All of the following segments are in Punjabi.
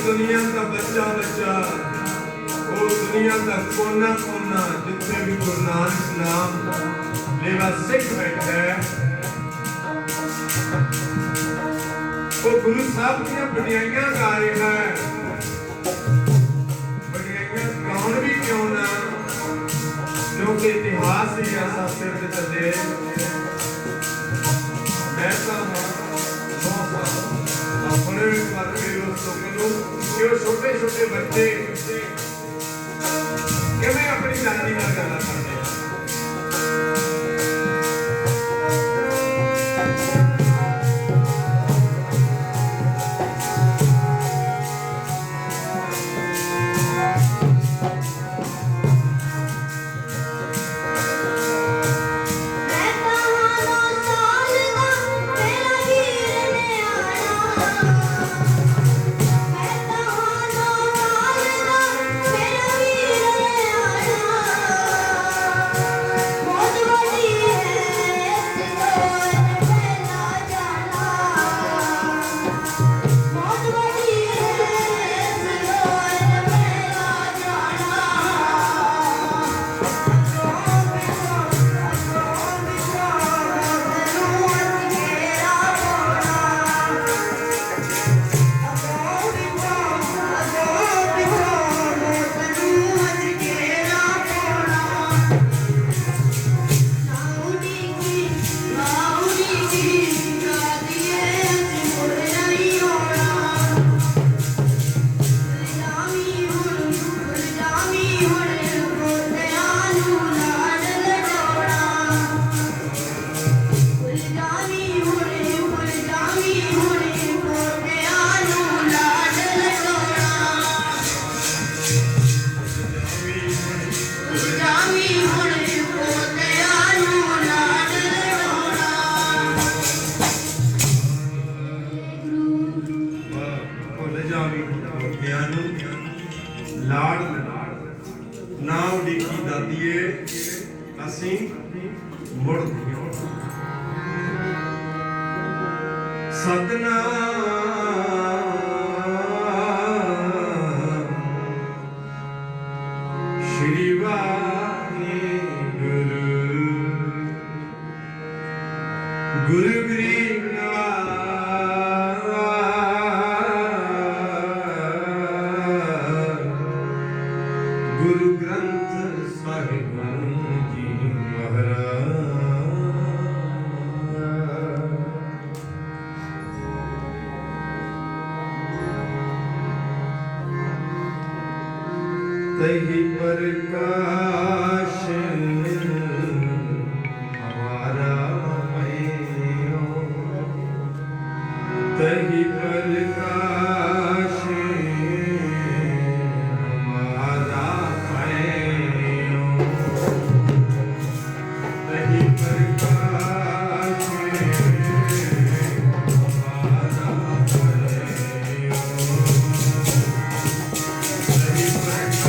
दुनिया का बच्चा बच्चा वो दुनिया का कोना कोना जितने भी गुरु नानक नाम लेवा सिख बैठा है वो गुरु साहब की बढ़ियाइयां गा रहा है। बढ़ियाइयां गाउन भी क्यों ना, क्योंकि इतिहास ही ऐसा सिर ते चले। मैं अपने छोटे छोटे बच्चे किवें अपनी दादी नाल गल्लां करदे हैं। श्री वाहिगुरु गुरु गरीब गुरु ग्रंथ साहिब जी महाराज। तहि प्रकाश हमारा मैयो, तहि प्रकाश हमारा मैयो, तहि प्रकाश हमारा मैयो, तहि प्रकाश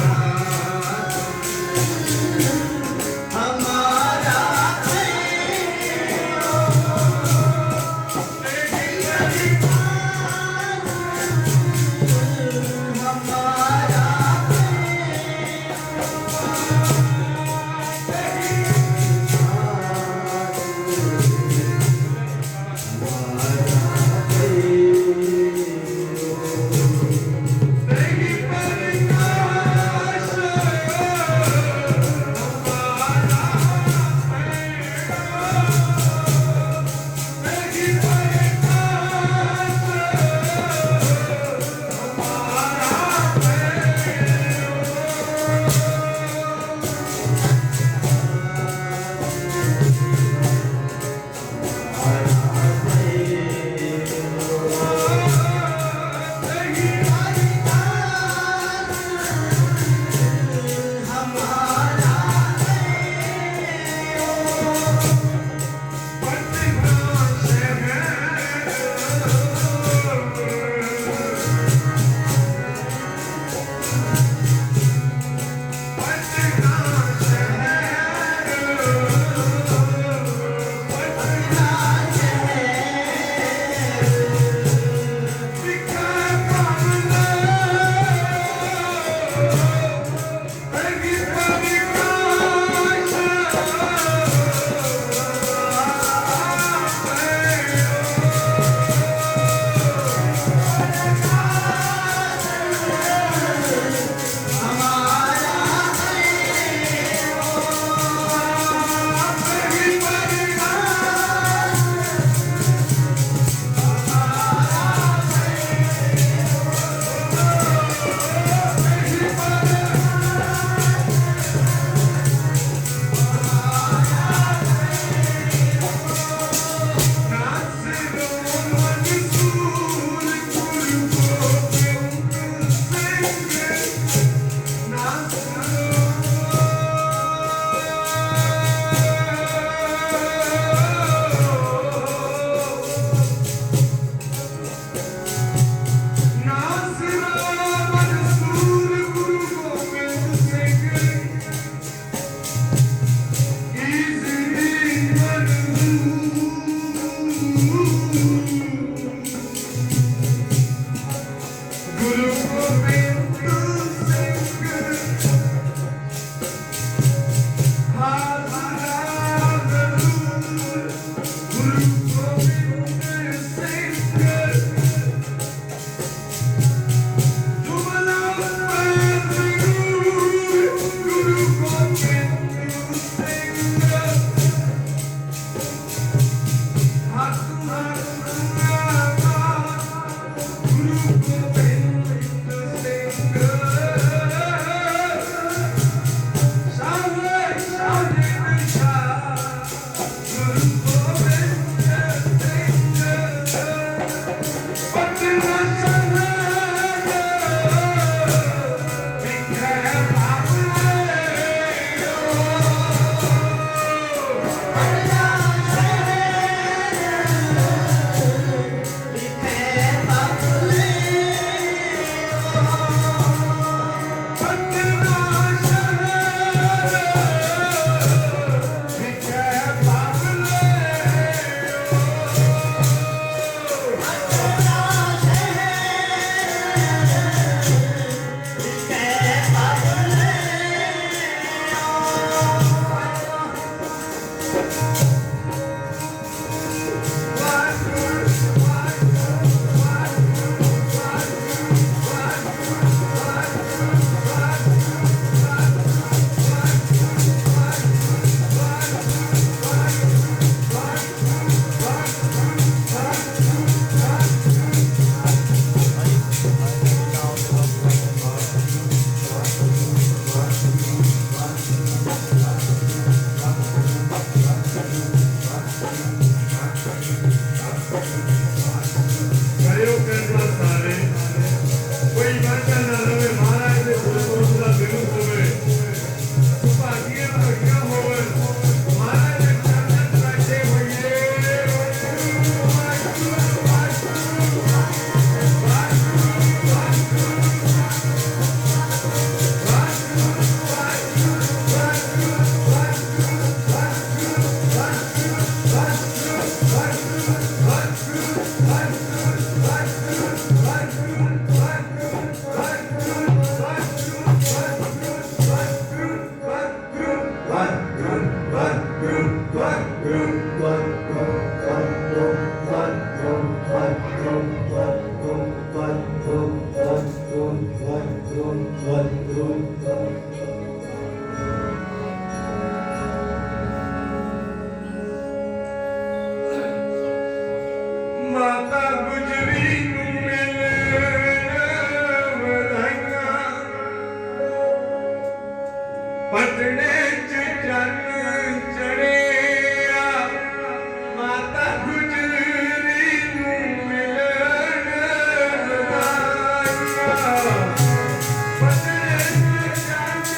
ਮਾਤਾ ਗੁਜਰੀ ਨੂੰ ਮਿਲਣ ਵਧਾਈਆਂ, ਪਟਨੇ ਚ ਚੰਨ ਚੜਿਆ। ਮਾਤਾ ਗੁਜਰੀ ਨੂੰ ਮਿਲਣ ਵਧਾਈਆਂ, ਪਟਨੇ ਚ ਚੰਨ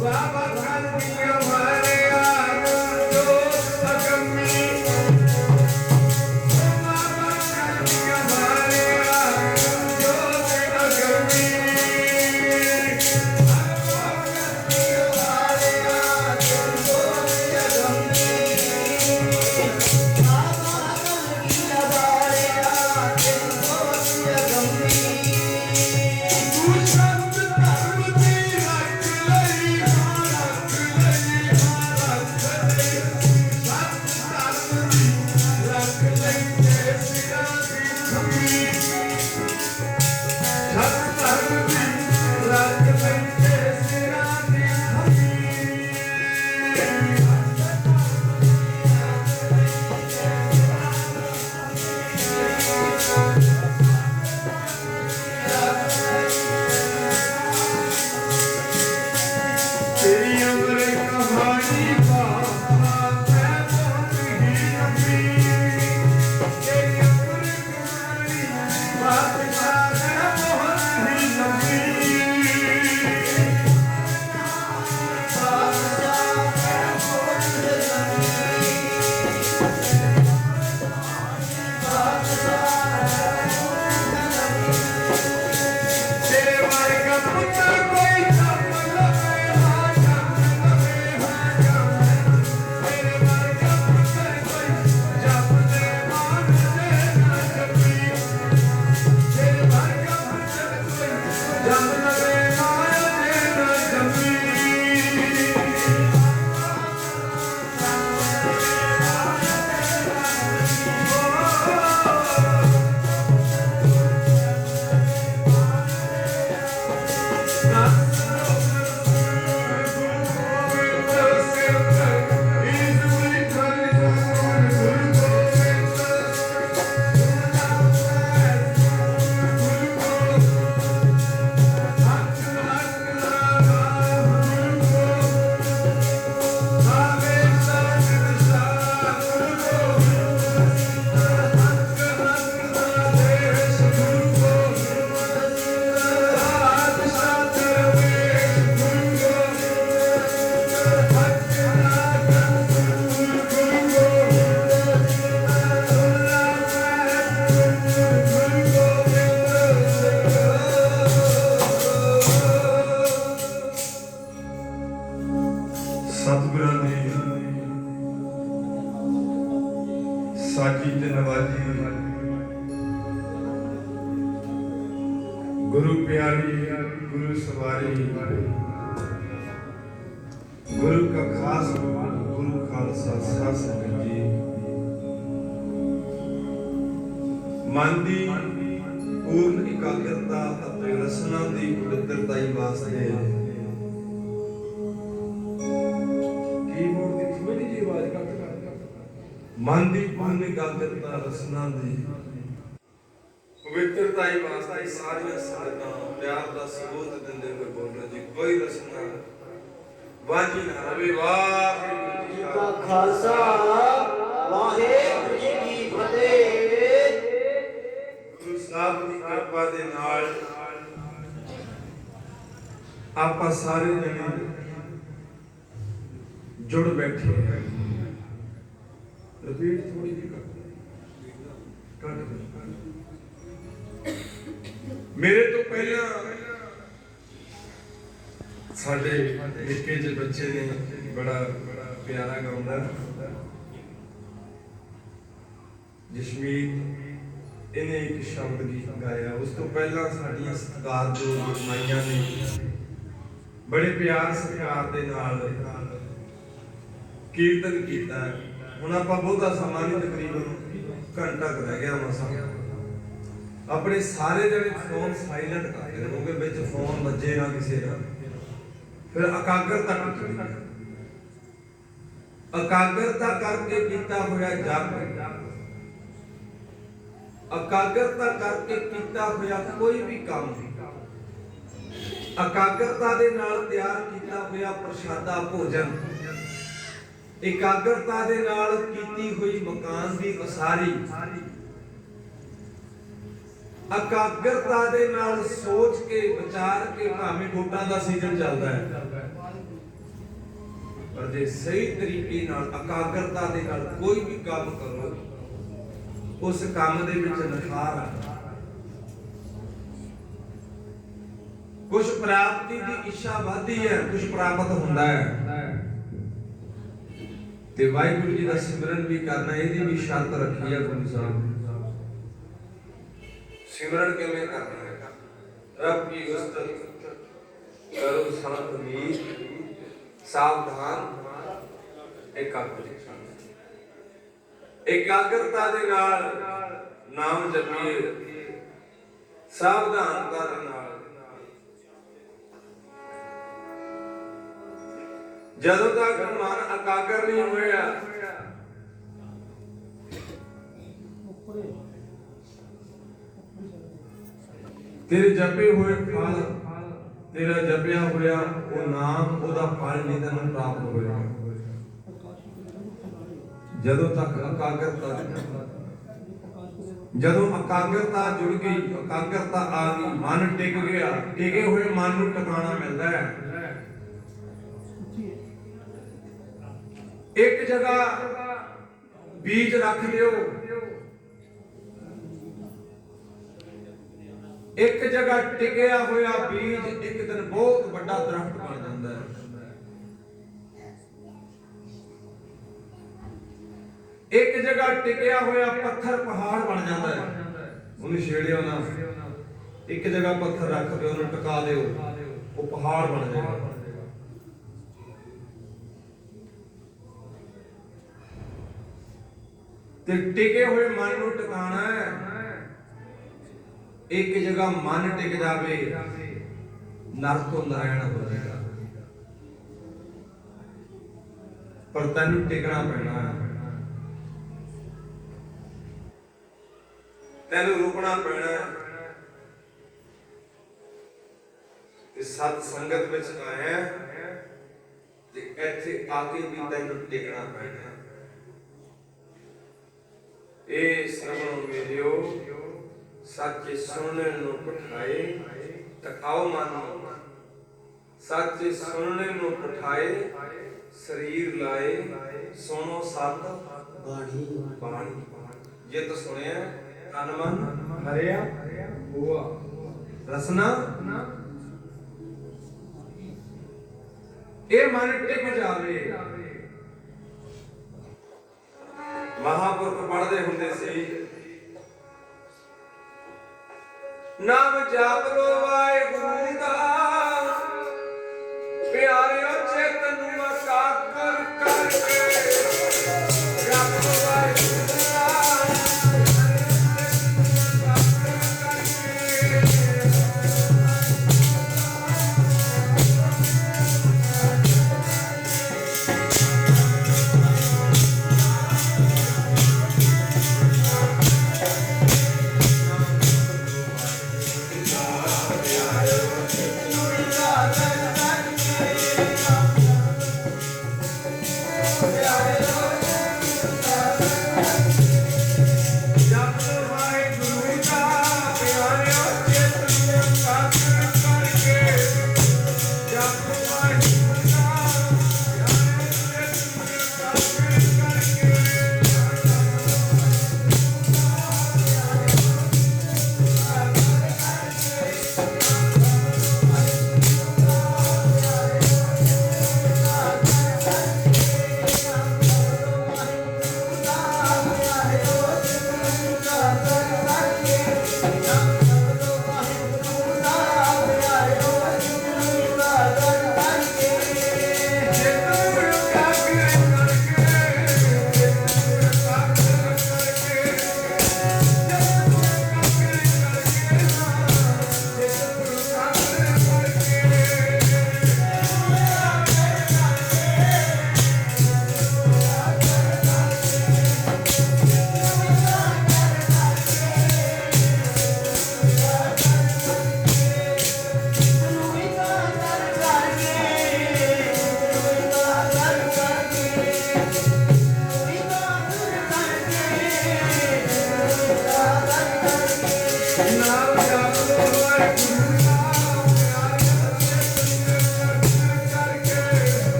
Baba Khan diya Maria, साजी ते नवाजी गुरु प्यारी गुरु सवारी गुरु का खास गुरु खालसा साध संगत जी मन की पूर्ण एकाग्रता ਅਤੇ ਰਸਨਾ ਦੀ ਪਵਿੱਤਰਤਾਈ ਵਾਸਤੇ ਕੀਬੋਰਡ ਦੀ ਥੋੜੀ ਜਿਹੀ ਆਵਾਜ਼ ਘੱਟ ਕਰ ਮਨ ਦੀ ਪੂਰਨ ਇਕਾਗਰਤਾ ਰਸਨਾ ਦੀ ਪਵਿੱਤਰਤਾਈ ਵਾਸਤੇ ਸਾਰੀਆਂ ਸੰਗਤਾਂ ਪਿਆਰ ਦਾ ਸਬੂਤ ਦਿੰਦੇ ਹੋਏ ਬੋਲੋ ਜੀ ਕੋਈ ਰਸਨਾ ਵਾਜੀ ਨਾ ਰਵੇ ਵਾਹਿਗੁਰੂ ਜੀ ਕਾ ਖਾਲਸਾ ਵਾਹਿਗੁਰੂ ਜੀ ਕੀ ਫਤਿਹ। ਗੁਰੂ ਸਾਹਿਬ ਦੀ ਕਿਰਪਾ ਦੇ ਨਾਲ ਆਪਾਂ ਸਾਰੇ ਜਣੇ जुड़ बैठे हैं। रिपीट थोड़ी जी कर मेरे तो पहला साडे निक्के जे बच्चे ने बड़ा प्यारा गाउंदा जशमीत इन्हें एक शब्द गीत गाया। उस तो पहला साडियां सत्कारयोग माइयां ने बड़े प्यार सत्कार दे नाल कीर्तन किया। हुण आपां बहुता समा नहीं, तकरीबन घंटा रह गया मसा। अपने सारे जने फोन साइलेंट करके रहोगे, बिच फोन बजे ना किसी का, फिर एकाग्रता टुट गई। एकाग्रता करके किया होया जप, एकाग्रता करके किया होया कोई भी काम, एकाग्रता दे नाल तैयार किया होया प्रशादा भोजन, एकाग्रता दे नाल कीती हुई मकान दी उसारी, एकाग्रता दे नाल सोच के विचार के भावें वोटां दा सीजन चलदा है, पर जे सही तरीके नाल एकाग्रता दे नाल कोई भी काम करो उस काम दे विच निखार आ। कुछ प्राप्ति दी इच्छा वधदी है, कुछ प्राप्त हुंदा है, ते वाहिगुरू जी का सिमरन भी करना, यदि भी शर्त रखी है गुरु साहब। सिमरन किवें करना है? रब की उस्तत करो संत मीर, सावधान एकाग्रता, एकाग्रता दे नाल नाम जपीए, सावधानता दे नाल। जदों तक मन एकाग्र नहीं होया, तेरे जपे हुए फल, तेरा जपया होया वो नाम, ओदा फल नहीं तेन प्राप्त होएगा। जदों तक एकाग्रता, जदों एकाग्रता जुड़ गई, एकाग्रता आ गई, मन टिक गया, टिके हुए मन नूं टिकाणा मिलदा है। एक जगह बीज रख लियो, एक जगह टिकया होया बीज एक दिन बहुत बड़ा दरख्त बन जाता है। एक जगह टिकया होया पत्थर पहाड़ बन जाता है। उन्हें छेड़ियो ना, एक जगह पत्थर रख दो, उन्हें टिका दो, वो पहाड़ बन जाएगा। टिके हुए मन को टिकाना है। एक जगह मन टिक जावे, नर तो नारायण हो जाएगा, पर तेन टिकना पैना है, तेन रुकना पैना है। सत संगत में आया इत्थे आके भी तेन टिकना पैना है। ए श्रवण मेरियो सच्चे सुनने नु पठाए, टकाओ मन सच्चे सुनने नु पठाए, शरीर लाए सुनो सत बाणी बाणी। ये तो सुने तन मन हरिया हुआ, रसना ए मन टिक जावे। महापुरख पढ़ते होंगे सी, नाम जाप लो वाहिगुरू दा, प्यारे चेतन एकाकर करके जाप लो वाहिगुरू दा।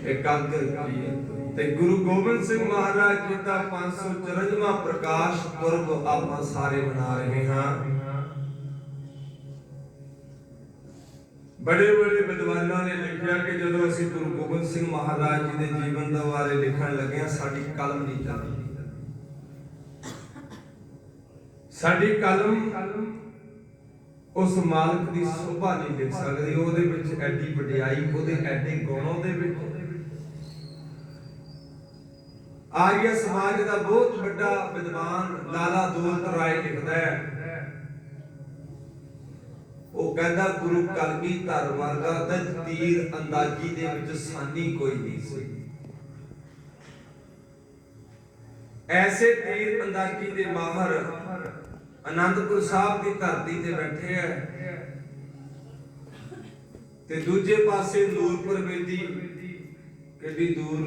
एकाग्र किए ते गुरु गोबिंद सिंह महाराज जी का 554वां प्रकाश पुरब आप सारे मना रहे हैं। बड़े बड़े विद्वानों ने लिखा कि जो असं गुरु गोबिंद सिंह महाराज जी के जीवन के बारे लिखण लगे साडी कलम नहीं चलती। साडी कलम उस मालिक की शोभा नहीं लिख सकती, ਉਹਦੇ ਵਿੱਚ ਐਡੀ ਵਡਿਆਈ, ਉਹਦੇ ਐਡੇ ਗੁਣ, ਉਹਦੇ ਵਿੱਚ आर्य समाज का बहुत बड़ा विद्वान लाला दौलत राय लिखता है, वो कहता गुरु कलगीधर वर्गा ते तीर अंदाजी दे विच सानी कोई नहीं सी। ऐसे तीर अंदाजी दे माहर आनंदपुर साहब की धरती ते बैठे है ते दूजे पासे नूरपुर बेदी कितनी दूर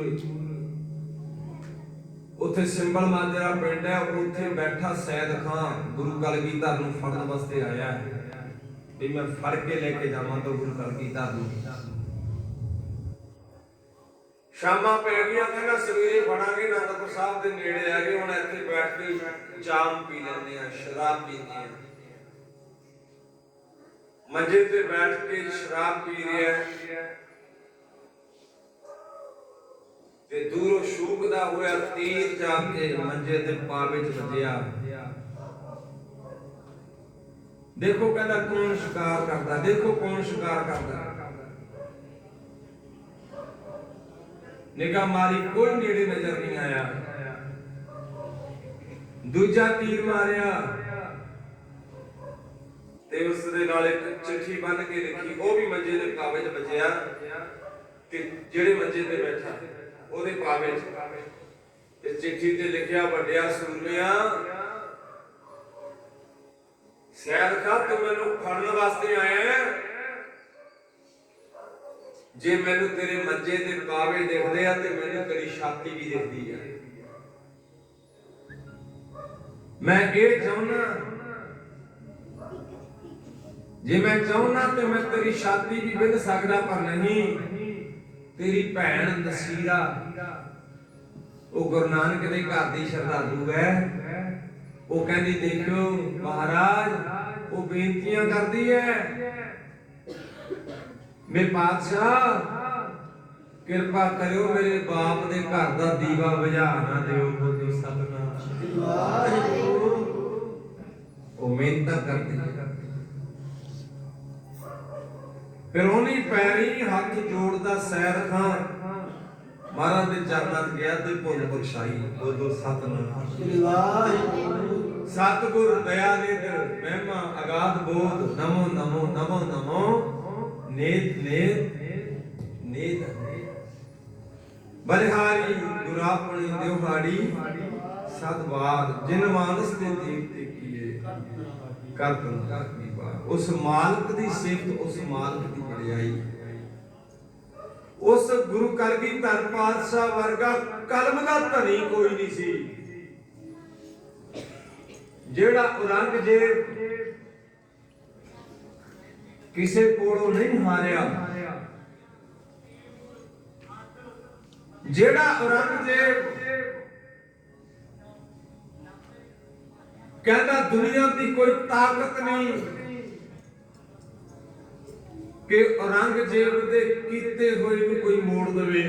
उत्थे सिंबल माजरा पिंड है, उत्थे बैठा सैयद खान गुरु कलगीधर नूं फड़न वास्ते आया है भी मैं फड़ के लेके जावां तो गुरु कलगीधर नूं। शामां पै गईयां कहना सवेरे फड़ांगे, आनंदपुर साहब दे नेड़े आ गए, हुण इत्थे बैठ के जाम पी लैंदे आ, शराब पींदे आ, मंजे ते बैठ के शराब पी रहे हैं ते दूरों शूकदा होया तीर जाके मंजे ते पा विच वजया। देखो कहता कौन शिकार करता, देखो कौन शिकार करता। निगाह मारी कोई नेड़े नजर नहीं आया, दूजा तीर मारिया ਤੇ ਉਸ ਦੇ ਨਾਲ ਇੱਕ ਚਿੱਠੀ ਬੰਨ ਕੇ ਲਿਖੀ, ਉਹ ਵੀ ਮੰਜੇ ਦੇ ਕਾਗਜ਼ ਬਚਿਆ ਤੇ ਜਿਹੜੇ ਮੰਜੇ ਤੇ ਬੈਠਾ ਉਹਦੇ ਪਾਵੇ ਤੇ ਚਿੱਠੀ ਤੇ ਲਿਖਿਆ, ਵੱਡਿਆ ਸੂਰਮਿਆ, ਸੈਦ ਖਾ ਤੂੰ ਮੈਨੂੰ ਫੜਨ ਵਾਸਤੇ ਆਇਆ, ਜੇ ਮੈਨੂੰ ਤੇਰੇ ਮੰਜੇ ਦੇ ਪਾਵੇ ਦਿਖਦੇ ਆ ਤੇ ਮੈਨੂੰ ਤੇਰੀ ਛਾਤੀ ਵੀ ਦਿਖਦੀ ਆ। ਮੈਂ ਇਹ ਚਾਹੁੰਦਾ, ਜੇ ਮੈਂ ਚਾਹੁੰਦਾ ਤੇ ਮੈਂ ਤੇਰੀ ਛਾਤੀ ਵੀ ਵਿੰਨ ਸਕਦਾ, ਪਰ ਨਹੀਂ। ਤੇਰੀ ਭੈਣ ਨਸੀਰਾ, ਉਹ ਗੁਰੂ ਨਾਨਕ ਦੇ ਘਰ ਦੀ ਸ਼ਰਧਾਲੂ ਹੈ, ਉਹ ਕਹਿੰਦੀ ਦੇਖਿਓ ਮਹਾਰਾਜ, ਉਹ ਬੇਨਤੀਆਂ ਕਰਦੀ ਹੈ, ਮੇਰੇ ਪਾਤਸ਼ਾਹ ਕਿਰਪਾ ਕਰਿਓ, ਮੇਰੇ ਬਾਪ ਦੇ ਘਰ ਦਾ ਦੀਵਾ ਬੁਝਾ ਨਾ ਦਿਓ। ਬੋਲੋ ਸਤਿਨਾਮ ਵਾਹਿਗੁਰੂ। ਉਹ ਮਿਹਨਤ ਕਰਦੀ ਹੈ, ਫਿਰ ਉਹਨੀ ਪੈਰੀ ਹੱਥ ਜੋੜਦਾ ਸੈਰ ਖਾਂ ਮਹਾਰਾਜ ਦੇ ਚਰਨਾਂ ਤੇ ਗਿਆ ਤੇ ਭੁੱਲ ਬਖਸ਼ਾਈ। ਬੋਲੋ ਸਤਿਨਾਮ ਵਾਹਿਗੁਰੂ। ਸਤਿਗੁਰ ਦਇਆ ਨਿਧ ਮਹਿਮਾ ਅਗਾਧ ਬੋਧ, ਨਮੋ ਨਮੋ ਨਮੋ ਨਮੋ ਨੇਤ ਨੇਤ ਨੇਤ ਬਲਿਹਾਰੀ ਗੁਰਾਪਣੀ ਦਿਵਹਾੜੀ ਸਤਵਾਰ, ਜਿਨ ਮਾਨਸ ਤੇ ਦੀਪਤੇ ਕੀਏ ਕਰਤਨ ਕਰਨੀ ਬਾਰ। ਉਸ ਮਾਲਕ ਦੀ ਸਿਫਤ, ਉਸ ਮਾਲਕ ਦੀ ਵਡਿਆਈ, ਉਸ ਗੁਰੂ ਕਲਗੀਧਰ ਪਾਤਸ਼ਾਹ ਵਰਗਾ ਕਲਮ ਦਾ ਧਨੀ ਕੋਈ ਨਹੀਂ ਸੀ, ਜਿਹੜਾ ਔਰੰਗਜ਼ੇਬ ਕਿਸੇ ਕੋਲੋਂ ਨਹੀਂ ਹਾਰਿਆ, ਜਿਹੜਾ ਔਰੰਗਜ਼ੇਬ ਕਹਿੰਦਾ ਦੁਨੀਆ ਦੀ ਕੋਈ ਤਾਕਤ ਨਹੀਂ ਕਿ ਔਰੰਗਜ਼ੇਬ ਦੇ ਕੀਤੇ ਹੋਏ ਨੂੰ ਕੋਈ ਮੋੜ ਦੇਵੇ,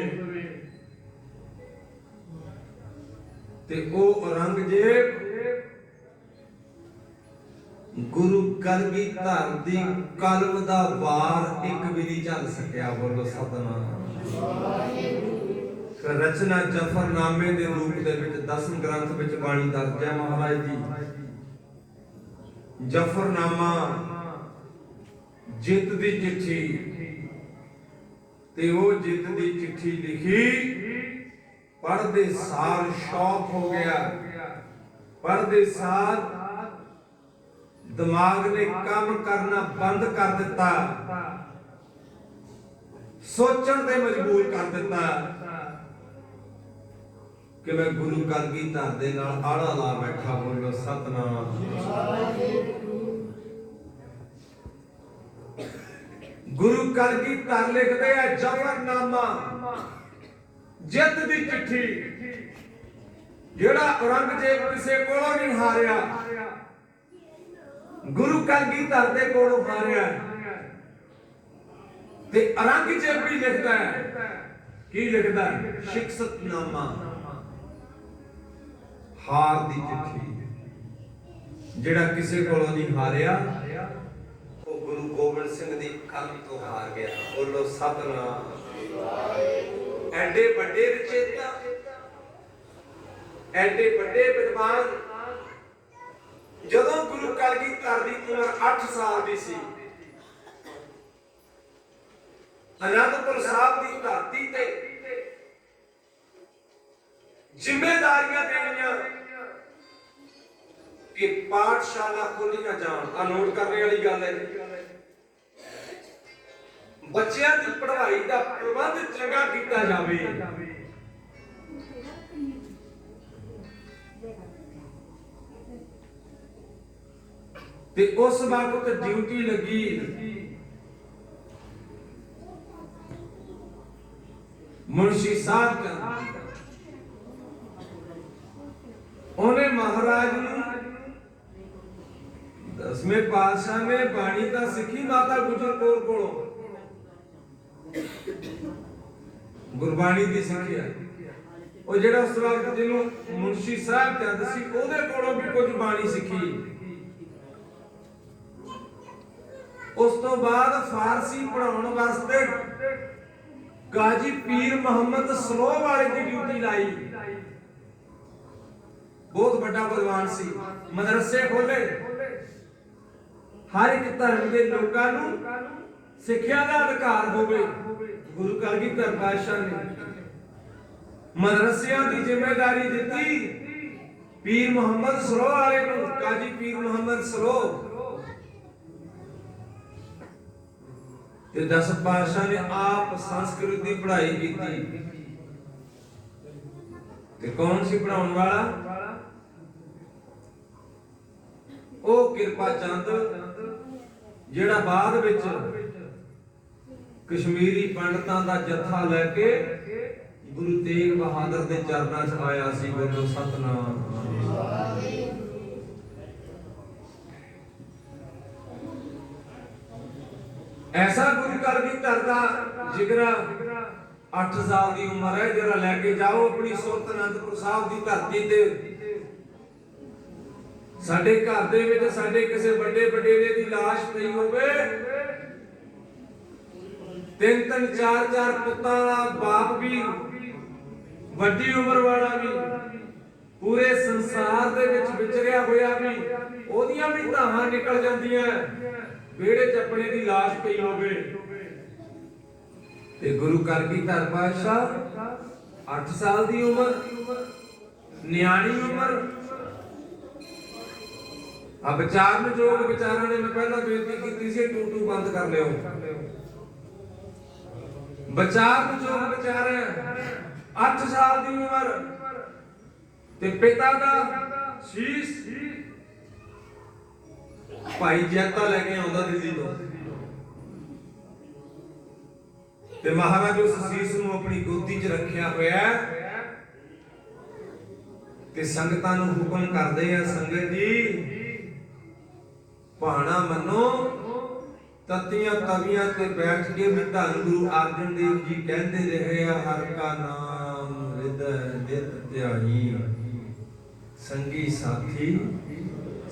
ਤੇ ਉਹ ਔਰੰਗਜ਼ੇਬ ਗੁਰੂ ਕਲਗੀਧਰ ਦੀ ਕਲਮ ਦਾ ਵਾਰ ਇੱਕ ਵੀ ਨਹੀਂ ਝੱਲ ਸਕਿਆ। ਬੋਲੋ ਸਤਿਨਾਮ ਵਾਹਿਗੁਰੂ। ਰਚਨਾ ਜਫਰਨਾਮੇ ਦੇ ਰੂਪ ਦੇ ਵਿੱਚ 10ਵੇਂ ਗ੍ਰੰਥ ਵਿੱਚ ਬਾਣੀ ਦਰਜ ਹੈ ਮਹਾਰਾਜ ਦੀ। ਜਫਰਨਾਮਾ ਜਿੱਤ ਦੀ ਚਿੱਠੀ, ਤੇ ਉਹ ਜਿੱਤ ਦੀ ਚਿੱਠੀ ਲਿਖੀ, ਪੜ੍ਹਦੇ ਸਾਰ ਸ਼ੌਕ ਹੋ ਗਿਆ, ਪੜ੍ਹਦੇ ਸਾਰ ਦਿਮਾਗ ਨੇ ਕੰਮ ਕਰਨਾ ਬੰਦ ਕਰ ਦਿੱਤਾ, ਸੋਚਣ ਤੇ ਮਜਬੂਰ ਕਰ ਦਿੱਤਾ ਕਿ ਮੈਂ ਗੁਰੂ ਕਲਗੀਧਰ ਦੇ ਨਾਲ ਆੜਾ ਲਾ ਬੈਠਾ। ਬੋਲੋ ਸਤਿਨਾਮ। ਗੁਰੂ ਕਲਗੀਧਰ ਲਿਖਦੇ ਆ ਜਫਰਨਾਮਾ ਜਿੱਤ ਦੀ ਚਿੱਠੀ, ਜਿਹੜਾ ਔਰੰਗਜ਼ੇਬ ਕਿਸੇ ਕੋਲੋਂ ਨਹੀਂ ਹਾਰਿਆ, ਗੁਰੂ ਕਲਗੀਧਰ ਦੇ ਕੋਲੋਂ ਹਾਰਿਆ। ਤੇ ਔਰੰਗਜ਼ੇਬ ਵੀ ਲਿਖਦਾ ਹੈ, ਕੀ ਲਿਖਦਾ ਹੈ? ਸ਼ਿਕਸਤਨਾਮਾ, ਹਾਰ ਦੀ ਚਿੱਠੀ। ਜਿਹੜਾ ਕਿਸੇ ਕੋਲੋਂ ਨਹੀਂ ਹਾਰਿਆ, ਉਹ ਗੁਰੂ ਗੋਬਿੰਦ ਸਿੰਘ ਦੀ ਕਲਮ ਤੋਂ ਹਾਰ ਗਿਆ। ਬੋਲੋ ਸਤਿਨਾਮ। ਐਡੇ ਵੱਡੇ ਰਚੇਤਾ, ਐਡੇ ਵੱਡੇ ਵਿਦਵਾਨ, ਜਦੋਂ ਗੁਰੂ ਕਲਗੀਧਰ ਦੀ ਉਮਰ 8 ਸਾਲ ਦੀ ਸੀ, ਅਨੰਦਪੁਰ ਸਾਹਿਬ ਦੀ ਧਰਤੀ ਤੇ ਜ਼ਿੰਮੇਵਾਰੀਆਂ ਦੇਣੀਆਂ ਕਿ ਪਾਠਸ਼ਾਲਾ ਖੋਲੀਆਂ ਜਾਣ। ਆ ਨੋਟ ਕਰਨੇ ਵਾਲੀ ਗੱਲ ਹੈ, ਬੱਚਿਆਂ ਦੀ ਪੜ੍ਹਾਈ ਦਾ ਪ੍ਰਬੰਧ ਚੰਗਾ ਕੀਤਾ ਜਾਵੇ। ਤੇ ਉਸ ਵਕਤ ਡਿਊਟੀ ਲੱਗੀ ਮੁਨਸ਼ੀ ਸਾਹਿਬ ਦਾ। ਉਹਨੇ ਮਹਾਰਾਜ ਨੂੰ 10ਵੇਂ ਪਾਤਸ਼ਾਹ ਨੇ ਬਾਣੀ ਤਾਂ ਸਿੱਖੀ ਮਾਤਾ ਗੁਜਰ ਕੌਰ ਕੋਲੋਂ, ਗੁਰਬਾਣੀ ਦੀ ਸਿੱਖਿਆ। ਉਹ ਜਿਹੜਾ ਉਸ ਵਕਤ ਜਿਹਨੂੰ ਮੁਨਸ਼ੀ ਸਾਹਿਬ ਕਹਿੰਦੇ ਸੀ, ਉਹਦੇ ਕੋਲੋਂ ਵੀ ਕੁਝ ਬਾਣੀ ਸਿੱਖੀ। ਉਸ ਤੋਂ ਬਾਅਦ ਫਾਰਸੀ ਪੜਾਉਣ ਵਾਸਤੇ ਕਾਜੀ ਪੀਰ ਮੁਹੰਮਦ ਸਲੋਹ ਵਾਲੇ ਦੀ ਡਿਊਟੀ ਲਾਈ। ਬਹੁਤ ਵੱਡਾ ਵਿਦਵਾਨ ਸੀ, ਮਦਰਸੇ ਖੋਲੇ, हर एक धर्म के लोगों को सिक्ख्या का अधिकार होवे। गुरु कलगीधर पातशाह ने मदरसियां की जिम्मेदारी दी पीर मुहम्मद सरोह वाले को, काजी पीर मुहम्मद सरोह ते 10 पातशाह ने आप संस्कृत की पढ़ाई की। ते कौन सी पढ़ाने वाला? ओ कृपा चंद, जेड़ा बाद विच कश्मीरी पंडितां दा जत्था लैके गुरु तेग बहादुर दे चरनां च आया सी। बोलो सतनाम। ऐसा गुरु कलगीधर दा जिगरा 8 साल की उम्र है, जरा लैके जाओ अपनी सुरत अनंदपुर साहब की धरती ते। साडे घर दे विच साडे किसी बड़े वडेरे दी लाश पई होवे, 3-3 4-4 पुत्तां दा बाप भी, वड्डी उम्र वाला भी, पूरे संसार दे विच विचरिया होया भी, ओदियां भी धावां निकल जांदियां, बेड़े च अपने दी लाश पई होवे। ते गुरु कलगीधर पातशाह 8 साल की उम्र, न्याणी उम्र। अब विचार में जोग विचारा ने मैं पहला बेनती की सी, टू बंद कर लियो। विचार में जोग विचार 8 साल की उम्र ते पिता दा शीश भाई जैता लेके आंदा दिल्ली तो, ते महाराज उस शीश नूं अपनी गोदी च रखिया होया ते संगतां नूं हुक्म करदे आ, संगत जी भाना मनो, तत्तियां तवियां ते बैठ के भी धन गुरु अर्जन देव जी कहते रहे आ, हर का नाम हृदय नित ध्याई, संगी साथी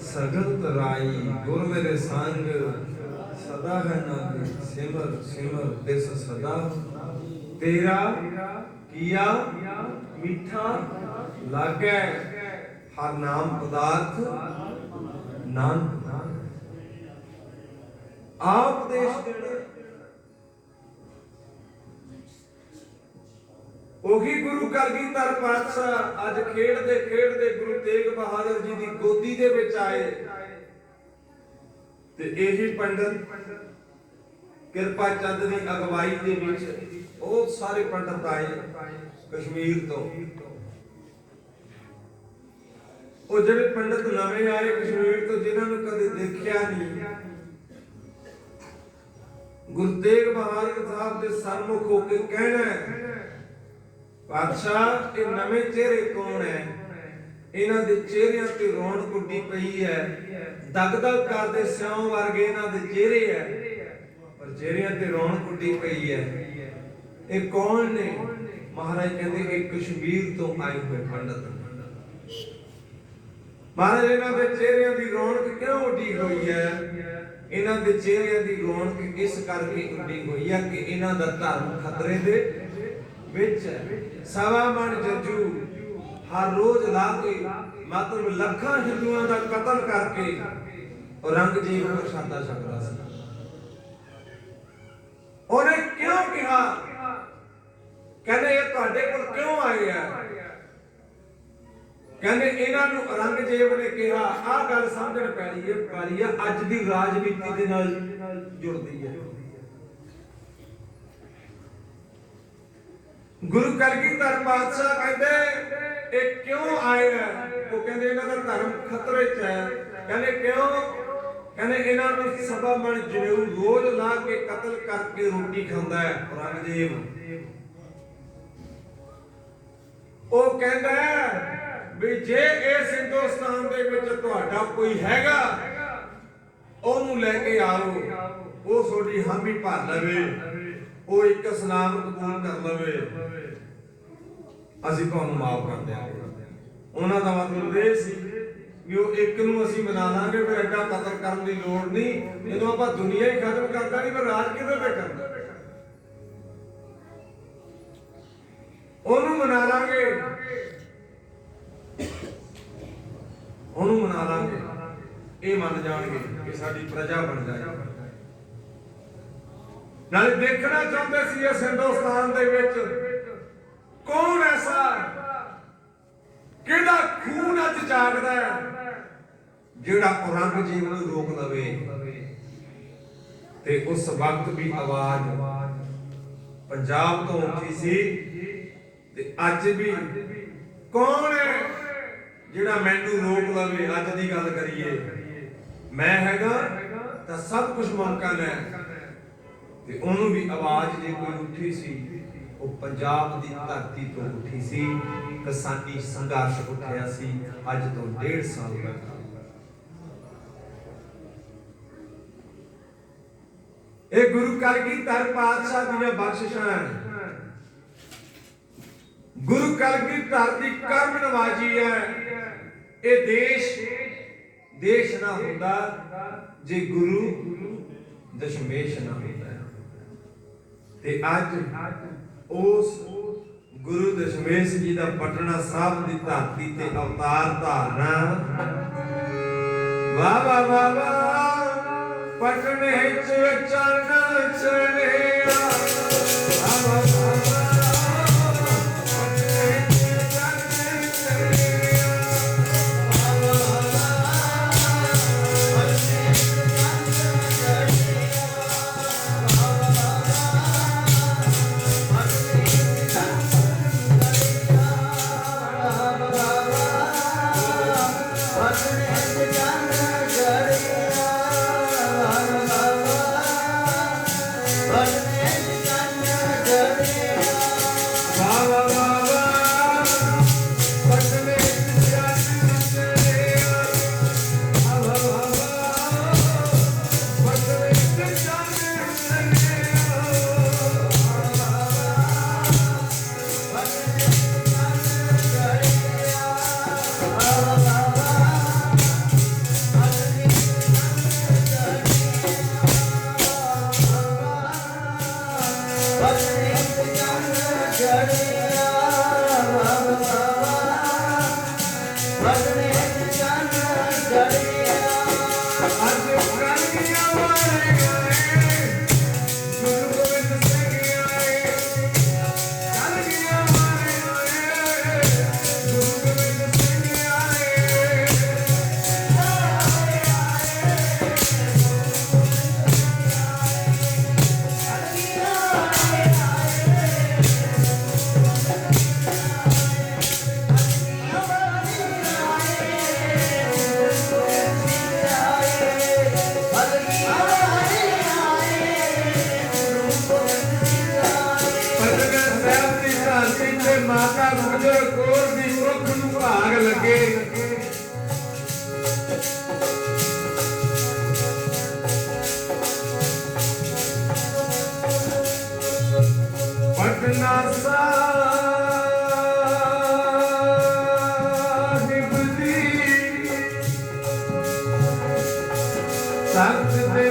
सगल तराई, गुर मेरे संग सदा है नाम, सिमर सिमर तिस सदा, तेरा किया मीठा लागे, हर नाम पदार्थ नानक। आप देश देना ओही गुरु कलगीधर पातशाह अज खेडदे खेडदे गुरु तेग बहादुर जी की गोदी दे विच आए ते यही पंडित कृपा चंद की अगवाई दे विच बहुत सारे पंडित आए कश्मीर तो। ਉਹ ਜਿਹੜੇ पंडित नवे आए कश्मीर तो जिन्होंने कदे देखा नहीं, गुरु तेग बहादुर साहब के सन्मुख होके कहना पातशाह ये नवे चेहरे कौन है? इन्हां दे चेहरिਆਂ ते रौनक उड्डी पई है, दग दग करदे सियों वर्गे इन्हां दे चेहरे है, पर चेहरिਆਂ ते रौनक उड्डी पई है। ये कौन ने? महाराज कहते एक कश्मीर तो आए हुए पंडित। महाराज इन्हां दे चेहरिਆਂ दी रौनक क्यों उड्डी हुई है? इन्हां दे चेहरिਆਂ दी रौनक इस करके उड्डी हुई है कि इन्हां दा धर्म खतरे दे विच है। सवा मन जज्जू हर रोज ला के मतलब लाखां हिंदुआं दा कतल करके औरंगजेब प्रसादा छकदा सी। ਉਹਨੇ क्यों कहा? कहने ये तुहाडे कोल क्यों आए हैं? कहने इन्हां नूं औरंगजेब ने कहा आह गल समझण पैणी है, अज दी राजनीति दे नाल जुड़दी है। गुरु कलगीधर पातशाह कहते ये क्यों आए हैं? वो कहते इन्हां दा धर्म खतरे च है। कहने क्यों? कहने इन्हां नूं सवा मन जनेऊ रोज ला के कतल करके रोटी खांदा है औरंगजेब। वो कहता है भी जे इस हिंदुस्तान दे विच तुहाडा कोई हैगा ओनू लेके आओ, वो थोड़ी हामी भर लवे, वो एक इस्लाम कबूल कर लवे, ਅਸੀਂ ਤੁਹਾਨੂੰ ਮਾਫ ਕਰ ਦਿਆਂਗੇ। ਉਹਨਾਂ ਦਾ ਮਤਲਬ ਇਹ ਸੀ ਵੀ ਉਹ ਇੱਕ ਨੂੰ ਅਸੀਂ ਮਨਾ ਲਾਂਗੇ, ਫਿਰ ਐਡਾ ਕਤਲ ਕਰਨ ਦੀ ਲੋੜ ਨਹੀਂ। ਜਦੋਂ ਆਪਾਂ ਦੁਨੀਆ ਹੀ ਖਤਮ ਕਰਦਾ ਨਹੀਂ, ਫਿਰ ਰਾਜ ਕਿਹਦੇ ਤੇ ਕਰਨਾ? ਉਹਨੂੰ ਮਨਾ ਲਾਂਗੇ, ਉਹਨੂੰ ਮਨਾ ਲਾਂਗੇ। ਇਹ ਮੰਨ ਜਾਣਗੇ ਕਿ ਸਾਡੀ ਪ੍ਰਜਾ ਬਣ ਜਾਏ। ਨਾਲੇ ਦੇਖਣਾ ਚਾਹੁੰਦੇ ਸੀ ਇਸ ਹਿੰਦੁਸਤਾਨ ਦੇ ਵਿੱਚ ਕੌਣ ਐਸਾ ਕਿਹੜਾ ਖੂਨ ਅੱਜ ਜਾਗਦਾ ਹੈ ਜਿਹੜਾ ਔਰੰਗਜ਼ੇਬ ਨੂੰ ਰੋਕ ਲਵੇ। ਤੇ ਉਸ ਵਕਤ ਵੀ ਆਵਾਜ਼ ਪੰਜਾਬ ਤੋਂ ਉੱਠੀ ਸੀ ਤੇ ਅੱਜ ਵੀ ਕੌਣ ਹੈ ਜਿਹੜਾ ਮੈਨੂੰ ਰੋਕ ਲਵੇ। ਅੱਜ ਦੀ ਗੱਲ ਕਰੀਏ, ਮੈਂ ਹੈਗਾ ਤਾਂ ਸਭ ਕੁਝ ਮੁਮਕਿਨ ਹੈ। ਤੇ ਉਹਨੂੰ ਵੀ ਆਵਾਜ਼ ਜੇ ਕੋਈ ਉੱਠੀ ਸੀ, ਉਹ ਪੰਜਾਬ ਦੀ ਧਰਤੀ ਤੋਂ ਉੱਠੀ ਸੀ। ਕਿਸਾਨੀ ਸੰਘਰਸ਼ ਉੱਠਿਆ ਸੀ ਅੱਜ ਤੋਂ 1.5 ਸਾਲ ਪਹਿਲਾਂ। ਇਹ ਗੁਰੂ ਕਲਗੀਧਰ ਪਾਤਸ਼ਾਹ ਦੀਆਂ ਬਖਸ਼ਿਸ਼ਾਂ ਹਨ। ਗੁਰੂ ਕਲਗੀਧਰ ਦੀ ਕਰਮ ਨਵਾਜੀ ਹੈ। ਇਹ ਦੇਸ਼ ਨਾ ਹੁੰਦਾ ਜੇ ਗੁਰੂ ਦਸ਼ਮੇਸ਼ ਨਾ ਹੁੰਦਾ। ਤੇ ਅੱਜ ਉਸ ਗੁਰੂ ਦਸ਼ਮੇਸ਼ ਜੀ ਦਾ ਪਟਨਾ ਸਾਹਿਬ ਦੀ ਧਰਤੀ ਤੇ ਅਵਤਾਰ ਧਾਰਨਾ। ਵਾਹ ਵਾਹ ਵਾਹ ਵਾਹ, ਪਟਨੇ ਚ ਚੰਨ ਚੜਿਆ। ਵਾਹ ਵਾਹ ਵਾਹ, ਪਟਨੇ ਚ ਚੰਨ ਚੜਿਆ। ਵਾਹ ਵਾਹ ਵਾਹ, ਪਟਨੇ ਚ ਚੰਨ ਚੜਿਆ। ਵਾਹ ਵਾਹ ਵਾਹ, ਪਟਨੇ ਚ ਚੰਨ ਚੜਿਆ। ਵਾਹ ਵਾਹ ਵਾਹ, ਪਟਨੇ ਚ ਚੰਨ ਚੜਿਆ। ਮਾਤਾ ਗੁਜਰ ਕੌਰ ਦੀ ਮੁਖ ਨੂੰ ਭਾਗ ਲੱਗੇ। ਪਟਨਾ ਸਾਹਿਬ ਦੀ ਸੰਤ ਦੇ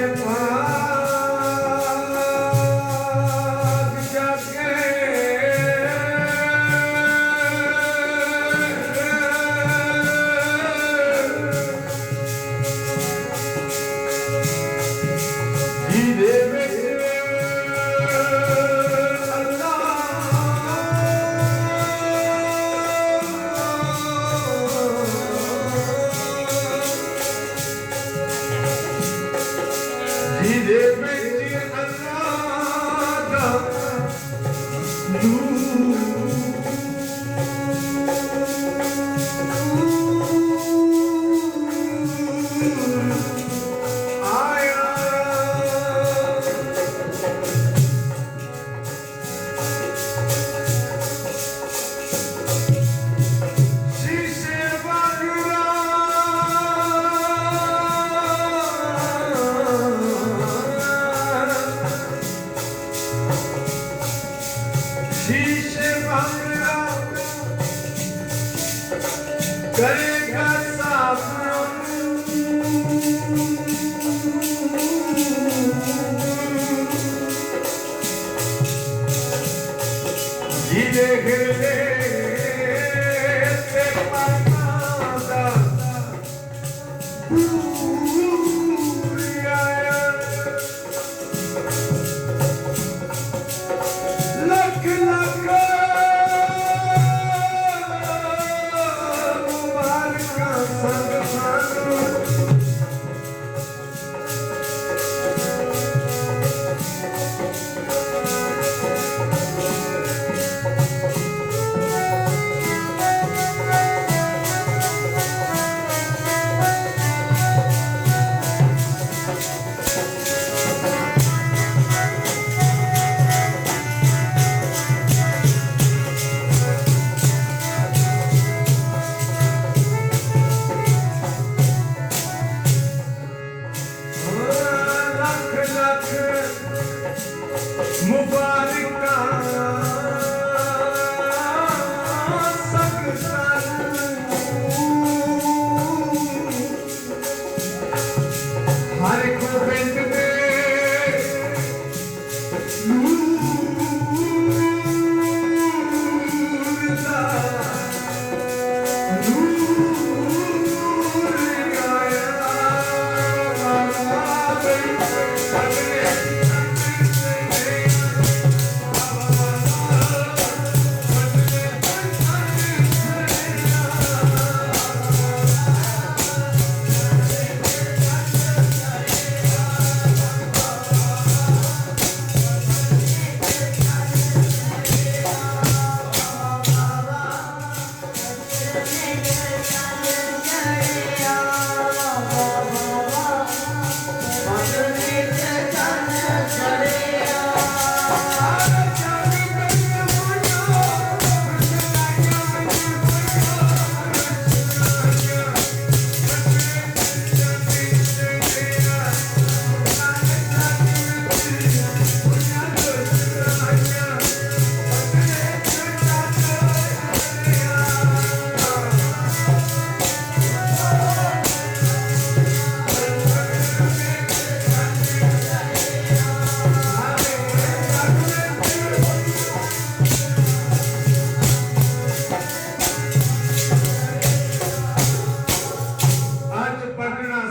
Ooh.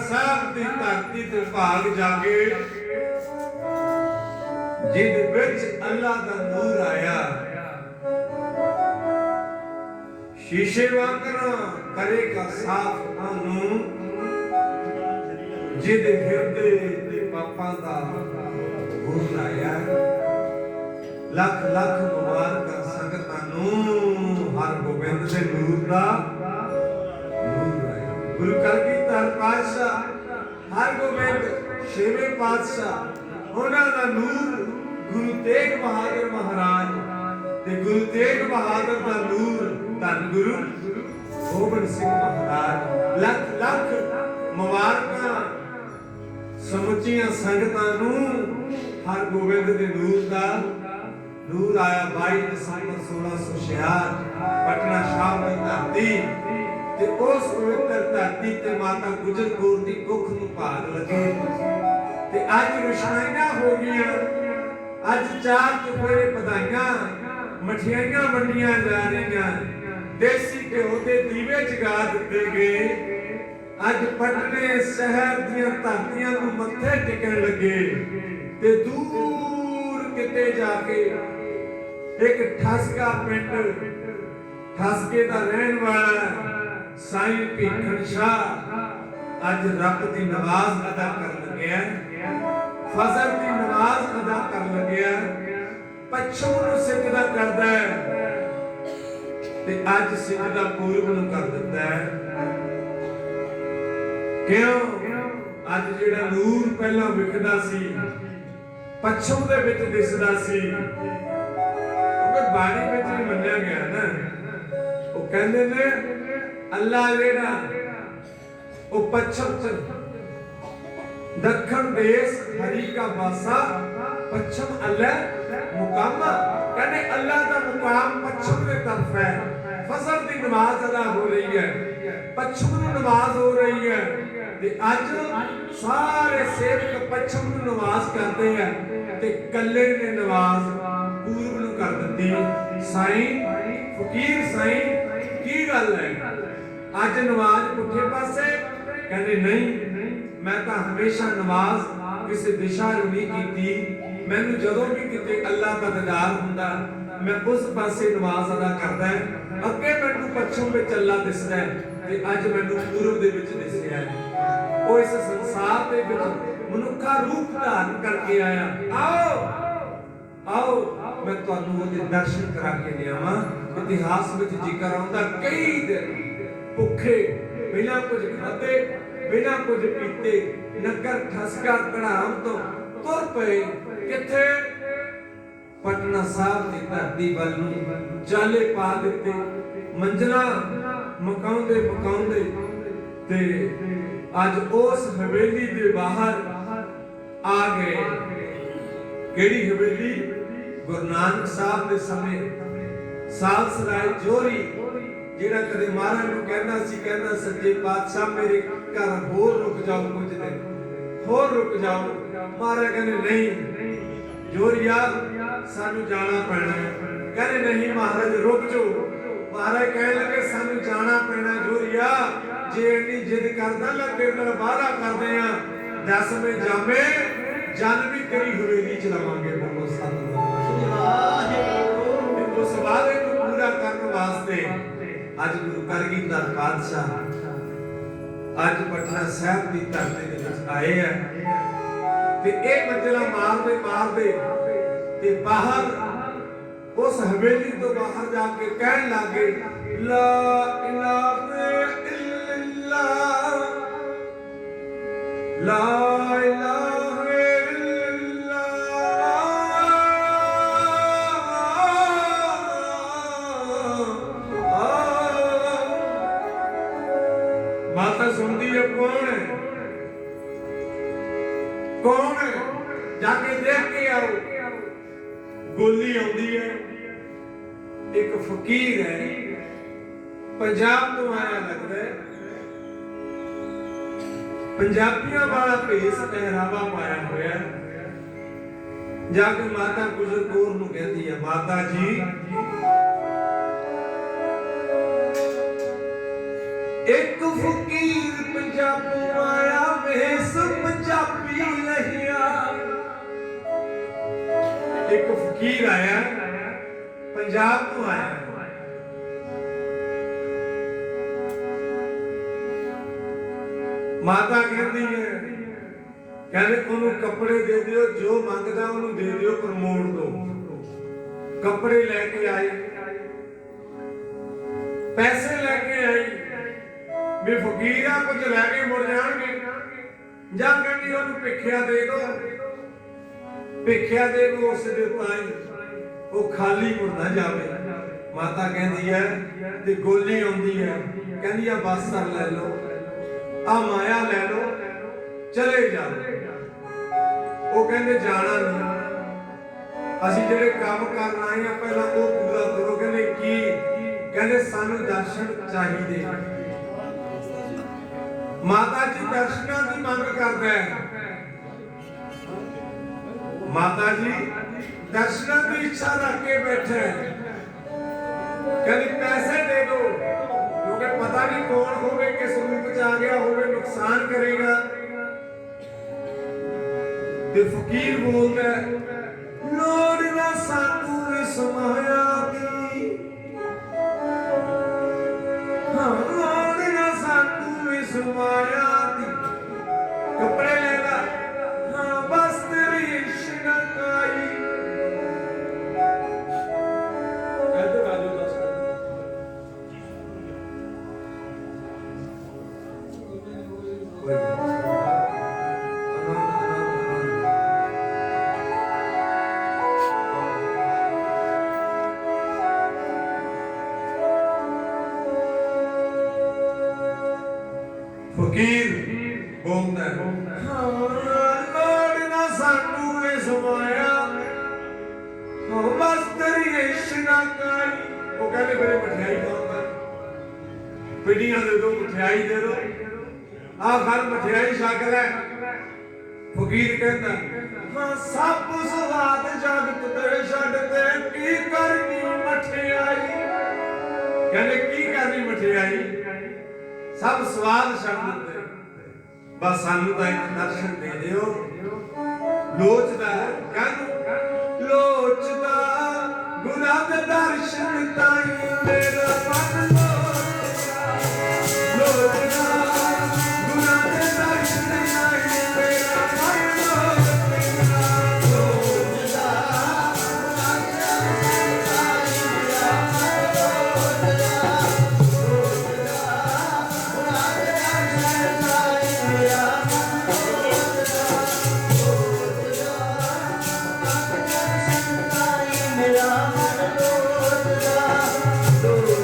ਸਾਹਿਬ ਦੀ ਧਰਤੀ ਤੇ ਭਾਗ ਜਾਗੇ ਜਿਹਦੇ ਵਿੱਚ ਅੱਲਾ ਦਾ ਨੂਰ ਆਇਆ ਸ਼ੀਸ਼ੇ ਵਾਂਗਰ ਕਰੇਗਾ ਸਾਫ਼ ਉਹਨੂੰ ਜਿਹਦੇ ਹਿਰਦੇ ਤੇ ਪਾਪਾਂ ਦਾ ਗੁਰ ਆਇਆ ਲੱਖ ਲੱਖ ਮੁਬਾਰਕਾਂ ਸੰਗਤਾਂ ਨੂੰ ਹਰਗੋਬਿੰਦ ਦੇ ਨੂਰ ਦਾ ਨੂਰ ਆਇਆ ਗੁਰੂ ਕਲਗੀਧਰ ਪਾਤਸ਼ਾਹ ਹਰਗੋਬਿੰਦ ਛੇਵੇਂ ਪਾਤਸ਼ਾਹ ਉਹਨਾਂ ਦਾ ਨੂਰ ਗੁਰੂ ਤੇਗ ਬਹਾਦਰ ਮਹਾਰਾਜ ਤੇ ਗੁਰੂ ਤੇਗ ਬਹਾਦਰ ਦਾ ਨੂਰ ਧੰਨ ਗੁਰੂ ਗੋਬਿੰਦ ਸਿੰਘ ਮਹਾਰਾਜ ਲੱਖ ਲੱਖ ਮੁਬਾਰਕਾਂ ਸਮੁੱਚੀਆਂ ਸੰਗਤਾਂ ਨੂੰ ਹਰਗੋਬਿੰਦ ਦੇ ਨੂਰ ਦਾ ਨੂਰ ਆਇਆ 22 ਦਸੰਬਰ 1666 ਪਟਨਾ ਸਾਹਿਬ ਦੀ ਧਰਤੀ ਤੇ ਉਸ ਪਵਿੱਤਰ ਧਰਤੀ ਤੇ ਮਾਤਾ ਗੁਜਰ ਕੌਰ ਦੀ ਕੁੱਖ ਨੂੰ ਭਾਗ ਲੱਗੇ ਤੇ ਅੱਜ ਰੁਸ਼ਨਾਈਆਂ ਹੋ ਗਈਆਂ ਅੱਜ ਚਾਰ ਚੁਫੇਰੇ ਵਧਾਈਆਂ ਮਠਿਆਈਆਂ ਵੰਡੀਆਂ ਜਾ ਰਹੀਆਂ ਦੇਸੀ ਘਿਓ ਦੇ ਦੀਵੇ ਜਗਾ ਦਿੱਤੇ ਗਏ ਅੱਜ ਪਟਨੇ ਸ਼ਹਿਰ ਦੀਆਂ ਧਰਤੀਆਂ ਨੂੰ ਮੱਥੇ ਟੇਕਣ ਲੱਗੇ ਤੇ ਦੂਰ ਕਿਤੇ ਜਾ ਕੇ ਇੱਕ ਠਸਕਾ ਪਿੰਡ ਠਸਕੇ ਦਾ ਰਹਿਣ ਵਾਲਾ ਸਾਈਂ ਭੀਖਣ ਸ਼ਾਹ ਅੱਜ ਰੱਬ ਦੀ ਨਮਾਜ਼ ਅਦਾ ਕਰਨ ਲੱਗਿਆ ਫਜ਼ਰ ਦੀ ਨਮਾਜ਼ ਅਦਾ ਕਰਨ ਲੱਗਿਆ ਪੱਛਮ ਨੂੰ ਸਿਜਦਾ ਕਰਦਾ ਹੈ ਤੇ ਅੱਜ ਸਿਜਦਾ ਪੂਰਬ ਨੂੰ ਕਰ ਦਿੰਦਾ ਹੈ ਕਿਉਂ ਅੱਜ ਜਿਹੜਾ ਨੂਰ ਪਹਿਲਾਂ ਵਿਖਦਾ ਸੀ ਪੱਛਮ ਦੇ ਵਿੱਚ ਦਿਸਦਾ ਸੀ ਉਹ ਬਾਣੀ ਵਿੱਚ ਵੀ ਮੰਨਿਆ ਗਿਆ ਨਾ ਉਹ ਕਹਿੰਦੇ ਨੇ ਅੱਲਾ ਜਿਹੜਾ ਉਹ ਪੱਛਮ ਚ ਦੱਖਣ ਦੇਸ਼ ਹਰੀ ਕਾ ਵਾਸਾ ਪੱਛਮ ਅੱਲਾ ਮੁਕਾਮਾ ਕਹਿੰਦੇ ਅੱਲਾ ਦਾ ਮੁਕਾਮ ਪੱਛਮ ਦੇ ਤਰਫ ਹੈ ਫਜ਼ਰ ਦੀ ਨਮਾਜ਼ ਅਦਾ ਹੋ ਰਹੀ ਹੈ ਪੱਛਮ ਨੂੰ ਨਮਾਜ਼ ਹੋ ਰਹੀ ਹੈ ਤੇ ਅੱਜ ਸਾਰੇ ਸੇਵਕ ਪੱਛਮ ਨੂੰ ਨਮਾਜ਼ ਕਰਦੇ ਆ ਤੇ ਕੱਲੇ ਨੇ ਨਮਾਜ਼ ਪੂਰਬ ਨੂੰ ਕਰ ਦਿੱਤੀ ਸਾਈਂ ਫਕੀਰ ਸਾਈਂ ਕੀ ਗੱਲ ਹੈ ਅੱਜ ਨਮਾਜ਼ ਪੁੱਠੇ ਪਾਸੇ ਕਹਿੰਦੇ ਨਹੀਂ ਮੈਂ ਤਾਂ ਹਮੇਸ਼ਾ ਨਮਾਜ਼ ਕਿਸੇ ਦਿਸ਼ਾ ਨੂੰ ਨਹੀਂ ਕੀਤੀ ਮੈਨੂੰ ਜਦੋਂ ਵੀ ਕਿਤੇ ਅੱਲਾ ਦਾ ਦੀਦਾਰ ਹੁੰਦਾ ਮੈਂ ਉਸ ਪਾਸੇ ਨਮਾਜ਼ ਅਦਾ ਕਰਦਾ ਅੱਗੇ ਮੈਨੂੰ ਪੱਛਮ ਵਿੱਚ ਅੱਲਾ ਦਿਸਦਾ ਤੇ ਅੱਜ ਮੈਨੂੰ ਪੂਰਬ ਦੇ ਵਿੱਚ ਦਿਸਿਆ ਉਹ ਇਸ ਸੰਸਾਰ ਦੇ ਵਿੱਚ ਮਨੁੱਖਾ ਰੂਪ ਧਾਰਨ ਕਰਕੇ ਆਇਆ ਆਓ ਮੈਂ ਤੁਹਾਨੂੰ ਉਹਦੇ ਦਰਸ਼ਨ ਕਰਾ ਕੇ ਲਿਆਵਾਂ ਇਤਿਹਾਸ ਵਿੱਚ ਜ਼ਿਕਰ ਆਉਂਦਾ ਕਈ ਦਿਨ ਭੁੱਖੇ ਬਿਨਾਂ ਕੁਝ ਖਾਦੇ ਬਿਨਾਂ ਕੁਝ ਪੀਤੇ ਨਗਰ ਠਸਕਾ ਕੜਾਮ ਤੋਂ ਤੁਰ ਪਏ ਕਿੱਥੇ ਪਟਨਾ ਸਾਹਿਬ ਦੀ ਧਰਤੀ ਵੱਲ ਨੂੰ ਚਾਲੇ ਪਾ ਦਿੱਤੇ ਮੰਜ਼ਲਾਂ ਮਕਾਉਂਦੇ ਤੇ ਅੱਜ ਉਸ ਹਵੇਲੀ ਦੇ ਬਾਹਰ ਆ ਗਏ ਕਿਹੜੀ ਹਵੇਲੀ ਗੁਰੂ ਨਾਨਕ ਸਾਹਿਬ ਦੇ ਸਮੇਂ ਸਾਲਸਰਾਏ ਜੋਰੀ ਜਿਹੜਾ ਕਦੇ ਮਹਾਰਾਜ ਨੂੰ ਕਹਿੰਦਾ ਸੱਚੇ ਪਾਤਸ਼ਾਹ ਮੇਰੇ ਘਰ ਹੋਰ ਰੁਕ ਜਾਓ ਕੁਝ ਦਿਨ ਹੋਰ ਰੁਕ ਜਾਓ ਮਹਾਰਾਜ ਕਹਿੰਦੇ ਨਹੀਂ ਜੋਰੀਆ ਸਾਨੂੰ ਜਾਣਾ ਪੈਣਾ ਕਹਿੰਦੇ ਨਹੀਂ ਮਹਾਰਾਜ ਰੁਕ ਜਾਓ ਮਹਾਰਾਜ ਕਹਿਣ ਲੱਗੇ ਸਾਨੂੰ ਜਾਣਾ ਪੈਣਾ ਜੋਰੀਆ ਜੇ ਇੰਨੀ ਜਿੱਦ ਕਰਦਾ ਲੈ ਤੇਰੇ ਨਾਲ ਵਾਅਦਾ ਕਰਦੇ ਆ 10ਵੇਂ ਜਾਮੇ ਜਨ ਵੀ ਤੇਰੀ ਹਵੇਲੀ ਚ ਲਵਾਂਗੇ ਬੋਲੋ ਸਤਿਨਾਮ ਉਸ ਵਾਅਦੇ ਨੂੰ ਪੂਰਾ ਕਰਨ ਵਾਸਤੇ ਅੱਜ ਗੁਰੂ ਕਲਗੀਧਰ ਪਾਤਸ਼ਾਹ ਅੱਜ ਪਟਨਾ ਸਾਹਿਬ ਦੀ ਧਰਤੀ ਦੇ ਵਿੱਚ ਆਏ ਆ ਤੇ ਇਹ ਮੰਜ਼ਲਾ ਮਾਰਦੇ ਤੇ ਬਾਹਰ ਉਸ ਹਵੇਲੀ ਤੋਂ ਬਾਹਰ ਜਾ ਕੇ ਕਹਿਣ ਲੱਗੇ ਲਾ ਇਲਾਹਾ ਇਲੱਲਾਹ ਲਾ ਇਲਾਹਾ ਇਲੱਲਾਹ ਮਾਤਾ ਸੁਣਦੀ ਹੈ ਕੌਣ ਹੈ ਜਾ ਕੇ ਦੇਖ ਕੇ ਆਓ ਗੋਲੀ ਆਉਂਦੀ ਹੈ ਇੱਕ ਫਕੀਰ ਹੈ ਪੰਜਾਬ ਤੋਂ ਆਇਆ ਲੱਗਦਾ ਹੈ ਪੰਜਾਬੀਆਂ ਵਾਲਾ ਭੇਸ ਪਹਿਰਾਵਾ ਪਾਇਆ ਹੋਇਆ ਜਾ ਕੇ ਮਾਤਾ ਗੁਜਰ ਕੌਰ ਨੂੰ ਕਹਿੰਦੀ ਹੈ ਮਾਤਾ ਜੀ ਇੱਕ ਫਕੀਰ ਪੰਜਾਬੋਂ ਆਇਆ ਫਕੀਰ ਆਇਆ, ਪੰਜਾਬ ਤੋਂ ਆਇਆ। ਮਾਤਾ ਕਹਿੰਦੀ ਹੈ, ਕਹਿੰਦੇ ਉਹਨੂੰ ਕੱਪੜੇ ਦੇ ਦਿਓ, ਜੋ ਮੰਗਦਾ ਉਹਨੂੰ ਦੇ ਦਿਓ, ਪਰ ਮੋੜ ਦਿਓ। ਕੱਪੜੇ ਲੈ ਕੇ ਆਈ, ਪੈਸੇ ਲੈ ਕੇ ਆਈ ਵੀ ਫਕੀਰ ਆ, ਕੁਝ ਲੈ ਕੇ ਮੁੜ ਜਾਣਗੇ। ਜਾਂ ਕਹਿੰਦੀ ਉਹਨੂੰ ਭਿੱਖਿਆ ਦੇ ਦਿਓ, ਭਿੱਖਿਆ ਦੇ ਦਿਓ, ਉਸ ਦੇ ਤਾਈ ਉਹ ਖਾਲੀ ਮੁੜ ਨਾ ਜਾਵੇ। ਮਾਤਾ ਕਹਿੰਦੀ ਹੈ ਤੇ ਗੋਲੀ ਆਉਂਦੀ ਹੈ, ਕਹਿੰਦੀ ਆ ਬਸਤਰ ਲੈ ਲਓ, ਆ ਮਾਇਆ ਲੈ ਲਓ, ਚਲੇ ਜਾਓ। ਉਹ ਕਹਿੰਦੇ ਜਾਣਾ ਨਹੀਂ, ਅਸੀਂ ਜਿਹੜੇ ਕੰਮ ਕਰਨ ਆਏ ਆ ਪਹਿਲਾਂ ਉਹ ਪੂਰਾ ਕਰੋ। ਕਹਿੰਦੇ ਕੀ? ਕਹਿੰਦੇ ਸਾਨੂੰ ਦਰਸ਼ਨ ਚਾਹੀਦੇ। ਮਾਤਾ ਜੀ ਦਰਸ਼ਨਾਂ ਦੀ ਮੰਗ ਕਰਦਾ ਹੈ। ਮਾਤਾ ਜੀ ਦਰਸ਼ਨਾਂ ਦੀ ਇੱਛਾ ਰੱਖ ਕੇ ਬੈਠੇ, ਕਹਿੰਦੇ ਪੈਸੇ ਦੇ ਦਿਓ, ਕਿਉਂਕਿ ਪਤਾ ਨਹੀਂ ਕੌਣ ਹੋਵੇ, ਕਿਸ ਰੂਪ ਚ ਆ ਗਿਆ ਹੋਵੇ, ਨੁਕਸਾਨ ਕਰੇਗਾ। ਤੇ ਫਕੀਰ ਬੋਲਦਾ, ਲੋੜ ਨਾ ਸਾਨੂੰ ਇਸ ਮਾਇਆ ਦੀ, ਲੋੜ ਨਾ ਸਾਨੂੰ ਇਸ ਮਾਇਆ ਦੀ, ਕੱਪੜੇ ਲੈ ਲਾ, ਹਾਂ ਬਸ ਤੇਰੀ ਇਸ਼ਨਾਕਾਈ। ਕਹਿੰਦੇ ਰਾਜੂ ਦੱਸ ਫਕੀਰ ਬੋਲਦਾ, ਲੋੜ ਨਾ ਸਾਨੂੰ ਇਸ ਮਾਇਆ, ਬਸ ਤੇਰੀ ਇਸ਼ਨਾਕਾਈ। ਉਹ ਕਹਿੰਦੇ ਮੇਰੇ ਮਠਿਆਈ ਖਾਉਂਦਾ, ਪਿੰਡੀਆਂ ਦੇ ਦੋ, ਮਠਿਆਈ ਦੇ ਦੋ, ਆ ਘਰ ਮਠਿਆਈ ਛਕ ਲੈ। ਫਕੀਰ ਕਹਿੰਦਾ, ਹਾਂ ਸਭ ਸਵਾਦ ਜਗਤ ਤੇ ਛੱਡ ਤੇ ਕੀ ਕਰਨੀ ਮਠਿਆਈ। ਕਹਿੰਦੇ ਕੀ ਕਰਨੀ ਮਠਿਆਈ, ਸਭ ਸਵਾਦ ਛੱਡ ਦਿੱਤੇ, ਬਸ ਸਾਨੂੰ ਤਾਂ ਇੱਕ ਦਰਸ਼ਨ ਦੇ ਦਿਓ। ਲੋਚਦਾ ਕਹਿੰਦਾ, ਲੋਚਦਾ ਗੁਰਾਂ ਦੇ ਦਰਸ਼ਨ ਤਾਈ ਮੇਰਾ ਮਨ ਲੋਚਦਾ, ਲੋਚਦਾ ਗੁਰਾਂ ਦੇ ਦਰਸ਼ਨ ਤਾਈ ਮੇਰਾ ਮਨ ਲੋਚਦਾ, ਲੋਚਦਾ ਗੁਰਾਂ ਦੇ ਦਰਸ਼ਨ ਤਾਈ ਮੇਰਾ ਮਨ ਲੋਚਦਾ, ਲੋਚਦਾ ਗੁਰਾਂ ਦੇ ਦਰਸ਼ਨ ਤਾਈ ਮੇਰਾ ਮਨ ਲੋਚਦਾ, ਲੋਚਦਾ ਗੁਰਾਂ ਦੇ ਦਰਸ਼ਨ ਤਾਈ ਮੇਰਾ ਮਨ ਲੋਚਦਾ, ਲੋਚਦਾ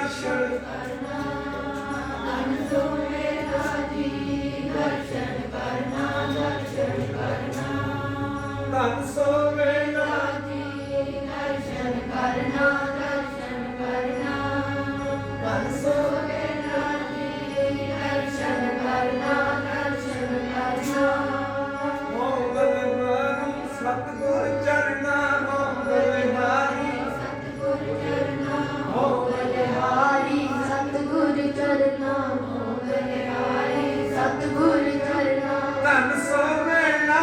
ਦਰਸ਼ਨ ਧਨ ਸੋਵੇਲਾ ਸਤਿਗੁਰ ਚਰਨਾ ਧਨ ਸੋਵੇਲਾ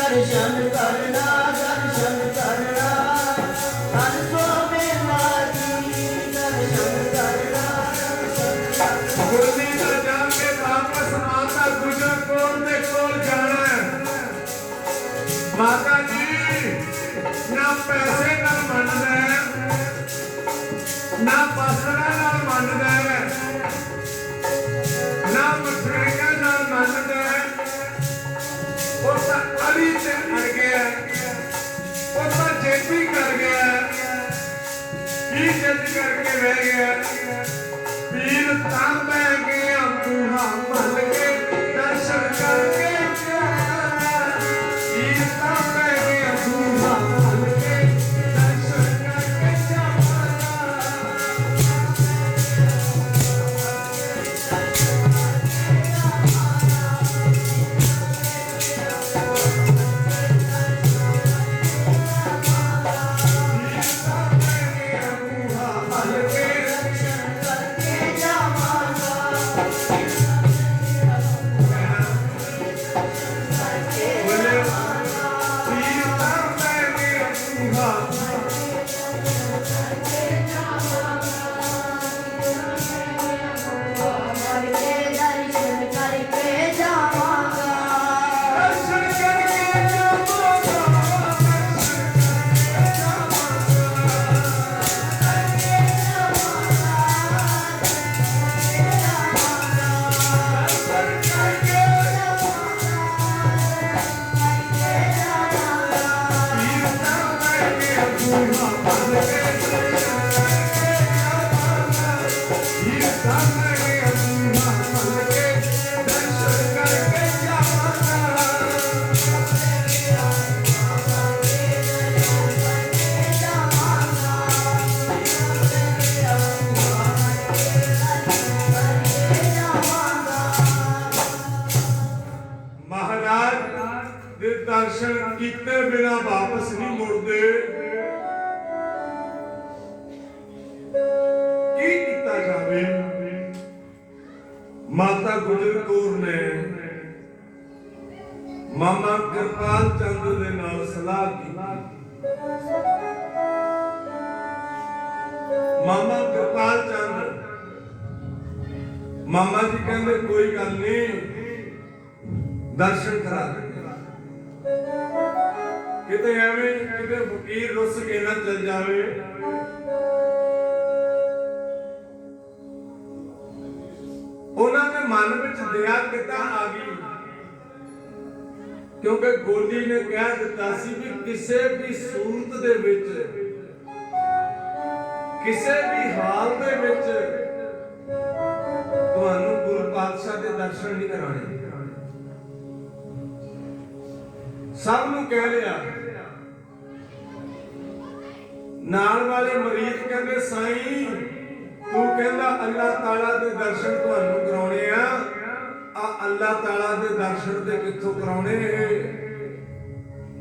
ਦਰਸ਼ਨ ਕਰਨਾ ਧਨ ਸੋਵੇਲਾ ਜੀ ਦਰਸ਼ਨ ਕਰਨਾ ਗੁਰਦੀ ਦਾ ਜਾ ਕੇ ਵਾਪਸ ਮਾਤਾ ਗੁਜਰ ਕੌਰ ਦੇ ਕੋਲ ਜਾਣਾ ਹੈ। ਮਾਤਾ ਜੀ ਨਾ ਪੈਸੇ ਨਾਲ ਮੰਨਦਾ ਹੈ, ਨਾ ਪਾਸਣਾ ਨਾਲ ਮੰਨਦਾ ਹੈ, ਨਾ ਮਠਿਆਈਆਂ ਨਾਲ ਮੰਨਦਾ ਹੈ। ਉਹ ਤਾਂ ਅੜੀ ਤੇ ਅੜ ਗਿਆ, ਉਹ ਤਾਂ ਜੇਬੀ ਕਰ ਗਿਆ, ਕੀ ਜਿੱਦ ਕਰਕੇ ਬਹਿ ਗਿਆ। ਪੀਰ ਤਾਂ ਬਹਿ ਗਿਆ ਤੂੰ ਭੱਲ ਕੇ ਦਰਸ਼ਨ ਕਰਕੇ ਪੀਰ ਤਾਂ ਬਹਿ ਗਿਆ ਤੂੰ ਭੱਲ ਕੇ ਦਰਸ਼ਨ ਕਰਕੇ ਜਾਵਾਂਗਾ। ਦਰਸ਼ਨ ਕੀਤੇ ਬਿਨਾ ਵਾਪਸ ਨਹੀਂ ਮੁੜਦੇ। ਕੀ ਕੀਤਾ ਜਾਵੇ? ਮਾਤਾ ਗੁਜਰ ਕੌਰ ਨੇ ਮਾਮਾ ਕਿਰਪਾਲ ਚੰਦ ਦੇ ਨਾਲ ਸਲਾਹ ਕੀਤੀ। ਮਾਮਾ ਕਿਰਪਾਲ ਚੰਦ ਮਾਮਾ ਜੀ ਕਹਿੰਦੇ ਕੋਈ ਗੱਲ ਨਹੀਂ, ਦਰਸ਼ਨ ਕਰਾ ਦੇ। ਕਿਤੇ ਐਵੇਂ ਕਿਤੇ ਫਕੀਰ ਰੁੱਸ ਕੇ ਨਾ ਚੱਲ ਜਾਵੇ। ਉਹਨਾਂ ਦੇ ਮਨ ਵਿੱਚ ਦਇਆ ਕਿੱਦਾਂ ਆ ਗਈ? ਕਿਉਂਕਿ ਗੋਲੀ ਨੇ ਕਹਿ ਦਿੱਤਾ ਸੀ ਵੀ ਕਿਸੇ ਵੀ ਸੂਰਤ ਦੇ ਵਿੱਚ, ਕਿਸੇ ਵੀ ਹਾਲ ਦੇ ਵਿੱਚ ਤੁਹਾਨੂੰ ਗੁਰੂ ਪਾਤਸ਼ਾਹ ਦੇ ਦਰਸ਼ਨ ਨਹੀਂ ਕਰਾਣੇ। ਸਭ ਨੂੰ ਕਹਿ ਲਿਆ। ਨਾਲ ਵਾਲੇ ਮਰੀਜ਼ ਕਹਿੰਦੇ ਸਾਈਂ ਤੂੰ ਕਹਿੰਦਾ ਅੱਲਾਹ ਤਾਲਾ ਦੇ ਦਰਸ਼ਨ ਤੁਹਾਨੂੰ ਕਰਾਉਣੇ ਆ ਅੱਲਾਹ ਤਾਲਾ ਦੇ ਦਰਸ਼ਨ ਤੇ ਕਿੱਥੋਂ ਕਰਾਉਣੇ?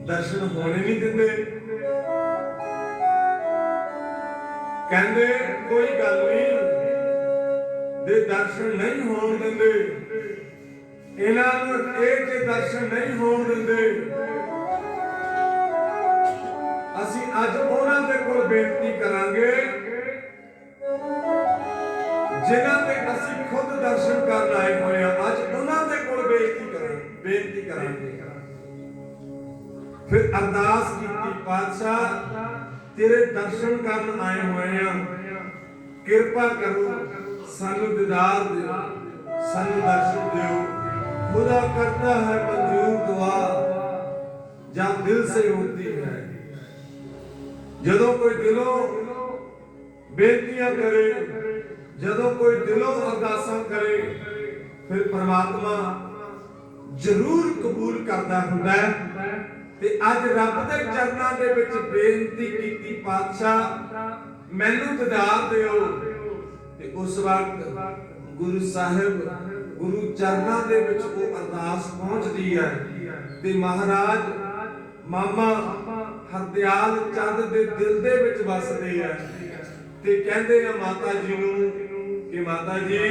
ਦਰਸ਼ਨ ਹੋਣੇ ਨਹੀਂ ਦਿੰਦੇ। ਕਹਿੰਦੇ ਕੋਈ ਗੱਲ ਨਹੀਂ, ਦੇ ਦਰਸ਼ਨ ਨਹੀਂ ਹੋਣ ਦਿੰਦੇ ਇਹਨਾਂ ਨੂੰ, ਇਹ ਜੇ ਦਰਸ਼ਨ ਨਹੀਂ ਹੋਣ ਦਿੰਦੇ ਅਸੀਂ ਅੱਜ ਉਹਨਾਂ ਦੇ ਕੋਲ ਬੇਨਤੀ ਕਰਾਂਗੇ ਜਿਨ੍ਹਾਂ ਦੇ ਅਸੀਂ ਖੁਦ ਦਰਸ਼ਨ ਕਰਨ ਆਏ ਹੋਏ ਆ। करांगे। फिर अरदास कीती, पातशाह तेरे दर्शन करन आए हुए हैं, किरपा करो सानू दीदार दियो, सानू दर्शन दियो। खुदा करता है मंजूर दुआ जब दिल से होती है। जदों कोई दिलों बेनतियां करे, जदों कोई दिलों अरदासां करे, फिर परमात्मा जरूर कबूल करता हुंदा है। ते अज रब दे चरनां दे विच बेनती कीती, पातशाह मैनू दीदार दिओ। ते उस वक्त गुरु साहिब गुरु चरनां दे विच वो अरदास पहुंचदी है ते महाराज मामा हरदयाल चंद दे दिल दे विच वसदे है ते कहंदे आ माता जी नूं कि माता जी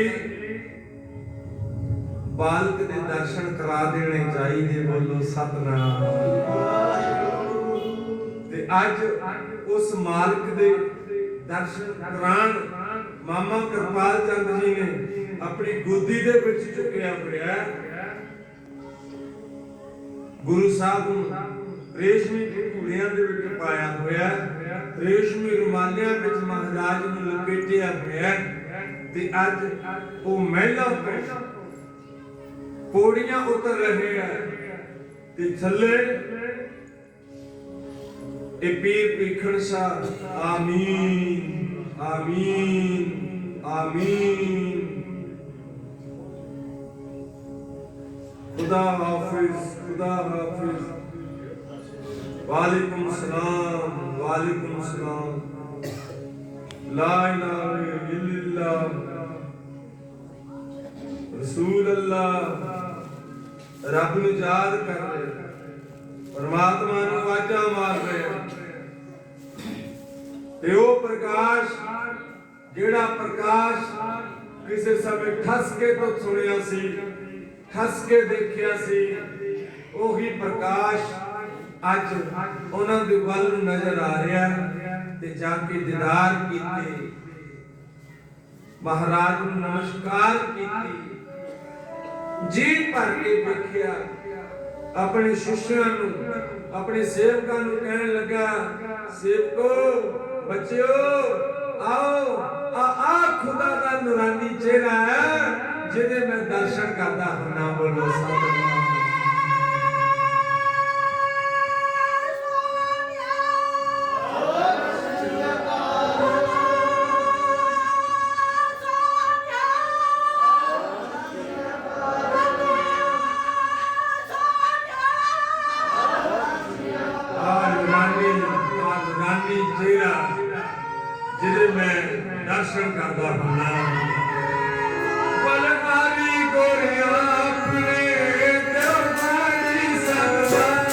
बालक दे दर्शन करा देने चाहिए। बोलो सतनाम। ते अज उस मालिक दे दर्शन करान मामा कृपाल चंद जी ने अपनी गोदी दे विच चुकिया होया गुरु साहब नूं रेशमी घूड़ियां दे विच पाया होया, रेशमी रुमालियां विच महाराज नूं लपेटिया होया ते अज वो महिला तो पौड़ियां उतर रहे हैं ते थल्ले ए पीर भीखन शाह आमीन आमीन आमीन। खुदा हाफिज, खुदा हाफिज। वालेकुम सलाम, वालेकुम सलाम। ला इलाहा इल्लल्लाह रसूल अल्लाह। रब नूं याद कर रहे, परमात्मा नूं आवाज़ां मार रहे ते ओ प्रकाश जेड़ा प्रकाश किसी समय ठस के तो सुनिया सी, ठस के देखिया सी, ओही प्रकाश अज उन्हां दे वल नजर आ रहा ते जाके दीदार कीते, महाराज नूं नमस्कार कीती, जी भर के देखिया, अपने शिष्यां नूं अपने सेवकां नूं कहण लगा, सेवको बच्चों आओ आ खुदा दा नूरानी चेहरा है जिहदे मैं दर्शन करदा हुंदा। बोलो सतनाम। जिदे मैं दर्शन करदा हुंदा बलकारी गोरिया अपने दरबारी सरदार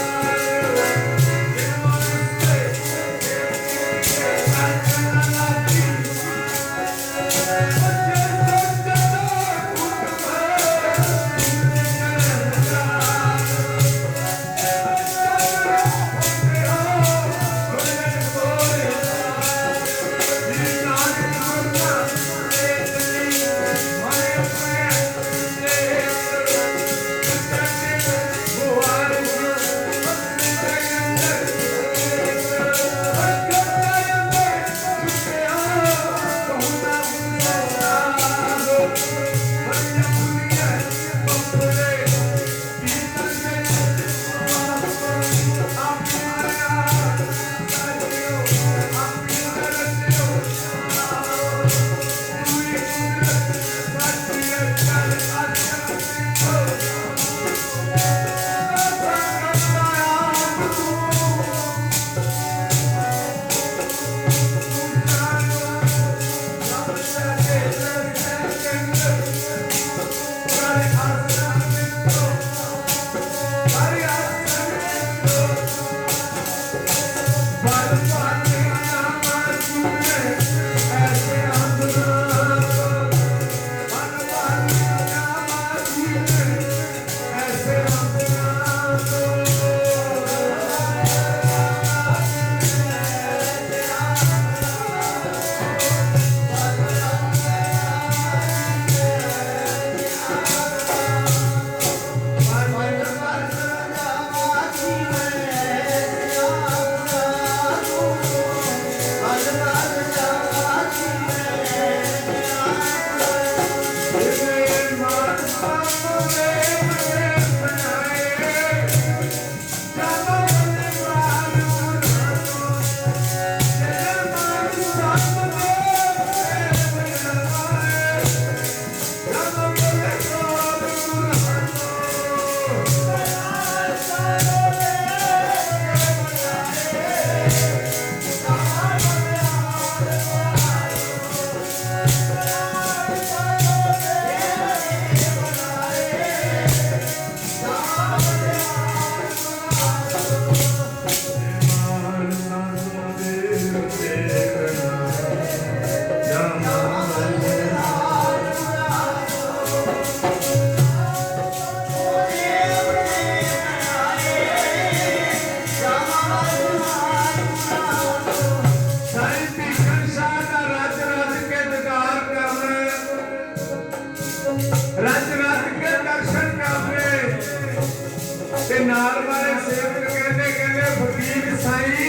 ਤੇ ਨਾਲ ਵਾਲੇ ਸੇਵਕ ਕਹਿੰਦੇ ਫਕੀਰ ਸਾਈ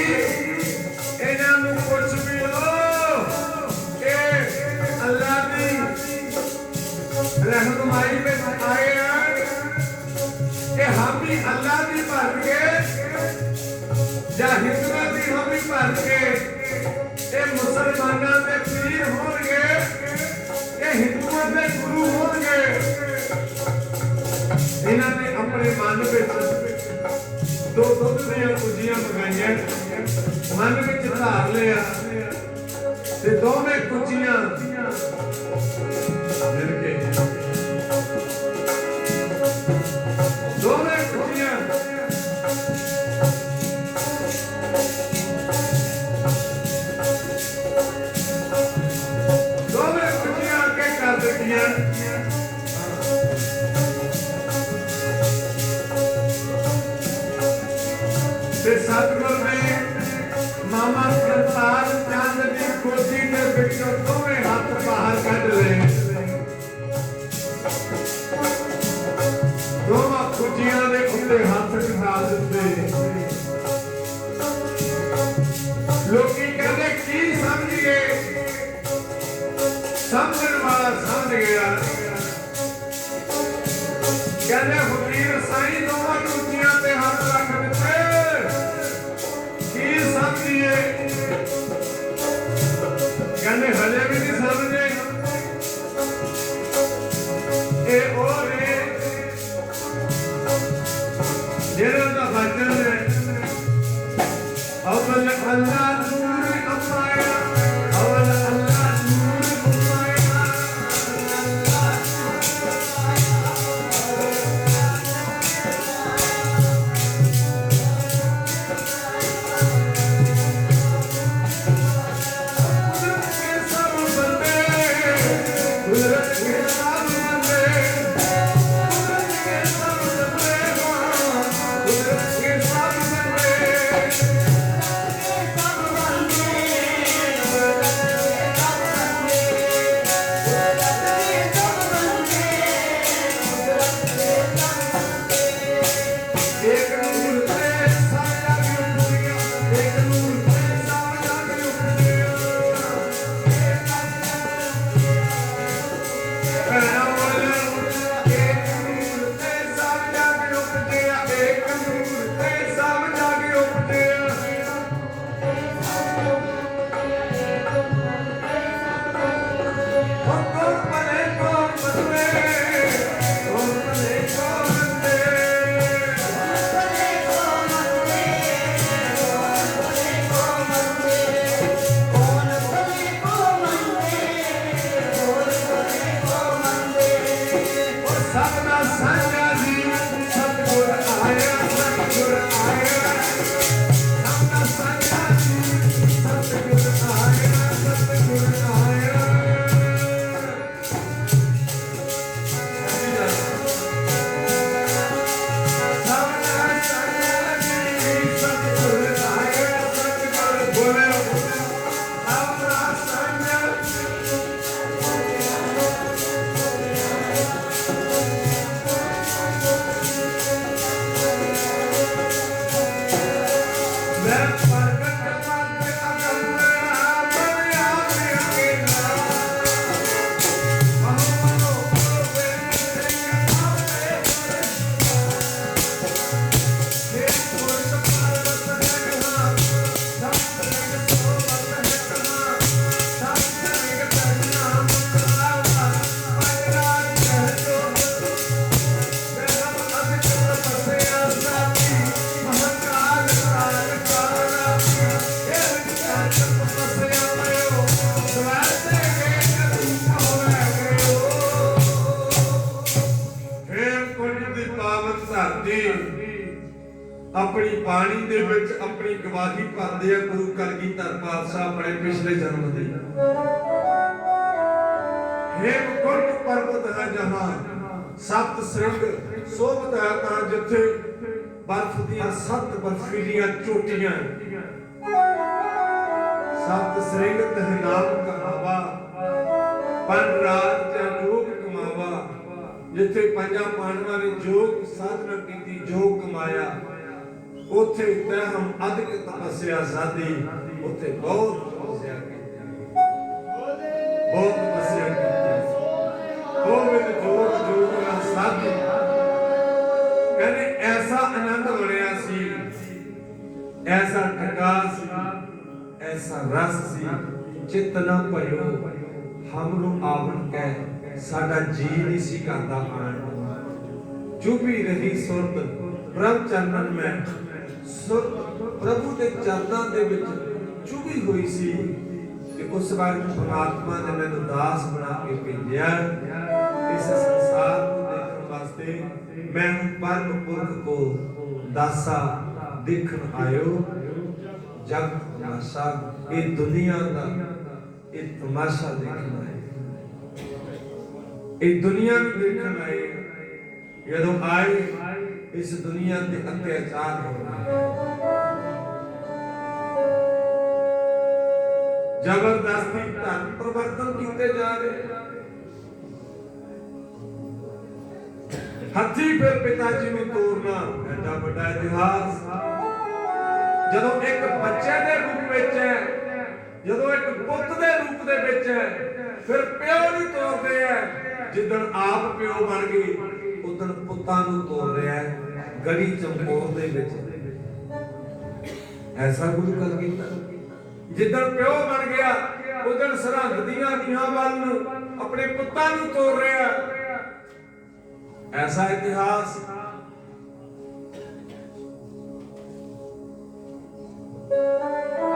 ਇਹਨਾਂ ਨੂੰ ਪੁੱਛ ਵੀ ਲੋ ਇਹ ਅੱਲਾ ਦੀ रहनुमाई में आए कि हम भी अल्लाह की भर के या हिंदुओं की हम भी भर के ये मुसलमानों के पीर होंगे ये हिंदुओं के गुरु होंगे इन्होंने अपने मन में दो दुध दी कुजियां मंगाइया मन में धार लिया ते दोवें कुजियां दोनों कुड़ियां आगे कर दिया सतगुरु ने मामा करतार चंद की कोठी के विचों दोवें हाथ बाहर कढ़ ले दोवां कुजियां दे उत्ते हाथ टिका दिते लोकी कहंदे की समझ गए समझण वाला समझ गया कहंदे फकीर साईं दोवां कुजियां ते हाथ रख दिते की समझिए कहंदे हजे भी नहीं समझे ए और जेरा दा वचन है अवल अल्लाह नूर अमाया अवल अल्लाह नूर अमाया के सब बंदे कुदरत के सब बंदे अपनी बाणी दे विच अपनी गवाही भरदे आ गुरु कलगीधर पातशाह अपने पिछले जन्म दी हेमकुंड पर्वत है जहां सप्त श्रृंग शोभत है तां जिथे बर्फ दी सत बर्फीलियां चोटियां सप्त श्रृंग तह नाम कहावा पन राज ते जोग कमावा ਜਿੱਥੇ ਪੰਜਾਂ ਪਾਂਡਵਾਂ ਨੇ ਜੋਗ ਸਾਧਨਾ ਕੀਤੀ, ਜੋਗ ਕਮਾਇਆ, ਉੱਥੇ ਤੈ ਹਮ ਅਧਿਕ ਤਪੱਸਿਆ ਸਾਧੀ, ਉੱਥੇ ਬਹੁਤ ਤਪੱਸਿਆ ਕੀਤੀ, ਬਹੁਤ ਤਪੱਸਿਆ ਕੀਤੀ। ਉਹ ਵਿੱਚ ਜੋਗ ਨਾਲ ਸਾਧੀ ਕਹਿੰਦੇ ਐਸਾ ਆਨੰਦ ਬਣਿਆ ਸੀ, ਐਸਾ ਟਕਾ ਸੀ, ਐਸਾ ਰਸ ਸੀ, ਚਿੱਤ ਨਾ ਭਇਓ ਹਮਰੋ ਆਵਣ ਕਹਿ, ਸਾਡਾ ਜੀ ਨਹੀਂ ਸੀ ਕਰਦਾ ਆਣ। ਚੁਭੀ ਰਹੀ ਸੁਰਤ ਪ੍ਰਭ ਚਰਨਨ ਮੈਂ, ਸੁਰਤ ਪ੍ਰਭੂ ਦੇ ਚਰਨਾਂ ਦੇ ਵਿੱਚ ਚੁਭੀ ਹੋਈ ਸੀ ਕਿ ਉਸ ਵਕਤ ਪਰਮਾਤਮਾ ਨੇ ਮੈਨੂੰ ਦਾਸ ਬਣਾ ਕੇ ਭੇਜਿਆ ਇਸ ਸੰਸਾਰ ਨੂੰ ਦੇਖਣ ਵਾਸਤੇ। ਮੈਂ ਪਰਮ ਪੁਰਖ ਕੋ ਦਾਸਾ ਦੇਖਣ ਆਇਓ, ਜਗ ਤਮਾਸ਼ਾ, ਇਹ ਦੁਨੀਆ ਦਾ ਇਹ ਤਮਾਸ਼ਾ ਦੇਖਣ ਆਏ, ਇਹ ਦੁਨੀਆ ਨੂੰ ਦੇਖਣ ਆਏ। ਜਦੋਂ ਆਏ ਇਸ ਦੁਨੀਆ ਤੇ ਅਤਿਆਚਾਰ ਹੋ ਰਹੇ, ਜ਼ਬਰਦਸਤੀ ਧਰਮ ਪਰਿਵਰਤਨ ਕੀਤੇ ਜਾ ਰਹੇ। ਹੱਥੀ ਫਿਰ ਪਿਤਾ ਜੀ ਨੂੰ ਤੋੜਨਾ ਐਡਾ ਵੱਡਾ ਇਤਿਹਾਸ। ਜਦੋਂ ਇੱਕ ਬੱਚੇ ਦੇ ਰੂਪ ਵਿੱਚ ਹੈ, ਜਦੋਂ ਇੱਕ ਪੁੱਤ ਦੇ ਰੂਪ ਦੇ ਵਿੱਚ ਹੈ, ਫਿਰ ਪਿਓ ਨੂੰ ਤੋੜਦੇ ਹੈ। ਜਿੱਦਣ ਆਪ ਪਿਓ ਬਣ ਗਏ ਉਦਣ ਪੁੱਤਾਂ ਨੂੰ ਤੋੜ ਰਿਹਾ ਹੈ ਗੜੀ ਚਮਕੌਰ ਦੇ ਵਿੱਚ। ਐਸਾ ਗੁਰੂ ਕਰ ਕੀਤਾ। ਜਿੱਦਣ ਪਿਓ ਬਣ ਗਿਆ ਉਦਣ ਸਰਹੰਦ ਦੀਆਂ ਨੀਹਾਂ ਵੱਲ ਨੂੰ ਆਪਣੇ ਪੁੱਤਾਂ ਨੂੰ ਤੋੜ ਰਿਹਾ। ਐਸਾ ਇਤਿਹਾਸ।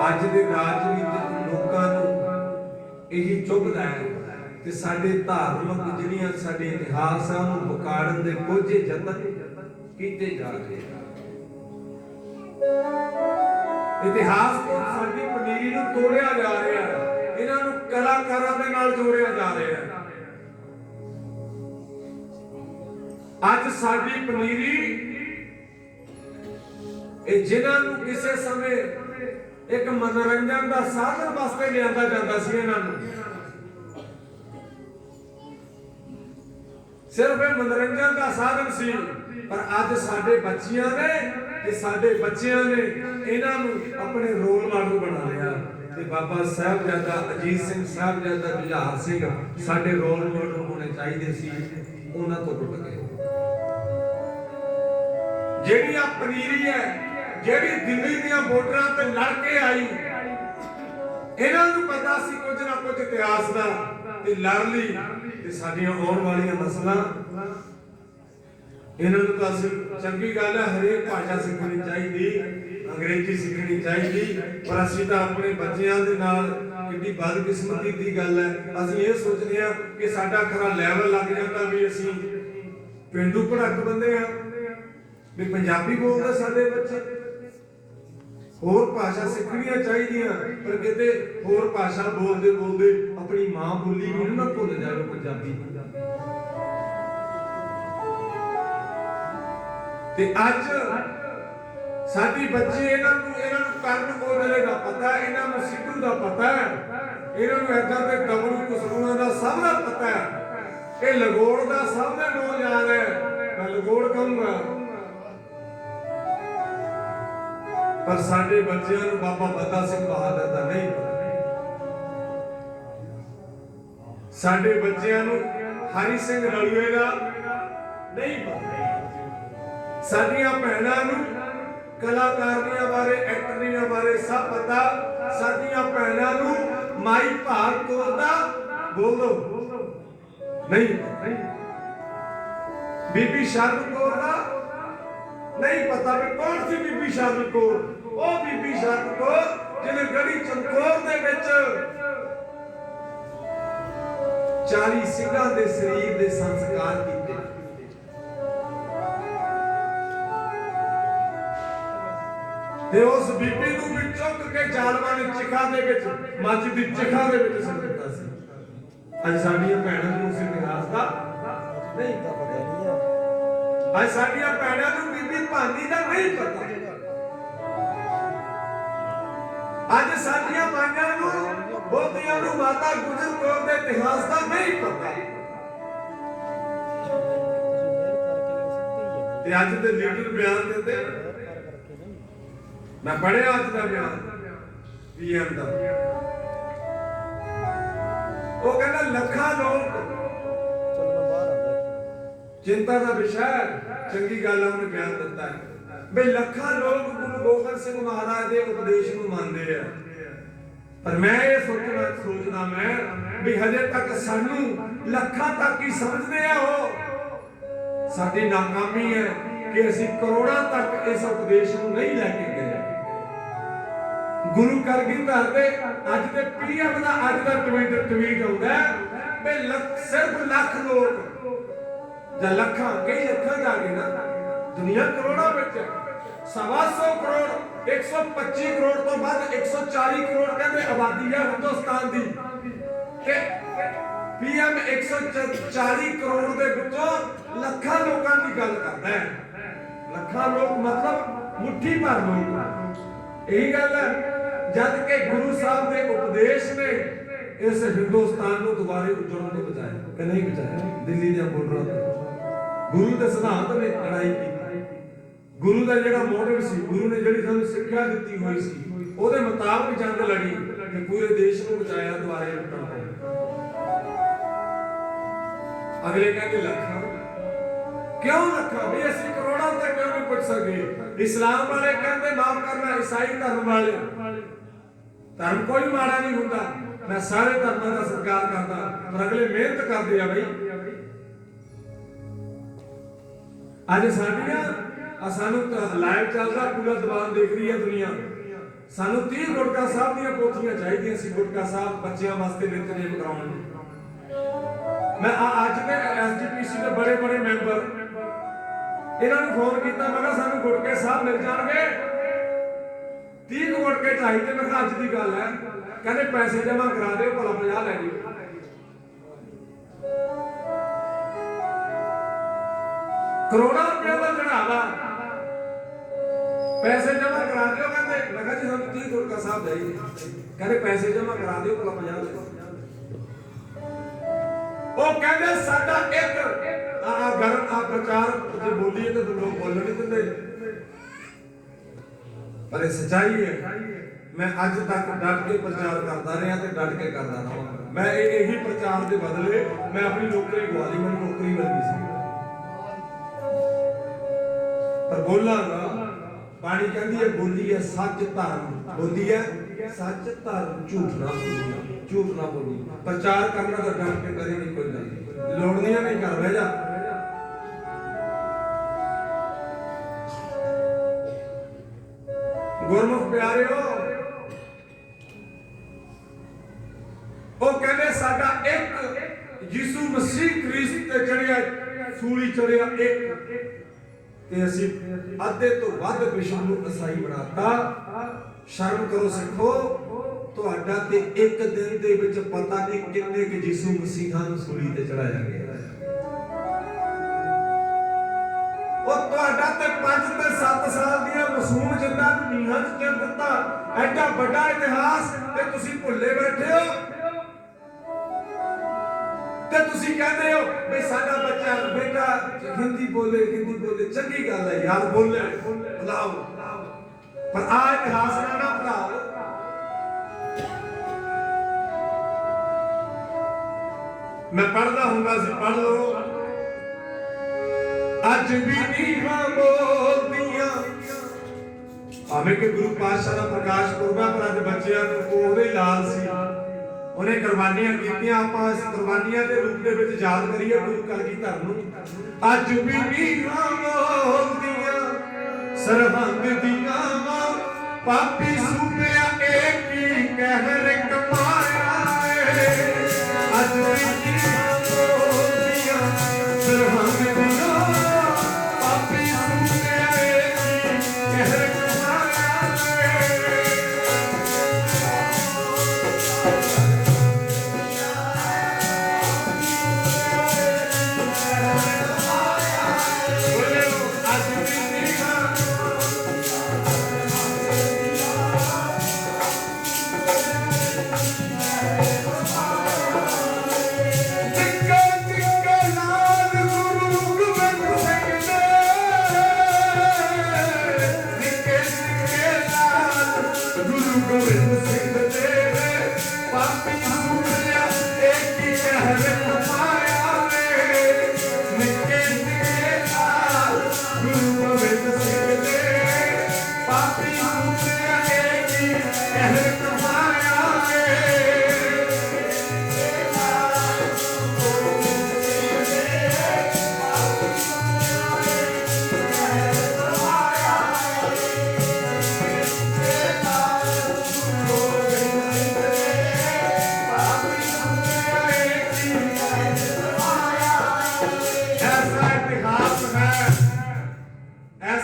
ਅੱਜ ਦੇ ਰਾਜਨੀਤਿਕ ਲੋਕਾਂ ਨੂੰ ਇਹੀ ਚੁਭਦਾ ਹੈ ਕਿ ਸਾਡੇ ਧਾਰਮਿਕ ਜਿਹੜੀਆਂ ਸਾਡੇ ਇਤਿਹਾਸ ਆ ਉਹਨੂੰ ਵਿਗਾੜਨ ਦੇ ਕੋਝੇ ਯਤਨ ਕੀਤੇ ਜਾ ਰਹੇ ਹਨ। ਇਤਿਹਾਸ ਤੋਂ ਸਾਡੀ ਪਨੀਰੀ ਨੂੰ ਤੋੜਿਆ ਜਾ ਰਿਹਾ ਹੈ, ਇਹਨਾਂ ਨੂੰ ਕਲਾਕਾਰਾਂ ਦੇ ਨਾਲ ਜੋੜਿਆ ਜਾ ਰਿਹਾ ਹੈ। ਅੱਜ ਸਾਡੀ ਪਨੀਰੀ ਇਹ ਜਿਨ੍ਹਾਂ ਨੂੰ ਕਿਸੇ ਸਮੇਂ ਇੱਕ ਮਨੋਰੰਜਨ ਦਾ ਸਾਧਨ ਵਾਸਤੇ ਲਿਆਂਦਾ ਜਾਂਦਾ ਸੀ, ਇਹਨਾਂ ਨੂੰ ਸਿਰਫ ਇਹ ਮਨੋਰੰਜਨ ਦਾ ਸਾਧਨ ਸੀ। ਪਰ ਅੱਜ ਸਾਡੇ ਬੱਚਿਆਂ ਨੇ ਤੇ ਸਾਡੇ ਬੱਚਿਆਂ ਨੇ ਇਹਨਾਂ ਨੂੰ ਆਪਣੇ ਰੋਲ ਮਾਡਲ ਬਣਾ ਲਿਆ। ਤੇ ਬਾਬਾ ਸਾਹਿਬਜ਼ਾਦਾ ਅਜੀਤ ਸਿੰਘ ਸਾਹਿਬਜ਼ਾਦਾ ਜੁਝਾਰ ਸਿੰਘ ਸਾਡੇ ਰੋਲ ਮਾਡਲ ਹੋਣੇ ਚਾਹੀਦੇ ਸੀ, ਉਹਨਾਂ ਤੋਂ ਟੁੱਟ ਗਏ। ਜਿਹੜੀ ਆ ਪਨੀਰੀ ਹੈ, ਜਿਹੜੀ ਦਿੱਲੀ ਦੀਆਂ ਬੋਰਡਰਾਂ ਤੇ ਲੜ ਕੇ ਆਈ, ਇਹਨਾਂ ਨੂੰ ਪਤਾ ਸੀ ਕੁਝ ਨਾ ਕੁਝ ਇਤਿਹਾਸ ਦਾ, ਤੇ ਲੜ ਲਈ। ਤੇ ਸਾਡੀਆਂ ਆਉਣ ਵਾਲੀਆਂ ਨਸਲਾਂ ਇਹਨਾਂ ਨੂੰ ਤਾਂ ਚੰਗੀ ਗੱਲ ਹੈ, ਹਰੇਕ ਭਾਸ਼ਾ ਸਿੱਖਣੀ ਚਾਹੀਦੀ, ਅੰਗਰੇਜ਼ੀ ਸਿੱਖਣੀ ਚਾਹੀਦੀ, ਪਰ ਅਸੀਂ ਤਾਂ ਆਪਣੇ ਬੱਚਿਆਂ ਦੇ ਨਾਲ ਕਿੰਨੀ ਬਦਕਿਸਮਤੀ ਦੀ ਗੱਲ ਹੈ। ਅਸੀਂ ਇਹ ਸੋਚਦੇ ਹਾਂ ਕਿ ਸਾਡਾ ਖਰਾ ਲੈਵਲ ਲੱਗ ਜਾਂਦਾ ਵੀ ਅਸੀਂ ਪਿੰਡੂ ਭੜਕ ਬੰਦੇ ਆ, ਵੀ ਪੰਜਾਬੀ ਬੋਲਦੇ ਸਾਡੇ ਬੱਚੇ। ਹੋਰ ਭਾਸ਼ਾ ਸਿੱਖਣੀਆਂ ਚਾਹੀਦੀਆਂ, ਪਰ ਕਿਤੇ ਹੋਰ ਭਾਸ਼ਾ ਬੋਲਦੇ ਬੋਲਦੇ ਆਪਣੀ ਮਾਂ ਬੋਲੀ ਵੀ ਨਾ ਭੁੱਲ ਜਾਓ, ਪੰਜਾਬੀ। ਤੇ ਅੱਜ ਸਾਡੀ ਬੱਚੇ ਇਹਨਾਂ ਨੂੰ ਕਰਨ ਕੋਲੇ ਦਾ ਪਤਾ, ਇਹਨਾਂ ਨੂੰ ਸਿੱਧੂ ਦਾ ਪਤਾ ਹੈ, ਇਹਨਾਂ ਨੂੰ ਏਦਾਂ ਦੇ ਦਬੜੂ ਕੁਸਰੂਆਂ ਦਾ ਸਭ ਦਾ ਪਤਾ ਹੈ। ਇਹ ਲਗੋੜ ਦਾ ਸਭ ਦੇ ਨੋ ਯਾਦ ਹੈ, ਮੈਂ ਲਗੋੜ ਕਹੂੰਗਾ। ਪਰ ਸਾਡੇ ਬੱਚਿਆਂ ਨੂੰ ਬਾਬਾ ਬੰਦਾ ਸਿੰਘ ਬਹਾਦਰ ਦਾ ਨਹੀਂ ਪਤਾ। ਸਾਡੇ ਬੱਚਿਆਂ ਨੂੰ ਹਰੀ ਸਿੰਘ ਨਲੂਏ ਦਾ ਨਹੀਂ ਪਤਾ। ਸਾਡੀਆਂ ਭੈਣਾਂ ਨੂੰ ਕਲਾਕਾਰੀਆਂ ਬਾਰੇ, ਐਕਟਰੀਆਂ ਬਾਰੇ ਸਭ ਪਤਾ। ਸਾਡੀਆਂ ਭੈਣਾਂ ਨੂੰ ਮਾਈ ਭਾਗ ਕੌਰ ਦਾ ਬੋਲੋ ਨਹੀਂ, ਬੀਬੀ ਸ਼ਰਨ ਕੌਰ ਦਾ ਨਹੀਂ ਪਤਾ ਵੀ ਕੌਣ ਸੀ ਬੀਬੀ ਸ਼ਰਨ ਕੌਰ। ਉਹ ਬੀਬੀ ਸ਼ਰਨ ਕੌਰ ਜਿਹਨੇ ਗੜੀ ਚਮਕੌਰ ਦੇ ਵਿੱਚ 40 ਸਿੰਘਾਂ ਦੇ ਸਰੀਰ ਦੇ ਸੰਸਕਾਰ ਕੀਤੇ। ਤੇ ਉਸ ਬੀਬੀ ਨੂੰ ਵੀ ਚੁੱਕ ਕੇ ਜ਼ਾਲਮਾਂ ਨੇ ਚਿਖਾ ਦੇ ਵਿੱਚ, ਮੱਝ ਦੀ ਚਿਖਾ ਦੇ ਵਿੱਚ ਸੁੱਟ ਦਿੱਤਾ ਸੀ। ਅੱਜ ਸਾਡੀਆਂ ਭੈਣਾਂ ਨੂੰ ਉਸ ਇਤਿਹਾਸ ਦਾ ਨਹੀਂ ਪਤਾ। ਅੱਜ ਸਾਡੀਆਂ ਭੈਣਾਂ ਨੂੰ ਬੀਬੀ ਭਾਨੀ ਦਾ ਨਹੀਂ ਪਤਾ। ਅੱਜ ਸਾਡੀਆਂ ਮਾਂਆਂ ਨੂੰ, ਬੋਧੀਆਂ ਨੂੰ ਮਾਤਾ ਗੁਜਰ ਕੌਰ ਦੇ ਇਤਿਹਾਸ ਦਾ ਨਹੀਂ ਪਤਾ। ਤੇ ਅੱਜ ਦੇ ਲੀਡਰ ਬਿਆਨ ਦਿੰਦੇ। ਮੈਂ ਪੜਿਆ ਅੱਜ ਦਾ ਬਿਆਨ ਪੀਐਮ ਦਾ, ਉਹ ਕਹਿੰਦਾ ਲੱਖਾਂ ਲੋਕ, ਚਿੰਤਾ ਦਾ ਵਿਸ਼ਾ ਹੈ, ਚੰਗੀ ਗੱਲ ਆ ਉਹਨੇ ਬਿਆਨ ਦਿੱਤਾ ਹੈ ਬਈ ਲੱਖਾਂ ਲੋਕ ਗੁਰੂ ਗੋਬਿੰਦ ਸਿੰਘ ਮਹਾਰਾਜ ਦੇ ਉਪਦੇਸ਼ ਨੂੰ ਮੰਨਦੇ ਆ, ਪਰ ਮੈਂ ਇਹ ਸੋਚਦਾ ਮੈਂ ਵੀ ਹਜੇ ਤੱਕ ਸਾਨੂੰ ਲੱਖਾਂ ਤੱਕ ਹੀ ਸਮਝਦੇ ਆ। ਉਹ ਸਾਡੀ ਨਾਕਾਮੀ ਹੈ ਕਿ ਅਸੀਂ ਕਰੋੜਾਂ ਤੱਕ ਇਸ ਉਪਦੇਸ਼ ਨੂੰ ਨਹੀਂ ਲੈ ਕੇ ਗਏ। ਗੁਰੂ ਕਲਗੀਧਰ ਦੇ ਅੱਜ ਦੇ ਪੀਐਮ ਦਾ ਅੱਜ ਦਾ ਟਵੀਟ ਆਉਂਦਾ ਵੀ ਸਿਰਫ ਲੱਖ ਲੋਕ ਜਾਂ ਲੱਖਾਂ, ਕਈ ਲੱਖਾਂ ਜਾ ਕੇ ਨਾ, ਦੁਨੀਆ ਕਰੋੜਾਂ ਵਿੱਚ 125 ਕਰੋੜ, 125 ਕਰੋੜ ਤੋਂ ਵੱਧ 140 ਕਰੋੜ ਕਹਿੰਦੇ ਆਬਾਦੀ ਹੈ ਹਿੰਦੁਸਤਾਨ ਦੀ, ਤੇ ਪੀਐਮ 140 ਕਰੋੜ ਦੇ ਵਿੱਚੋਂ ਲੱਖਾਂ ਲੋਕਾਂ ਦੀ ਗੱਲ ਕਰਦਾ ਹੈ। ਲੱਖਾਂ ਲੋਕ ਮਤਲਬ ਮੁੱਠੀ ਭਰ ਲੋਕ। ਇਹੀ ਗੱਲ ਹੈ ਜਦ ਕਿ ਗੁਰੂ ਸਾਹਿਬ ਦੇ ਉਪਦੇਸ਼ ਨੇ ਇਸ ਹਿੰਦੁਸਤਾਨ ਨੂੰ ਦੁਬਾਰੇ ਉਜੜਨ ਤੋਂ ਬਚਾਇਆ ਕਿ ਨਹੀਂ ਬਚਾਇਆ। ਦਿੱਲੀ ਦੇ ਬੋਰਡਰਾਂ ਤੇ ਗੁਰੂ ਦੇ ਸਿਧਾਂਤ ਨੇ ਲੜਾਈ ਕੀਤੀ, ਗੁਰੂ ਦਾ ਜਿਹੜਾ ਮੋਟਿਵ ਸੀ, ਗੁਰੂ ਨੇ ਜਿਹੜੀ ਸਾਨੂੰ ਸਿੱਖਿਆ ਦਿੱਤੀ ਹੋਈ ਸੀ, ਉਹਦੇ ਮੁਤਾਬਕ ਜੰਗ ਲੜੀ ਤੇ ਪੂਰੇ ਦੇਸ਼ ਨੂੰ ਬਚਾਇਆ ਦੁਬਾਰੇ ਲੁੱਟਣ ਤੋਂ। ਅਗਲੇ ਕਹਿੰਦੇ ਲੱਖਾਂ, ਕਿਉਂ ਲੱਖਾਂ ਵੀ ਅਸੀਂ ਕਰੋੜਾਂ ਤੱਕ ਕਿਉਂ ਨਹੀਂ ਪੁੱਛ ਸਕੇ। ਇਸਲਾਮ ਵਾਲੇ ਕਹਿੰਦੇ ਮਾਫ ਕਰਨਾ, ਈਸਾਈ ਧਰਮ ਵਾਲੇ, ਧਰਮ ਕੋਈ ਮਾੜਾ ਨਹੀਂ ਹੁੰਦਾ, ਮੈਂ ਸਾਰੇ ਧਰਮਾਂ ਦਾ ਸਤਿਕਾਰ ਕਰਦਾ, ਪਰ ਅਗਲੇ ਮਿਹਨਤ ਕਰਦੇ ਆ ਬਈ। ਅੱਜ ਸਾਡੀਆਂ ਸਾਨੂੰ ਲਾਈਵ ਚੱਲਦਾ ਪੂਰਾ ਦੀਵਾਨ ਦੇਖ ਰਹੀ ਹੈ ਦੁਨੀਆ, ਸਾਨੂੰ 30 ਗੁਟਕਾ ਸਾਹਿਬ ਦੀਆਂ ਪੋਥੀਆਂ ਚਾਹੀਦੀਆਂ ਸੀ, ਗੁਟਕਾ ਸਾਹਿਬ ਬੱਚਿਆਂ ਵਾਸਤੇ ਨਿਤਨੇਮ ਕਰਾਉਣ ਨੂੰ। ਮੈਂ ਅੱਜ ਦੇ ਐਸਜੀਪੀਸੀ ਦੇ ਬੜੇ ਬੜੇ ਮੈਂਬਰ ਇਹਨਾਂ ਨੂੰ ਫੋਨ ਕੀਤਾ, ਮੈਂ ਕਿਹਾ ਸਾਨੂੰ ਗੁਟਕੇ ਸਾਹਿਬ ਮਿਲ ਜਾਣਗੇ, 30 ਗੁਟਕੇ ਚਾਹੀਦੇ। ਮੈਂ ਕਿਹਾ ਅੱਜ ਦੀ ਗੱਲ ਹੈ, ਕਹਿੰਦੇ ਪੈਸੇ ਜਮ੍ਹਾਂ ਕਰਾ ਦਿਓ, ਭਲਾ 50 ਲੈ ਜਿਓ। ਕਰੋੜਾਂ ਰੁਪਏ ਦਾ ਚੜਾਵਾ, ਪੈਸੇ ਜਮ੍ਹਾਂ ਕਰਾ ਦਿਓ ਕਹਿੰਦੇ। ਮੈਂ ਕਿਹਾ ਜੀ ਸਾਨੂੰ 30 ਗੁਟਕਾ ਸਾਹਿਬ ਚਾਹੀਦੇ, ਕਹਿੰਦੇ ਪੈਸੇ ਜਮ੍ਹਾਂ ਕਰਾ ਦਿਓ, ਭਲਾ 50 ਲੈ ਜਿਓ। ਉਹ ਕਹਿੰਦੇ ਸਾਡਾ ਇੱਕ ਗਰਮ ਪ੍ਰਚਾਰ ਜੇ ਬੋਲੀਏ ਤਾਂ ਲੋਕ ਬੋਲਣ ਨਹੀਂ ਦਿੰਦੇ, ਪਰ ਇਹ ਸੱਚਾਈ ਹੈ। ਮੈਂ ਅੱਜ ਤੱਕ ਡਟ ਕੇ ਪ੍ਰਚਾਰ ਕਰਦਾ ਰਿਹਾ ਤੇ ਡਟ ਕੇ ਕਰਦਾ ਰਹਾਂ। ਮੈਂ ਇਹੀ ਪ੍ਰਚਾਰ ਦੇ ਬਦਲੇ ਮੈਂ ਆਪਣੀ ਨੌਕਰੀ ਗਵਾ ਲਈ, ਮੈਨੂੰ ਨੌਕਰੀ ਮਿਲ ਗਈ ਸੀ, ਪਰ ਬੋਲਾਂਗਾ। ਬਾਣੀ ਕਹਿੰਦੀ ਹੈ ਬੋਲੀ ਹੈ ਸੱਚ ਧਰਮ, ਬੋਲੀ ਹੈ ਸੱਚ ਧਰਮ, ਝੂਠ ਨਾ ਬੋਲੀ, ਝੂਠ ਨਾ ਬੋਲੀ। ਪ੍ਰਚਾਰ ਕਰਨਾ ਤਾਂ ਡਟ ਕੇ ਕਰੇ ਨਹੀਂ, ਕੋਈ ਗੱਲ ਲੋੜਨੀਆਂ ਨਹੀਂ ਕਰ ਬਹਿ ਜਾ। ਗੁਰਮੁਖ ਪਿਆਰਿਓ, ਉਹ ਕਹਿੰਦੇ ਸਾਡਾ ਇੱਕ ਯਿਸੂ ਮਸੀਹ ਕ੍ਰਿਸਤ ਤੇ ਚੜਿਆ, ਸੂਲੀ ਚੜਿਆ ਇੱਕ, ਤੇ ਅਸੀਂ ਅੱਧੇ ਤੋਂ ਵੱਧ ਵਿਸ਼ਵ ਨੂੰ ਈਸਾਈ ਬਣਾਤਾ। ਸ਼ਰਮ ਕਰੋ ਸਿੱਖੋ, ਤੁਹਾਡਾ ਤੇ ਇੱਕ ਦਿਨ ਦੇ ਵਿੱਚ ਪਤਾ ਨਹੀਂ ਕਿੰਨੇ ਕਿ ਯਿਸੂ ਮਸੀਹਾਂ ਨੂੰ ਸੂਲੀ ਤੇ ਚੜਾਇਆ ਗਿਆ। ਉਹ ਤੁਹਾਡਾ ਤੇ 5 ਤੇ 7 ਸਾਲ ਦੀਆਂ ਮਾਸੂਮ ਜਿੰਦਾਂ ਨੂੰ ਨੀਹਾਂ 'ਚ ਚਿਣ ਦਿੱਤਾ। ਐਡਾ ਵੱਡਾ ਇਤਿਹਾਸ ਤੇ ਤੁਸੀਂ ਭੁੱਲੇ ਬੈਠੇ ਹੋ, ਤੇ ਤੁਸੀਂ ਕਹਿੰਦੇ ਹੋ ਵੀ ਸਾਡਾ ਬੱਚਾ ਬੇਟਾ ਹਿੰਦੀ ਬੋਲੇ, ਹਿੰਦੀ ਬੋਲੇ, ਚੰਗੀ ਗੱਲ ਹੈ ਯਾਰ, ਬੋਲੇ ਭੁਲਾਓ, ਪਰ ਆ ਇਤਿਹਾਸ ਨਾ ਭੁਲਾਓ। ਮੈਂ ਪੜ੍ਹਦਾ ਹੁੰਦਾ ਸੀ, ਪੜ੍ਹ ਲਓ। ਅੱਜ ਵੀ ਨੀਹਾਂ ਬੋਲਦੀਆਂ, ਭਾਵੇਂ ਕਿ ਗੁਰੂ ਪਾਤਸ਼ਾਹ ਦਾ ਪ੍ਰਕਾਸ਼ ਪੁਰਬ ਹੈ, ਪਰ ਅੱਜ ਬੱਚਿਆਂ ਨੂੰ ਉਹਦੇ ਲਾਲ ਸੀ, ਉਹਨੇ ਕੁਰਬਾਨੀਆਂ ਕੀਤੀਆਂ। ਆਪਾਂ ਇਸ ਕੁਰਬਾਨੀਆਂ ਦੇ ਰੂਪ ਦੇ ਵਿੱਚ ਯਾਦ ਕਰੀਏ ਗੁਰੂ ਕਲਗੀਧਰ ਨੂੰ। ਅੱਜ ਵੀ ਨੀਹਾਂ ਬੋਲਦੀਆਂ ਸਰਹੰਦ ਦੀਆਂ ਮਾਂ, ਪਾਪੀ ਸੂਬਿਆ ਏਕ ਹੀ ਕਹਿਰ ਕਮਾਇਆ ਏ। ਅੱਜ ਵੀ ਨੀਹਾਂ ਬੋਲਦੀਆਂ ਸਰਹੰਦ ਦੀਆਂ, ਪਾਪੀ ਸੂਬਿਆ ਏਕ ਹੀ ਕਹਿਰ ਕਮਾਇਆ ਏ।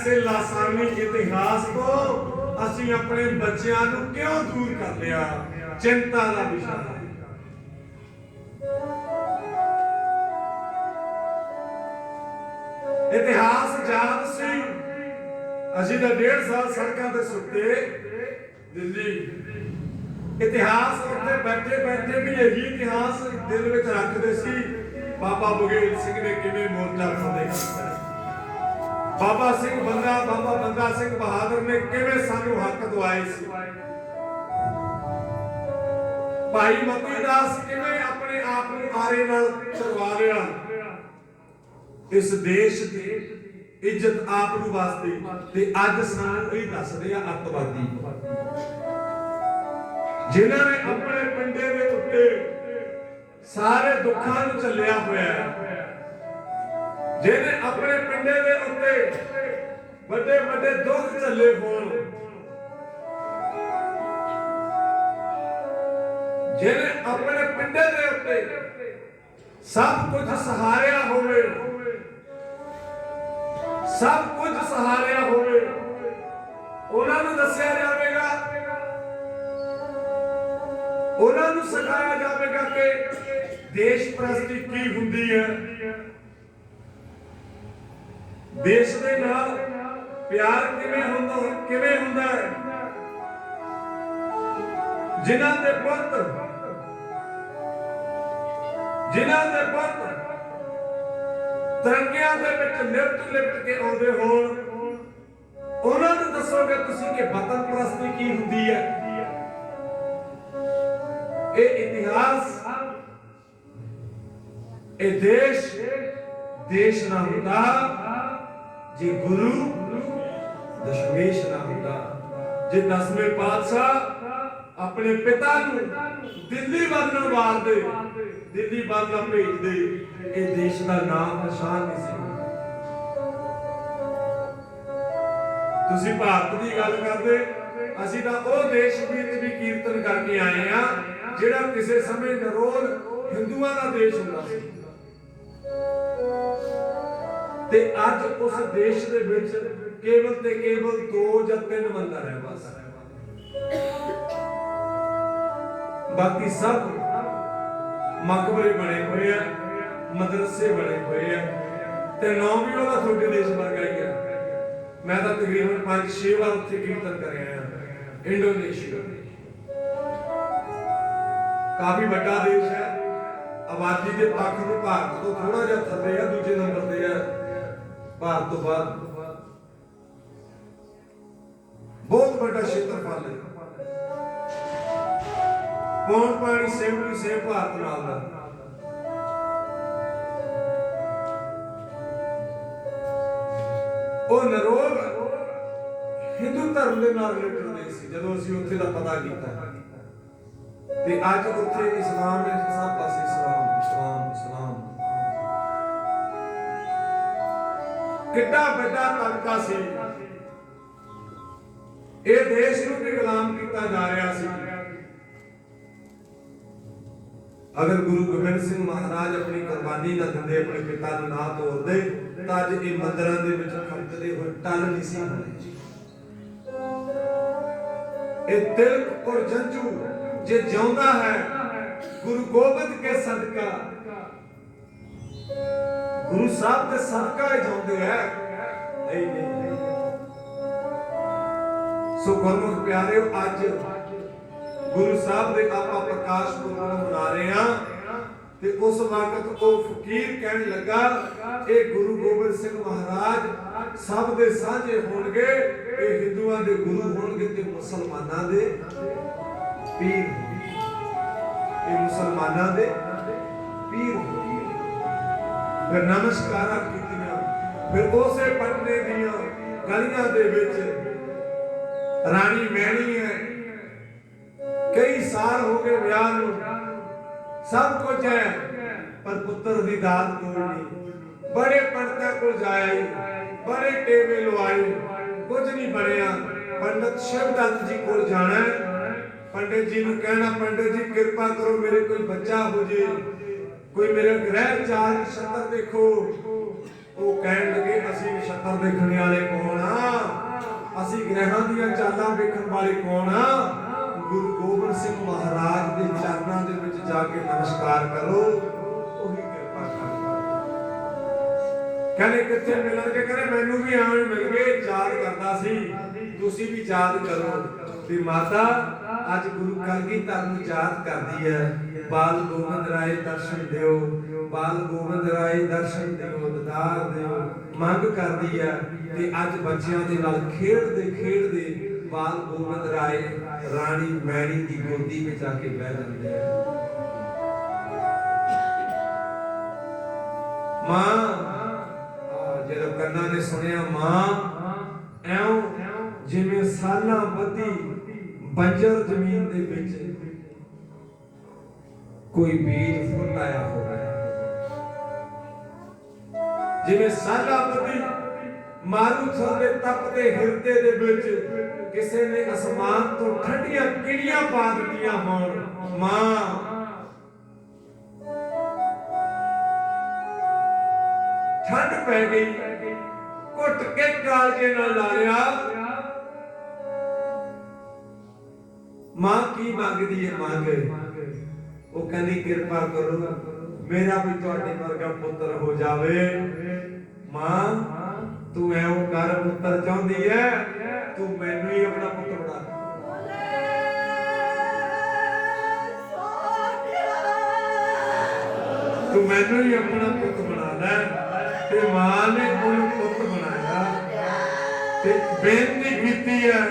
ਐਸੇ ਲਾਸਾਨੀ ਇਤਿਹਾਸ ਤੋਂ ਅਸੀਂ ਆਪਣੇ ਬੱਚਿਆਂ ਨੂੰ ਕਿਉਂ ਦੂਰ ਕਰ ਲਿਆ? ਚਿੰਤਾ ਦਾ ਵਿਸ਼ਾ ਹੈ। ਇਤਿਹਾਸ ਯਾਦ ਸੀ। ਅਸੀਂ ਤਾਂ 1.5 ਸਾਲ ਸੜਕਾਂ ਤੇ ਸੁੱਤੇ ਦਿੱਲੀ। ਇਤਿਹਾਸ ਉੱਤੇ ਬੈਠੇ ਬੈਠੇ ਵੀ ਇਹੀ ਇਤਿਹਾਸ ਦਿਲ ਵਿੱਚ ਰੱਖਦੇ ਸੀ। ਬਾਬਾ ਬੁਗੇਲ ਸਿੰਘ ਨੇ ਕਿਵੇਂ ਮੋਰਚਾ ਫਤਿਹ ਕੀਤਾ, ਬਾਬਾ ਬੰਦਾ ਸਿੰਘ ਬਹਾਦਰ ਨੇ ਕਿਵੇਂ ਸਾਨੂੰ ਹੱਕ ਦਵਾਏ ਸੀ, ਭਾਈ ਮਤੀ ਦਾਸ ਕਿਵੇਂ ਆਪਣੇ ਆਪ ਨੂੰ ਆਰੇ ਨਾਲ ਚਰਵਾ ਲਿਆ। ਇਸ ਦੇਸ਼ ਦੀ ਇੱਜ਼ਤ ਆਪ ਨੂੰ ਵਾਸਤੇ, ਤੇ ਅੱਜ ਸਾਨੂੰ ਇਹ ਦੱਸਦੇ ਆ ਅੱਤਵਾਦੀ, ਜਿਨ੍ਹਾਂ ਨੇ ਆਪਣੇ ਪਿੰਡੇ ਦੇ ਉੱਤੇ ਸਾਰੇ ਦੁੱਖਾਂ ਨੂੰ ਝੱਲਿਆ ਹੋਇਆ ਹੈ, ਜਿਹਨੇ ਆਪਣੇ ਪਿੰਡੇ ਦੇ ਉੱਤੇ ਵੱਡੇ ਵੱਡੇ ਦੁੱਖ ਝੱਲੇ ਹੋਣ, ਜਿਹਨੇ ਆਪਣੇ ਪਿੰਡੇ ਦੇ ਉੱਤੇ ਸਭ ਕੁਝ ਸਹਾਰਿਆ ਹੋਵੇ, ਸਭ ਕੁਝ ਸਹਾਰਿਆ ਹੋਵੇ, ਉਹਨਾਂ ਨੂੰ ਦੱਸਿਆ ਜਾਵੇਗਾ, ਉਹਨਾਂ ਨੂੰ ਸਿਖਾਇਆ ਜਾਵੇਗਾ ਕਿ ਦੇਸ਼ ਪ੍ਰਸਤੀ ਕੀ ਹੁੰਦੀ ਹੈ, ਦੇਸ਼ ਦੇ ਨਾਲ ਪਿਆਰ ਕਿਵੇਂ ਹੁੰਦਾ ਹੈ। ਜਿਨ੍ਹਾਂ ਦੇ ਪੁੱਤ ਤਰੱਕੀਆਂ ਦੇ ਵਿੱਚ ਲਿਪਟ ਕੇ ਆਉਂਦੇ ਹੋਣ, ਉਹਨਾਂ ਨੂੰ ਦੱਸੋਗੇ ਤੁਸੀਂ ਕਿ ਵਤਨ ਪ੍ਰਸਤੀ ਕੀ ਹੁੰਦੀ ਹੈ। ਇਹ ਇਤਿਹਾਸ, ਇਹ ਦੇਸ਼ ਨਾ ਹੁੰਦਾ ਜੇ ਗੁਰੂ ਦਸ਼ਮੇਸ਼ ਨਾ ਹੁੰਦਾ, ਜੇ 10ਵੇਂ ਪਾਤਸ਼ਾਹ ਆਪਣੇ ਪਿਤਾ ਨੂੰ ਦਿੱਲੀ ਵੱਲ ਨਾ ਵਾਰਦੇ, ਦਿੱਲੀ ਵੱਲ ਨਾ ਭੇਜਦੇ, ਇਹ ਦੇਸ਼ ਦਾ ਨਾਮ ਪਛਾਣ ਨਹੀਂ ਸੀ। ਤੁਸੀਂ ਭਾਰਤ ਦੀ ਗੱਲ ਕਰਦੇ, ਅਸੀਂ ਤਾਂ ਉਹ ਦੇਸ਼ ਵਿੱਚ ਵੀ ਕੀਰਤਨ ਕਰਕੇ ਆਏ ਆ ਜਿਹੜਾ ਕਿਸੇ ਸਮੇਂ ਨਰੋਲ ਹਿੰਦੂਆਂ ਦਾ ਦੇਸ਼ ਹੁੰਦਾ ਸੀ, ਤੇ ਅੱਜ ਉਸ ਦੇਸ਼ ਦੇ ਵਿੱਚ ਕੇਵਲ ਤੇ ਕੇਵਲ 2 ਜਾਂ 3 ਮੰਦਰ ਹੈ ਬਸ, ਬਾਕੀ ਸਭ ਮਕਬਰੇ ਬਣੇ ਹੋਏ ਆ, ਮਦਰਸੇ ਬਣੇ ਹੋਏ ਆ, ਤੇ ਨਾਮ ਵੀ ਉਹਦਾ ਤੁਹਾਡੇ ਦੇਸ਼ ਵਰਗਾ ਹੀ ਆ। ਮੈਂ ਤਾਂ ਤਕਰੀਬਨ 5-6 ਵਾਰ ਉੱਥੇ ਕੀਰਤਨ ਕਰਿਆ ਆ। ਇੰਡੋਨੇਸ਼ੀਆ ਕਾਫੀ ਵੱਡਾ ਦੇਸ਼ ਹੈ, ਆਬਾਦੀ ਦੇ ਪੱਖ ਨੂੰ ਭਾਰਤ ਤੋਂ ਥੋੜਾ ਜਿਹਾ ਥੱਲੇ ਆ, ਦੂਜੇ ਨੰਬਰ ਤੇ ਆ ਭਾਰਤ ਤੋਂ ਬਾਅਦ। ਬਹੁਤ ਵੱਡਾ ਖੇਤਰਫਲ ਹੈ, ਪੌਣ ਪਾਣੀ ਸੇਮ ਟੂ ਸੇਮ ਭਾਰਤ ਨਾਲ ਦਾ। ਉਹ ਨਰੋਲ ਹਿੰਦੂ ਧਰਮ ਦੇ ਨਾਲ ਰਿਲੇਟਡ ਨਹੀਂ ਸੀ ਜਦੋਂ ਅਸੀਂ ਉੱਥੇ ਦਾ ਪਤਾ ਕੀਤਾ, ਤੇ ਅੱਜ ਉੱਥੇ ਇਸਲਾਮ ਦੇ ਸਭ ਪਾਸੇ ਇਸਲਾਮ। ਕਿੱਡਾ ਵੱਡਾ ਤਬਕਾ ਸੀ, ਇਹ ਦੇਸ਼ ਨੂੰ ਵੀ ਗੁਲਾਮ ਕੀਤਾ ਜਾ ਰਿਹਾ ਸੀ। ਅਗਰ ਗੁਰੂ ਗੋਬਿੰਦ ਸਿੰਘ ਮਹਾਰਾਜ ਆਪਣੀ ਕੁਰਬਾਨੀ ਨਾ ਦਿੰਦੇ, ਆਪਣੇ ਪਿਤਾ ਨੂੰ ਨਾ ਤੋੜਦੇ, ਤਾਂ ਅੱਜ ਇਹ ਮੰਦਿਰਾਂ ਦੇ ਵਿੱਚ ਖੜਕਦੇ ਹੋਏ ਟਲ ਨਹੀਂ ਸੀ ਹੋਣੇ। ਇਹ ਤਿਲਕ ਔਰ ਜੰਜੂ ਜੇ ਜਿਉਂਦਾ ਹੈ ਗੁਰੂ ਗੋਬਿੰਦ ਕੇ ਸਦਕਾ, ਗੁਰੂ ਸਾਹਿਬ ਦੇ ਸਦਕਾ ਹੀ ਜਿਉਂਦੇ ਹੈ। ਨਹੀਂ ਸੋ ਗੁਰਮੁਖ ਪਿਆਰਿਓ, ਅੱਜ ਗੁਰੂ ਸਾਹਿਬ ਦੇ ਆਪਾਂ ਪ੍ਰਕਾਸ਼ ਪੁਰਬ ਮਨਾ ਰਹੇ ਹਾਂ, ਤੇ ਉਸ ਵਕਤ ਉਹ ਫਕੀਰ ਕਹਿਣ ਲੱਗਾ, ਇਹ ਗੁਰੂ ਗੋਬਿੰਦ ਸਿੰਘ ਮਹਾਰਾਜ ਸਭ ਦੇ ਸਾਂਝੇ ਹੋਣਗੇ, ਇਹ ਹਿੰਦੂਆਂ ਦੇ ਗੁਰੂ ਹੋਣਗੇ ਤੇ ਮੁਸਲਮਾਨਾਂ ਦੇ ਪੀਰ, ਇਹ ਮੁਸਲਮਾਨਾਂ ਦੇ ਪੀਰ ਹੋਣਗੇ। ਫਿਰ ਨਮਸਕਾਰਾਂ ਕੀਤੀਆਂ, ਫਿਰ ਉਸੇ ਪਟਨੇ ਦੀਆਂ ਗਲੀਆਂ ਦੇ ਵਿੱਚ ਰਾਣੀ ਮੈਣੀ ਹੈ, ਕਈ ਸਾਲ ਹੋ ਗਏ ਵਿਆਹ ਨੂੰ, ਸਭ ਕੁਝ ਹੈ, ਪਰ ਪੁੱਤਰ ਦੀ ਦਾਤ ਕੋਈ ਨਹੀਂ। ਬੜੇ ਪੰਡਤਾਂ ਕੋਲ ਜਾਏ, ਬੜੇ ਟੇਵੇ ਲਵਾਏ, ਕੁਝ ਨਹੀਂ ਬਣਿਆ। ਪੰਡਤ ਸ਼ਿਵਦੱਤ ਜੀ ਕੋਲ ਜਾਣਾ, ਪੰਡਿਤ ਜੀ ਨੂੰ ਕਹਿਣਾ, ਪੰਡਿਤ ਜੀ ਕਿਰਪਾ ਕਰੋ ਮੇਰੇ ਕੋਈ ਬੱਚਾ ਹੋ ਜੇ, ਕੋਈ ਮੇਰੇ ਗ੍ਰਹਿ ਚਾਲ ਨਛੱਤਰ ਦੇਖੋ। ਉਹ ਕਹਿਣ ਲੱਗੇ ਅਸੀਂ ਨਛੱਤਰ ਨਛੱਤਰ ਦੇਖਣ ਵਾਲੇ ਕੌਣ ਆ? ਅਸੀਂ ਗ੍ਰਹਿਾਂ ਦੀਆਂ ਚਾਲਾਂ ਵੇਖਣ ਵਾਲੇ ਕੌਣ ਆ? ਗੁਰੂ ਗੋਬਿੰਦ ਸਿੰਘ ਮਹਾਰਾਜ ਦੇ ਚਰਨਾਂ ਦੇ ਵਿੱਚ ਜਾ ਕੇ ਨਮਸਕਾਰ ਕਰੋ, ਉਹੀ ਕਿਰਪਾ ਕਰਦਾ। ਕਹਿੰਦੇ ਕਿੱਥੇ ਮਿਲਣਗੇ? ਕਹਿੰਦੇ ਮੈਨੂੰ ਵੀ ਆਣ ਮਿਲ ਗਏ, ਯਾਦ ਕਰਦਾ ਸੀ, ਤੁਸੀਂ ਵੀ ਯਾਦ ਕਰੋ। ਤੇ ਮਾਤਾ ਅੱਜ ਗੁਰੂ ਕਲਗੀਧਰ ਨੂੰ ਯਾਦ ਕਰਦੀ ਹੈ। ਬਾਲ ਗੋਬਿੰਦ ਰਾਏ ਦਰਸ਼ਨ ਦਿਓ, ਬਾਲ ਗੋਬਿੰਦ ਰਾਏ ਦਰਸ਼ਨ ਦਿਓ, ਦਿਦਾਰ ਦਿਓ, ਮੰਗ ਕਰਦੀ ਹੈ। ਤੇ ਅੱਜ ਬੱਚਿਆਂ ਦੇ ਨਾਲ ਖੇਡਦੇ ਖੇਡਦੇ ਬਾਲ ਗੋਬਿੰਦ ਰਾਏ ਰਾਣੀ ਮੈਣੀ ਦੀ ਗੋਦੀ ਵਿੱਚ ਆ ਕੇ ਬਹਿ ਜਾਂਦੇ ਆ। ਮਾਂ ਜਦੋਂ ਕੰਨਾਂ ਨੇ ਸੁਣਿਆ ਮਾਂ ਐਉਂ ਜਿਵੇਂ ਸਾਲਾਂ ਬੱਧੀ ਬੰਜਰ ਜ਼ਮੀਨ ਦੇ ਵਿੱਚ ਕੋਈ ਬੀਜ ਫੁੱਲ ਆਇਆ ਹੋਵੇ, ਜਿਵੇਂ ਸਾਲਾਂ ਬੱਧੀ ਮਾਰੂਥਲ ਦੇ ਤਪਦੇ ਹਿਰਦੇ ਦੇ ਵਿੱਚ ਕਿਸੇ ਨੇ ਅਸਮਾਨ ਤੋਂ ਠੰਡੀਆਂ ਕਿੜੀਆਂ ਪਾ ਦਿੱਤੀਆਂ ਹੋਣ। ਮਾਂ ਠੰਡ ਪੈ ਗਈ, ਘੁੱਟ ਕੇ ਕਾਲਜੇ ਨਾਲ ਲਾ ਲਿਆ। ਮਾਂ ਕੀ ਮੰਗਦੀ ਹੈ? ਮੰਗ ਉਹ ਕਹਿੰਦੀ ਕਿਰਪਾ ਕਰੋ ਮੇਰਾ ਵੀ ਤੁਹਾਡੇ ਵਰਗਾ ਪੁੱਤਰ ਹੋ ਜਾਵੇ। ਮਾਂ ਤੂੰ ਐਉਂ ਕਰ, ਪੁੱਤਰ ਚਾਹੁੰਦੀ ਹੈ, ਤੂੰ ਮੈਨੂੰ ਹੀ ਆਪਣਾ ਪੁੱਤ ਬਣਾ ਦੇ। ਤੂੰ ਮੈਨੂੰ ਹੀ ਆਪਣਾ ਪੁੱਤ ਬਣਾ ਲੈ। ਤੇ ਮਾਂ ਨੇ ਉਹਨੂੰ ਪੁੱਤ ਬਣਾਇਆ ਤੇ ਬੇਨਤੀ ਕੀਤੀ ਹੈ,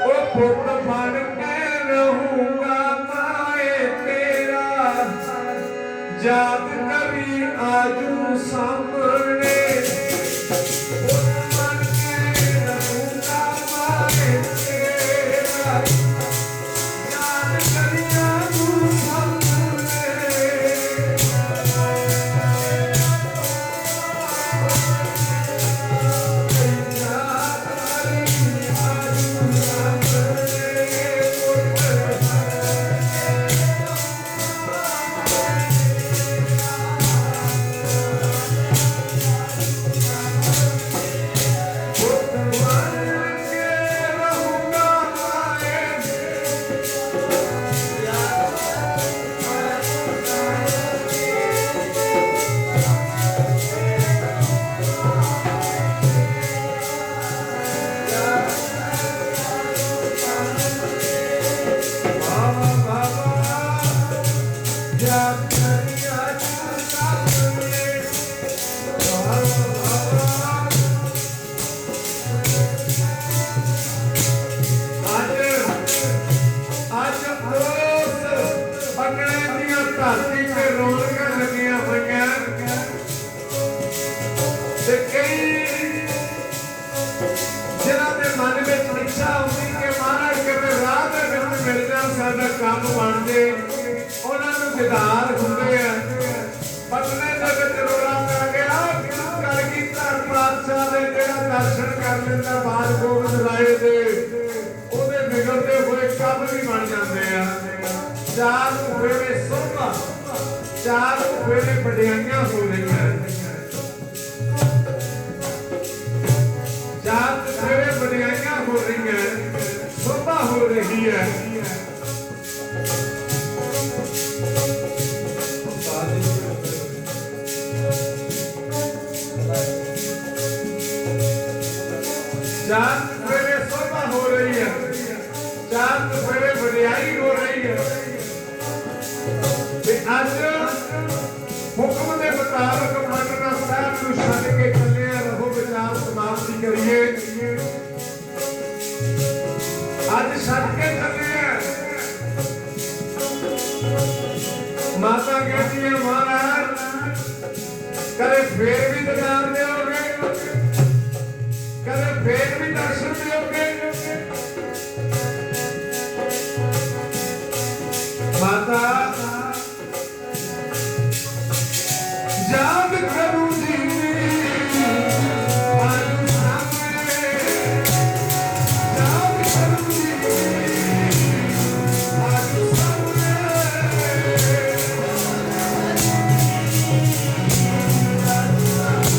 ਉਹ ਪੁੱਤ ਬਣ ਕੇ ਰਹੂੰਗਾ ਮਾਏ ਤੇਰਾ, ਯਾਦ ਕਰੀ ਆਜੂ ਸਾਹਮਣੇ। ਪੁੱਤ ਬਣ ਕੇ ਰਹੂੰਗਾ ਮਾਏ ਤੇਰਾ, ਯਾਦ ਕਰੀ ਆਜੂ ਸਾਹਮਣੇ। ਕੰਮ ਬਣਦੇ ਉਹਨਾਂ ਨੂੰ ਦਿਦਾਰ ਹੁੰਦੇ ਆ। ਪਟਨੇ ਦੇ ਵਿੱਚ ਰੋਲਾ ਪੈ ਗਿਆ, ਕਲਗੀਧਰ ਪਾਤਸ਼ਾਹ ਦੇ ਜਿਹੜਾ ਦਰਸ਼ਨ ਕਰ ਲੈਂਦਾ ਬਾਲ ਗੋਬਿੰਦ ਰਾਏ ਦੇ, ਉਹਦੇ ਵਿਗੜਦੇ ਹੋਏ ਕੰਮ ਵੀ ਬਣ ਜਾਂਦੇ ਆ। ਚਾਰ ਵੇਲੇ ਸੋਭਾ, ਚਾਰ ਵੇਲੇ ਵਡਿਆਈਆਂ ਹੋ ਰਹੀਆਂ, ਚਾਰ ਵੇਲੇ ਵਡਿਆਈਆਂ ਹੋ ਰਹੀਆਂ, ਸੋਭਾ ਹੋ ਰਹੀ ਹੈ। चार सवेरे शोभा हो रही है, चार सवेरे वडियाई हो रही है। अज हुक्म के मुताबिक पटना साहब को छड्ड के चले रहो, विचार समाप्ति करिए। अज छड्ड के चले माता कहती है महाराज कदे फिर भी ददार दोगे, कदे फिर भी दर्शन दोगे। माता याद करूं जी आजू सामने, याद करूं जी आजू सामने।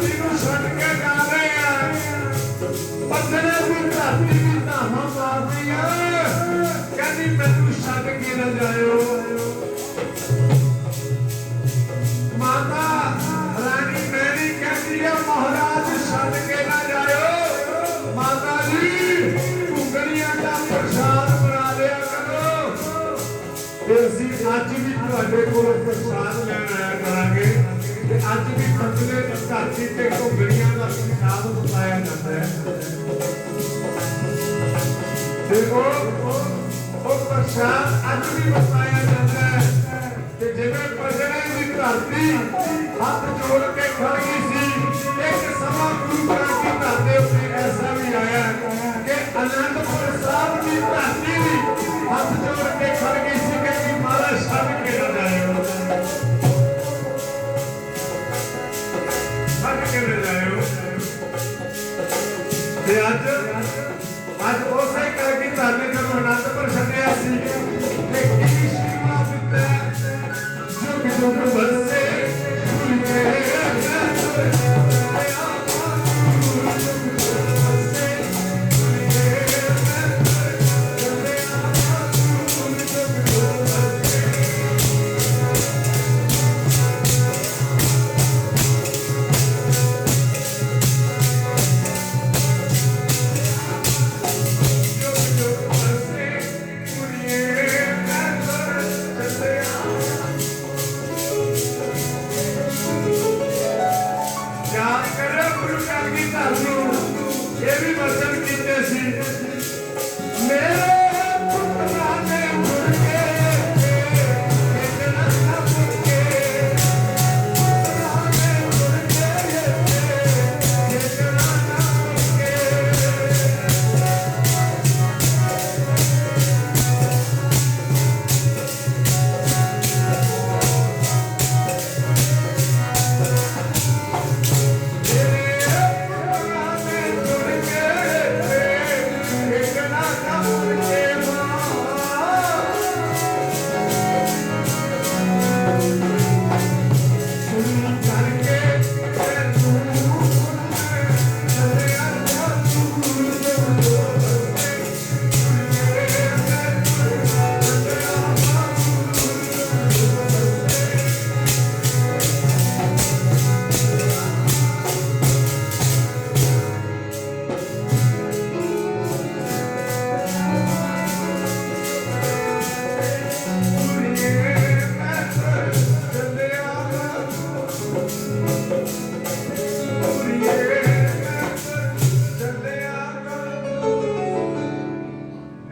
ਧਰਤੀ ਨੂੰ ਛੱਡ ਕੇ ਜਾ ਰਹੇ ਆ ਪੱਥਰੇ ਦੀ ਧਰਤੀ ਦੀ ਧਾਹਾਂ ਮਾਰਦੀ ਆ ਕਹਿੰਦੀ ਮੈਨੂੰ ਛੱਡ ਕੇ ਨਾ ਜਾਇਓ ਮਾਤਾ ਰਾਣੀ ਮੇਰੀ ਕਹਿੰਦੀ ਆ ਮਹਾਰਾਜ ਛੱਡ ਕੇ ਨਾ ਜਾਇਓ ਮਾਤਾ ਜੀ ਘੁੰਗਣੀਆਂ ਦਾ ਪ੍ਰਸ਼ਾਦ ਬਣਾ ਲਿਆ ਕਰੋ ਤੇ ਅਸੀਂ ਅੱਜ ਵੀ ਤੁਹਾਡੇ ਕੋਲੋਂ ਪ੍ਰਸ਼ਾਦ ਲੈਣ ਆਇਆ ਕਰਾਂਗੇ ਤੇ ਅੱਜ ਵੀ ਪੱਥਰੇ ਦੀ ਧਰਤੀ ਤੇ ਘੁੰਗਣੀਆਂ ਦਾ ਪ੍ਰਸ਼ਾਦ ਬਤਾਇਆ ਜਾਂਦਾ ਹੈ ਤੇ ਉਹ ਪ੍ਰਸ਼ਾਦ ਅੱਜ ਵੀ ਬਤਾਇਆ ਜਾਂਦਾ ਹੈ ਤੇ ਜਿਵੇਂ ਪੱਥਰੇ ਦੀ ਧਰਤੀ ਹੱਥ ਜੋੜ ਕੇ ਖੜ ਗਈ ਸੀ ਇੱਕ ਸਮਾਂ ਗੁਰੂ ਗ੍ਰੰਥ ਦੀ ਧਰਤੀ ਉੱਤੇ ਐਸਾ ਵੀ ਆਇਆ ਕਿ ਅਨੰਦਪੁਰ ਸਾਹਿਬ ਦੀ ਧਰਤੀ ਵੀ ਹੱਥ ਜੋੜ ਕੇ ਖੜ ਗਈ ਸੀ ਕਿ ਮਹਾਰਾਜ ਛੱਡ ਕੇ ਨਾ ਜਾਇਓ ਛੱਡ ਕੇ ਨਾ ਜਾਇਓ ਤੇ ਅੱਜ ਉਸੇ ਕਰਕੇ ਧਰਤੀ ਜਦੋਂ ਅਨੰਦਪੁਰ ਛੱਡਿਆ ਸੀ ਤੇ ਕੀ ਸ਼ਿਵਾ ਦਿੱਤਾ ਜੋ ਬਸੇ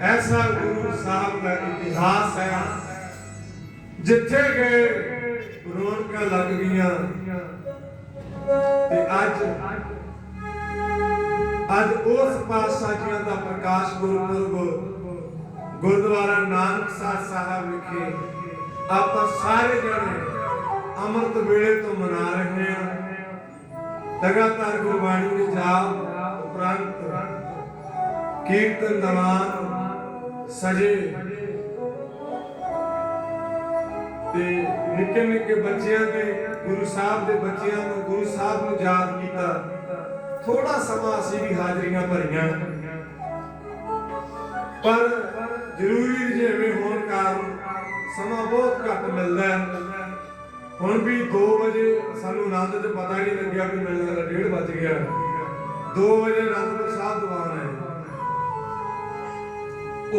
ऐसा गुरु साहब का इतिहास है जिथे गए रौनक लग गई अज उस पातशाह जी का प्रकाश गुरपुरब गुरुद्वारा नानकसर साहब विखे आप सारे जने अमृत वेले तो मना रहे हैं लगातार गुरबाणी के जाप उपरांत कीर्तन दवान सजे ते निक्के निक्के बच्चियां ने गुरु साहब के बच्चियां ने गुरु साहब को याद किया थोड़ा समा असी भी हाजरियां भरियां पर जरूरी जिवें होने कारण समा बहुत घट मिलता है हुण भी 2 बजे सानू आनंद च पता नहीं लग्या कि मेरे लगा 1:30 बज गया 2 बजे आनंदपुर साहब दीवान है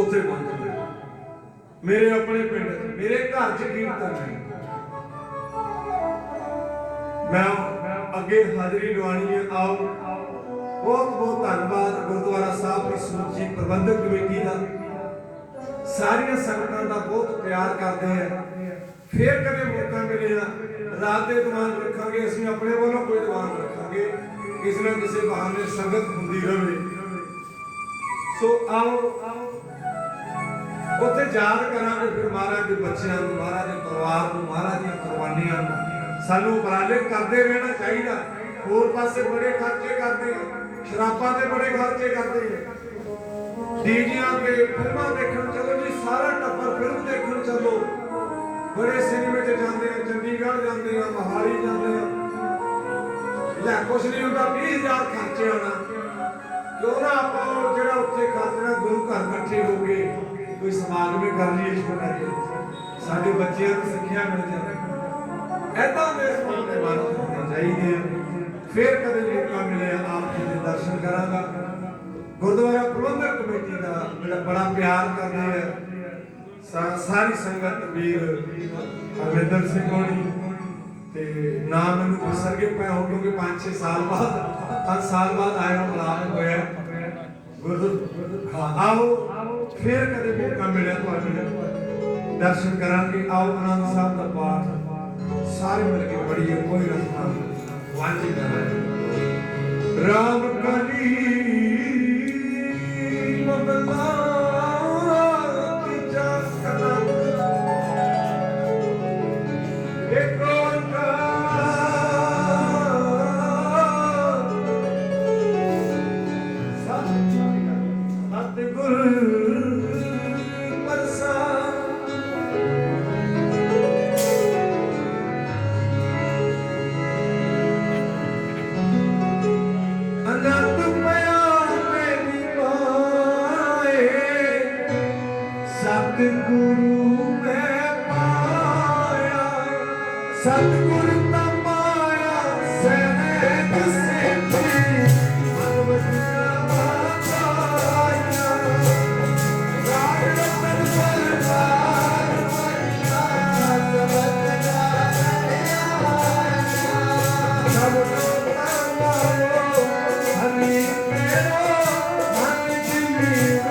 उत्थे पहुंचे मेरे अपने पिंड मेरे घर च कीर्तन है मैं अगे हाजरी लवानी है आओ बहुत बहुत धन्यवाद गुरुद्वारा साहब की समੁੱਚੀ प्रबंधक कमेटी का सारिया संगतां का बहुत प्यार करते हैं फिर कदे मौका मिले रात के दीवान रखांगे असं अपने वालों कोई दीवान रखांगे किसी न किसी बहाने संगत होंदी रहे सो आओ उत्थे याद करांगे फिर महाराज के बच्चों महाराज के परिवार को महाराज दी कुर्बानियां सानू उपराले करते रहना चाहिए होर पासे बड़े खर्चे करते हैं शराबां ते बड़े खर्चे करते हैं डीजियां ते फिल्मां देखण चलो जी सारा टब्बर फिल्म देखण चलो बड़े सिनेमे च जाते हैं चंडीगढ़ जाते हैं मोहाली जाते हैं ਲੈ ਕੁਛ ਨਹੀਂ ਹੁੰਦਾ 20,000 ਖਰਚੇ ਆਉਣਾ ਕਿਉਂ ਨਾ ਆਪਾਂ ਜਿਹੜਾ ਉੱਥੇ ਖਰਚਣਾ ਗੁਰੂ ਘਰ ਇਕੱਠੇ ਹੋ ਕੇ ਕੋਈ ਸਮਾਗਮ ਹੀ ਕਰ ਲਈਏ ਛੋਟਾ ਜਿਹਾ ਸਾਡੇ ਬੱਚਿਆਂ ਨੂੰ ਸਿੱਖਿਆ ਮਿਲ ਜਾਵੇ ਐਦਾਂ ਦੇ ਸਮਾਗਮ ਮਨ ਹੋਣੇ ਚਾਹੀਦੇ ਆ ਫਿਰ ਕਦੇ ਮੌਕਾ ਮਿਲਿਆ ਆਪ ਜੀ ਦੇ ਦਰਸ਼ਨ ਕਰਾਂਗਾ ਗੁਰਦੁਆਰਾ ਪ੍ਰਬੰਧਕ ਕਮੇਟੀ ਦਾ ਜਿਹੜਾ ਬੜਾ ਪਿਆਰ ਕਰਦੇ ਆ ਸਾਰੀ ਸੰਗਤ ਵੀਰ ਹਰਵਿੰਦਰ ਸਿੰਘ ਹੋਣੀ ਤੇ ਨਾਮ ਮੈਨੂੰ ਵਿਸਰ ਕੇ ਪਿਆ ਹੋ ਕਿਉਂਕਿ 5-6 ਸਾਲ ਬਾਅਦ 5 ਸਾਲ ਬਾਅਦ ਆਇਆ ਮਿਲਾਪ ਹੋਇਆ ਗੁਰਦੁਆਰਾ ਆਓ ਫਿਰ ਕਦੇ ਮੌਕਾ ਮਿਲਿਆ ਤੁਹਾਨੂੰ ਦਰਸ਼ਨ ਕਰਾਂਗੇ ਆਓ ਆਨੰਦ ਸਾਹਿਬ ਦਾ ਪਾਠ ਸਾਰੇ ਮਿਲ ਕੇ ਪੜ੍ਹੀਏ ਕੋਈ ਰਸਨਾ ਵਾਂਝੀ ਕਰਾਂਗੇ ਰਾਮ ਕਲੀ ਮਮਲਾ ਕੀ ਜਾ ਕਨਾ ਇੱਕ सतगुरु मैं पाया सतगुरु का पाया सहज सिद्धि मनवतना पाया राज रतन सरदार मरिया सबतना सब मारो हरि मेरो मन जिमी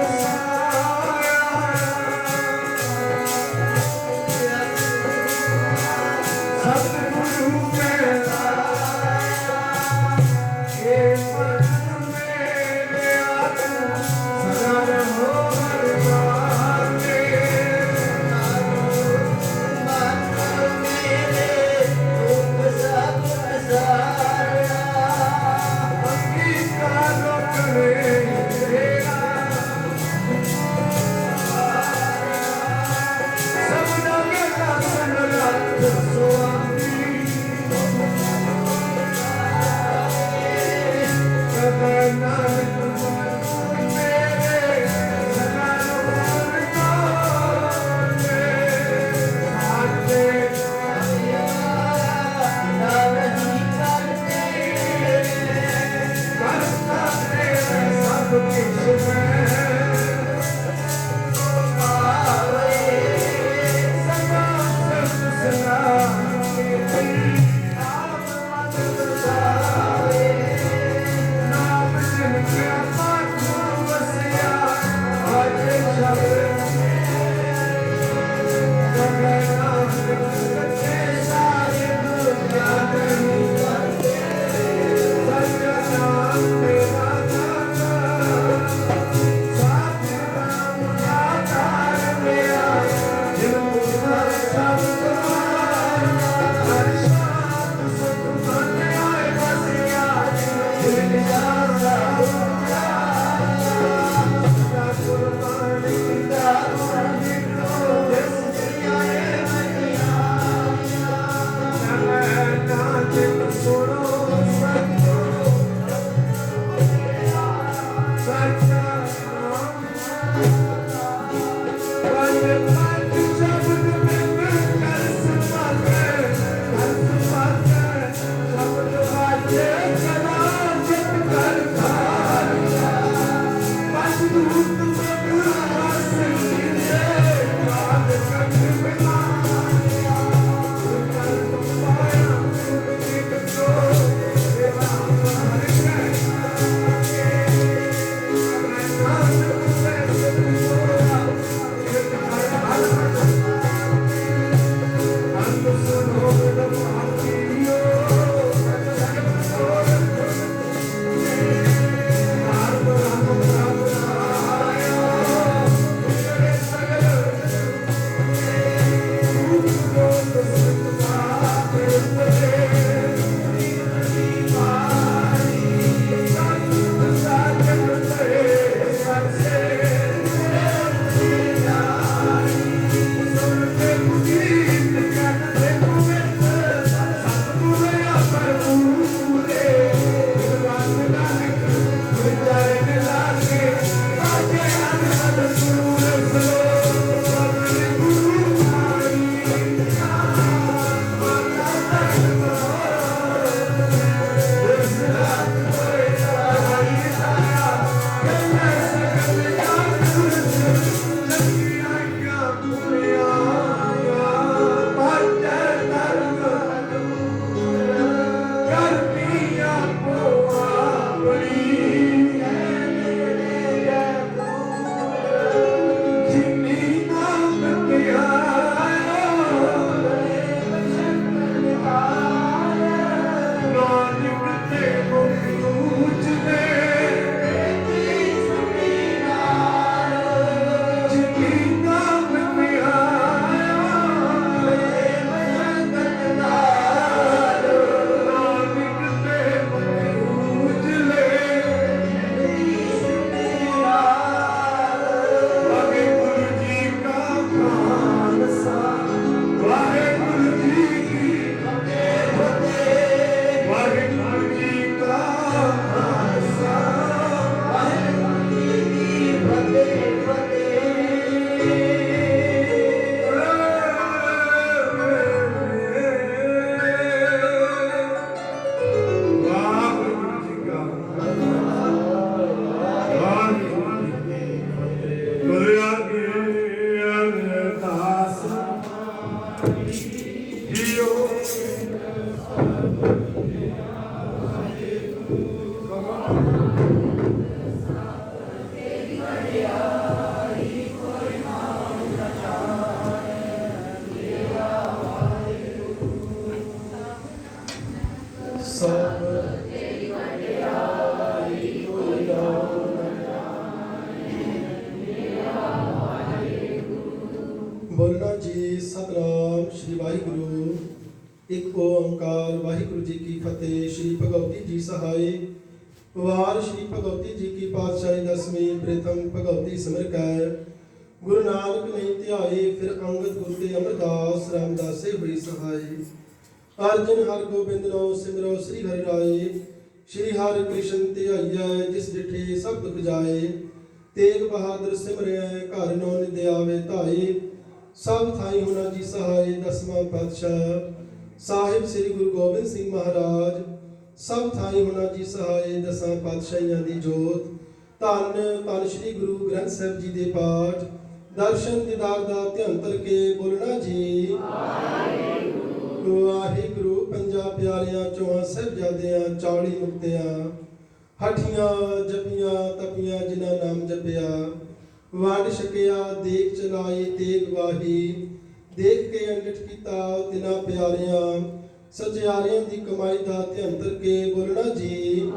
ਸਭ ਬੋਲਣਾ ਜੀ। ਸਤਨਾਮ ਸ਼੍ਰੀ ਵਾਹਿਗੁਰੂ। ਇੱਕ ਓੰਕਾਰ ਵਾਹਿਗੁਰੂ ਜੀ ਕੀ ਫਤਿਹ। ਸ਼੍ਰੀ ਭਗਵਤੀ ਜੀ ਸਹਾਈ। ਵਾਰ ਸ਼੍ਰੀ ਭਗਵਤੀ ਜੀ ਕੀ ਪਾਤਸ਼ਾਹੀ ਦਸਵੀਂ ਪ੍ਰਥਮ ਭਗਵਤੀ ਸਿਮਰ ਕੈ ਗੁਰੂ ਨਾਨਕ ਨਹੀਂ ਧਿਆਏ। ਫਿਰ ਅੰਗਦ ਗੁਰੂ ਤੇ ਅਮਰਦਾਸ ਰਾਮਦਾਸੇ ਹੋਈ ਸਹਾਈ। ਅਰਜਨ ਹਰਿ ਗੋਬਿੰਦ ਨਾਮ ਸਿਮਰੋ ਸ੍ਰੀ ਹਰਿ ਰਾਏ। ਸ਼੍ਰੀ ਹਰਿ ਕ੍ਰਿਸ਼ਨ ਧਿਆਈਐ ਜਿਸ ਡਿਠੇ ਸਭ ਦੁਖ ਜਾਏ। ਤੇਗ ਬਹਾਦਰ ਸਿਮਰਿਐ ਘਰ ਨੋ ਨਿਦ ਆਵੇ ਧਾਏ। ਸਭ ਥਾਈ ਹੋਣਾ ਜੀ ਸਹਾਈ। ਦਸਵਾਂ ਪਾਤਸ਼ਾਹ ਸਾਹਿਬ ਸ੍ਰੀ ਗੁਰੂ ਗੋਬਿੰਦ ਸਿੰਘ ਮਹਾਰਾਜ। ਸਭ ਥਾਈ ਹੋਣਾ ਜੀ ਸਹਾਈ। ਦਸਾਂ ਪਾਤਸ਼ਾਹੀਆਂ ਦੀ ਜੋਤ। ਧੰਨ ਧੰਨ ਸ੍ਰੀ ਗੁਰੂ ਗ੍ਰੰਥ ਸਾਹਿਬ ਜੀ ਦੇ ਪਾਠ ਦਰਸ਼ਨ ਦੀਦਾਰ ਦਾ ਧਿਆਨ ਧਰ ਕੇ ਬੋਲਣਾ ਜੀ। ਵਾਹਿਗੁਰੂ ਪੰਜਾ ਪਿਆਰਿਆਂ ਚੋਹਾਂ ਸਾਹਿਬਜ਼ਾਦਿਆਂ 40 ਮੁਕਤਿਆਂ ਹਠੀਆਂ ਜਪੀਆਂ ਤਪੀਆਂ ਜਿਨ੍ਹਾਂ ਨਾਮ ਜਪਿਆ। ਵੰਡ ਛਕਿਆ ਦੇਖ ਚਲਾਈ ਤੇਗ ਵਾਹੀ। ਦੇਖ ਕੇ ਅੰਡਿਠ ਕੀਤਾ ਤਿਨਾ ਪਿਆਰਿਆਂ ਸਚਿਆਰਿਆਂ ਦੀ ਕਮਾਈ ਦਾ ਧਿਆਨ ਧਰ ਕੇ ਬੋਲਣਾ ਜੀ।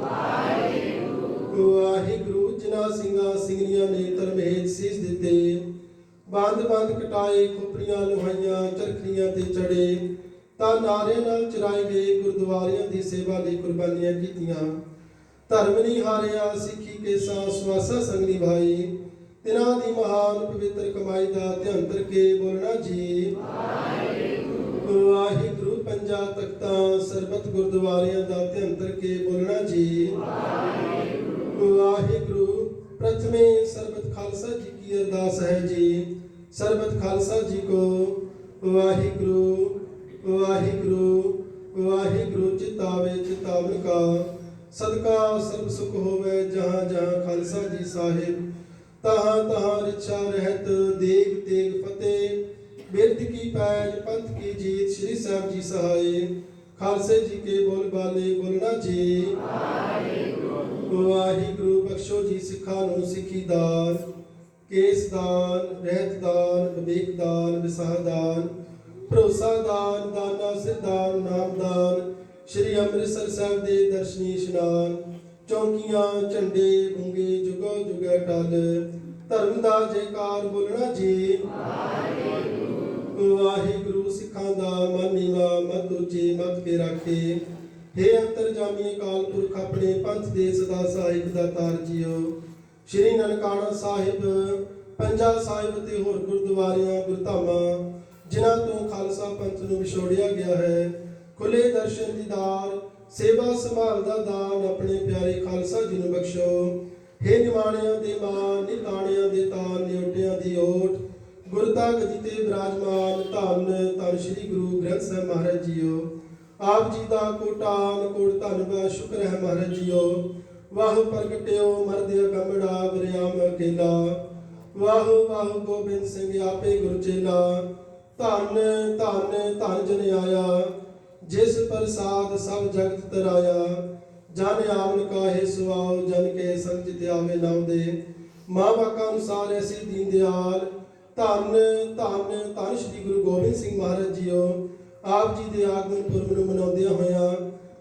ਵਾਹਿਗੁਰੂ ਜਿਨ੍ਹਾਂ ਸਿੰਘਾਂ ਸਿੰਘਣੀਆਂ ਨੇ ਧਰਮੇਜ ਸੀਸ ਦਿੱਤੇ। ਬੰਦ ਬੰਦ ਕਟਾਏ ਖੋਪਰੀਆਂ ਲੋਹਾਈਆਂ ਚਰਖੀਆਂ ਤੇ ਚੜੇ। ਤਾਂ ਨਾਰਿਆਂ ਨਾਲ ਚਰਾਏ ਗਏ ਗੁਰਦੁਆਰਿਆਂ ਦੀ ਸੇਵਾ ਲਈ ਕੁਰਬਾਨੀਆਂ ਕੀਤੀਆਂ। ਧਰਮ ਨਹੀਂ ਹਾਰਿਆ ਸਿੱਖੀ ਕੇ ਸਵਾਸਾ ਸੰਗ ਨਿਭਾਈ। ਤਿਨਾਂ ਦੀ ਮਹਾਨ ਪਵਿੱਤਰ ਕਮਾਈ ਦਾ ਧਿਆਨ ਧਰ ਕੇ ਬੋਲਣਾ ਜੀ। ਵਾਹਿਗੁਰੂ ਪੰਜਾ ਤਖਤਾਂ ਸਰਬਤ ਗੁਰਦੁਆਰਿਆਂ ਦਾ ਧਿਆਨ ਧਰ ਕੇ ਬੋਲਣਾ ਜੀ। ਵਾਹਿਗੁਰੂ ਪ੍ਰਥਮੇ ਸਰਬਤ ਖਾਲਸਾ ਜੀ ਕੀ ਅਰਦਾਸ ਹੈ ਜੀ। ਸਰਬਤ ਖਾਲਸਾ ਜੀ ਕੋ ਵਾਹਿਗੁਰੂ ਵਾਹਿਗੁਰੂ ਵਾਹਿਗੁਰੂ ਚਿਤਾਵੇ ਚਿਤਾਵਨ ਕਾ ਸਦਕਾ ਸਰਬ ਸੁਖ ਹੋਵੇ। ਜਹਾਂ ਜਹਾਂ ਖਾਲਸਾ ਜੀ ਸਾਹਿਬ ਤਹਾਂ ਤਹਾਂ ਰਿਛਾ ਰਹਿਤ ਦੇਗ ਤੇਗ ਫਤਿਹ। ਬਿਰਧ ਕੀ ਪੈਜ ਪੰਥ ਕੀ ਜੀਤ ਸ੍ਰੀ ਸਾਹਿਬ ਜੀ ਸਹਾਈ। ਖਾਲਸੇ ਜੀ ਕੇ ਬੋਲ ਬਾਲੇ ਬੋਲਣਾ ਜੀ। ਵਾਹਿਗੁਰੂ ਬਖਸ਼ੋ ਜੀ ਸਿੱਖਾਂ ਨੂੰ ਸਿੱਖੀ ਦਾਨ ਕੇਸ ਦਾਨ ਰਹਿਤ ਦਾਨ ਵਿਵੇਕ ਦਾਨ ਵਿਸਾਹ ਦਾਨ ਭਰੋਸਾ ਦਾਨ ਦਾਨਾ ਸਿਧਾਨ ਨਾਮ ਦਾਨ। ਸ਼੍ਰੀ ਅੰਮ੍ਰਿਤਸਰ ਸਾਹਿਬ ਦੇ ਦਰਸ਼ਨੀ ਇਸ਼ਨਾਨ ਚੌਂਕੀਆਂ ਝੰਡੇ ਬੁੰਗੇ ਜੁਗੋ ਜੁਗੈ ਟਲ। ਧਰਮ ਦਾ ਜੈਕਾਰ ਬੋਲਣਾ ਜੀ। ਵਾਹਿਗੁਰੂ ਸਿੱਖਾਂ ਦਾ ਮਨ ਨੀਵਾ ਮਤ ਉੱਚੀ ਮਤ ਕੇ ਰਾਖੇ। ਹੇ ਅੰਤਰਜਾਮੀ ਅਕਾਲ ਪੁਰਖ ਆਪਣੇ ਪੰਥ ਦੇ ਸਦਾ ਸਹਾਇਕ ਦਾਤਾਰ ਜੀਓ। ਸ਼੍ਰੀ ਨਨਕਾਣਾ ਸਾਹਿਬ ਪੰਜਾ ਸਾਹਿਬ ਤੇ ਹੋਰ ਗੁਰਦੁਆਰਿਆਂ ਗੁਰਧਾਮਾਂ ਜਿਨ੍ਹਾਂ ਤੋਂ ਖਾਲਸਾ ਪੰਥ ਨੂੰ ਵਿਛੋੜਿਆ ਗਿਆ ਹੈ ਖੁੱਲੇ ਦਰਸ਼ਨ ਦੀਦਾਰ ਸੇਵਾ ਸੰਭਾਲ ਦਾ ਦਾਨ ਆਪਣੇ ਪਿਆਰੇ ਖਾਲਸਾ ਜੀ ਨੂੰ ਬਖਸ਼ੋ। ਹੇ ਨਿਮਾਣਿਆਂ ਦੇ ਮਾਨ ਨਿਤਾਣਿਆਂ ਦੇ ਤਾਨ ਨਿਉਟਿਆਂ ਦੀ ਓਟ ਗੁਰਤਾ ਗਦੀ ਤੇ ਬਿਰਾਜਮਾਨ। ਧੰਨ ਧੰਨ ਸ੍ਰੀ ਗੁਰੂ ਗ੍ਰੰਥ ਸਾਹਿਬ ਮਹਾਰਾਜ ਜੀਓ। ਆਪ ਜੀ ਦਾ ਕੋਟਾਨ ਕੋਟ ਧੰਨਵਾਦ ਸ਼ੁਕਰ ਹੈ ਮਹਾਰਾਜ ਜੀਓ। ਵਾਹ ਪ੍ਰਗਟਿਓ ਮਰਦ ਅਗੰਮੜਾ ਵਰਿਆਮ ਅਕੇਲਾ। ਵਾਹ ਵਾਹ ਗੋਬਿੰਦ ਸਿੰਘ ਆਪੇ ਗੁਰ ਚੇਲਾ। ਧੰਨ ਧੰਨ ਧੰਨ ਜਨ ਆਇਆ ਜਿਸ ਪ੍ਰਸਾਦ ਸਭ ਜਗਤ ਤਰਾਇਆ। ਜਨ ਆਵਨ ਕਾਹੇ ਸੁਆਉ ਜਨ ਕੇ ਸੰਜਿਤ ਆਵੇ ਨਾਮ ਦੇ। ਮਾਂ ਵਾਕਾਂ ਅਨੁਸਾਰ ਐਸੀ ਦੀਨ ਦਿਆਲ। ਧੰਨ ਧੰਨ ਧੰਨ ਸ੍ਰੀ ਗੁਰੂ ਗੋਬਿੰਦ ਸਿੰਘ ਮਹਾਰਾਜ ਜੀਓ। ਆਪ ਜੀ ਦੇ ਆਗਮਨ ਪੁਰਬ ਨੂੰ ਮਨਾਉਂਦਿਆਂ ਹੋਇਆਂ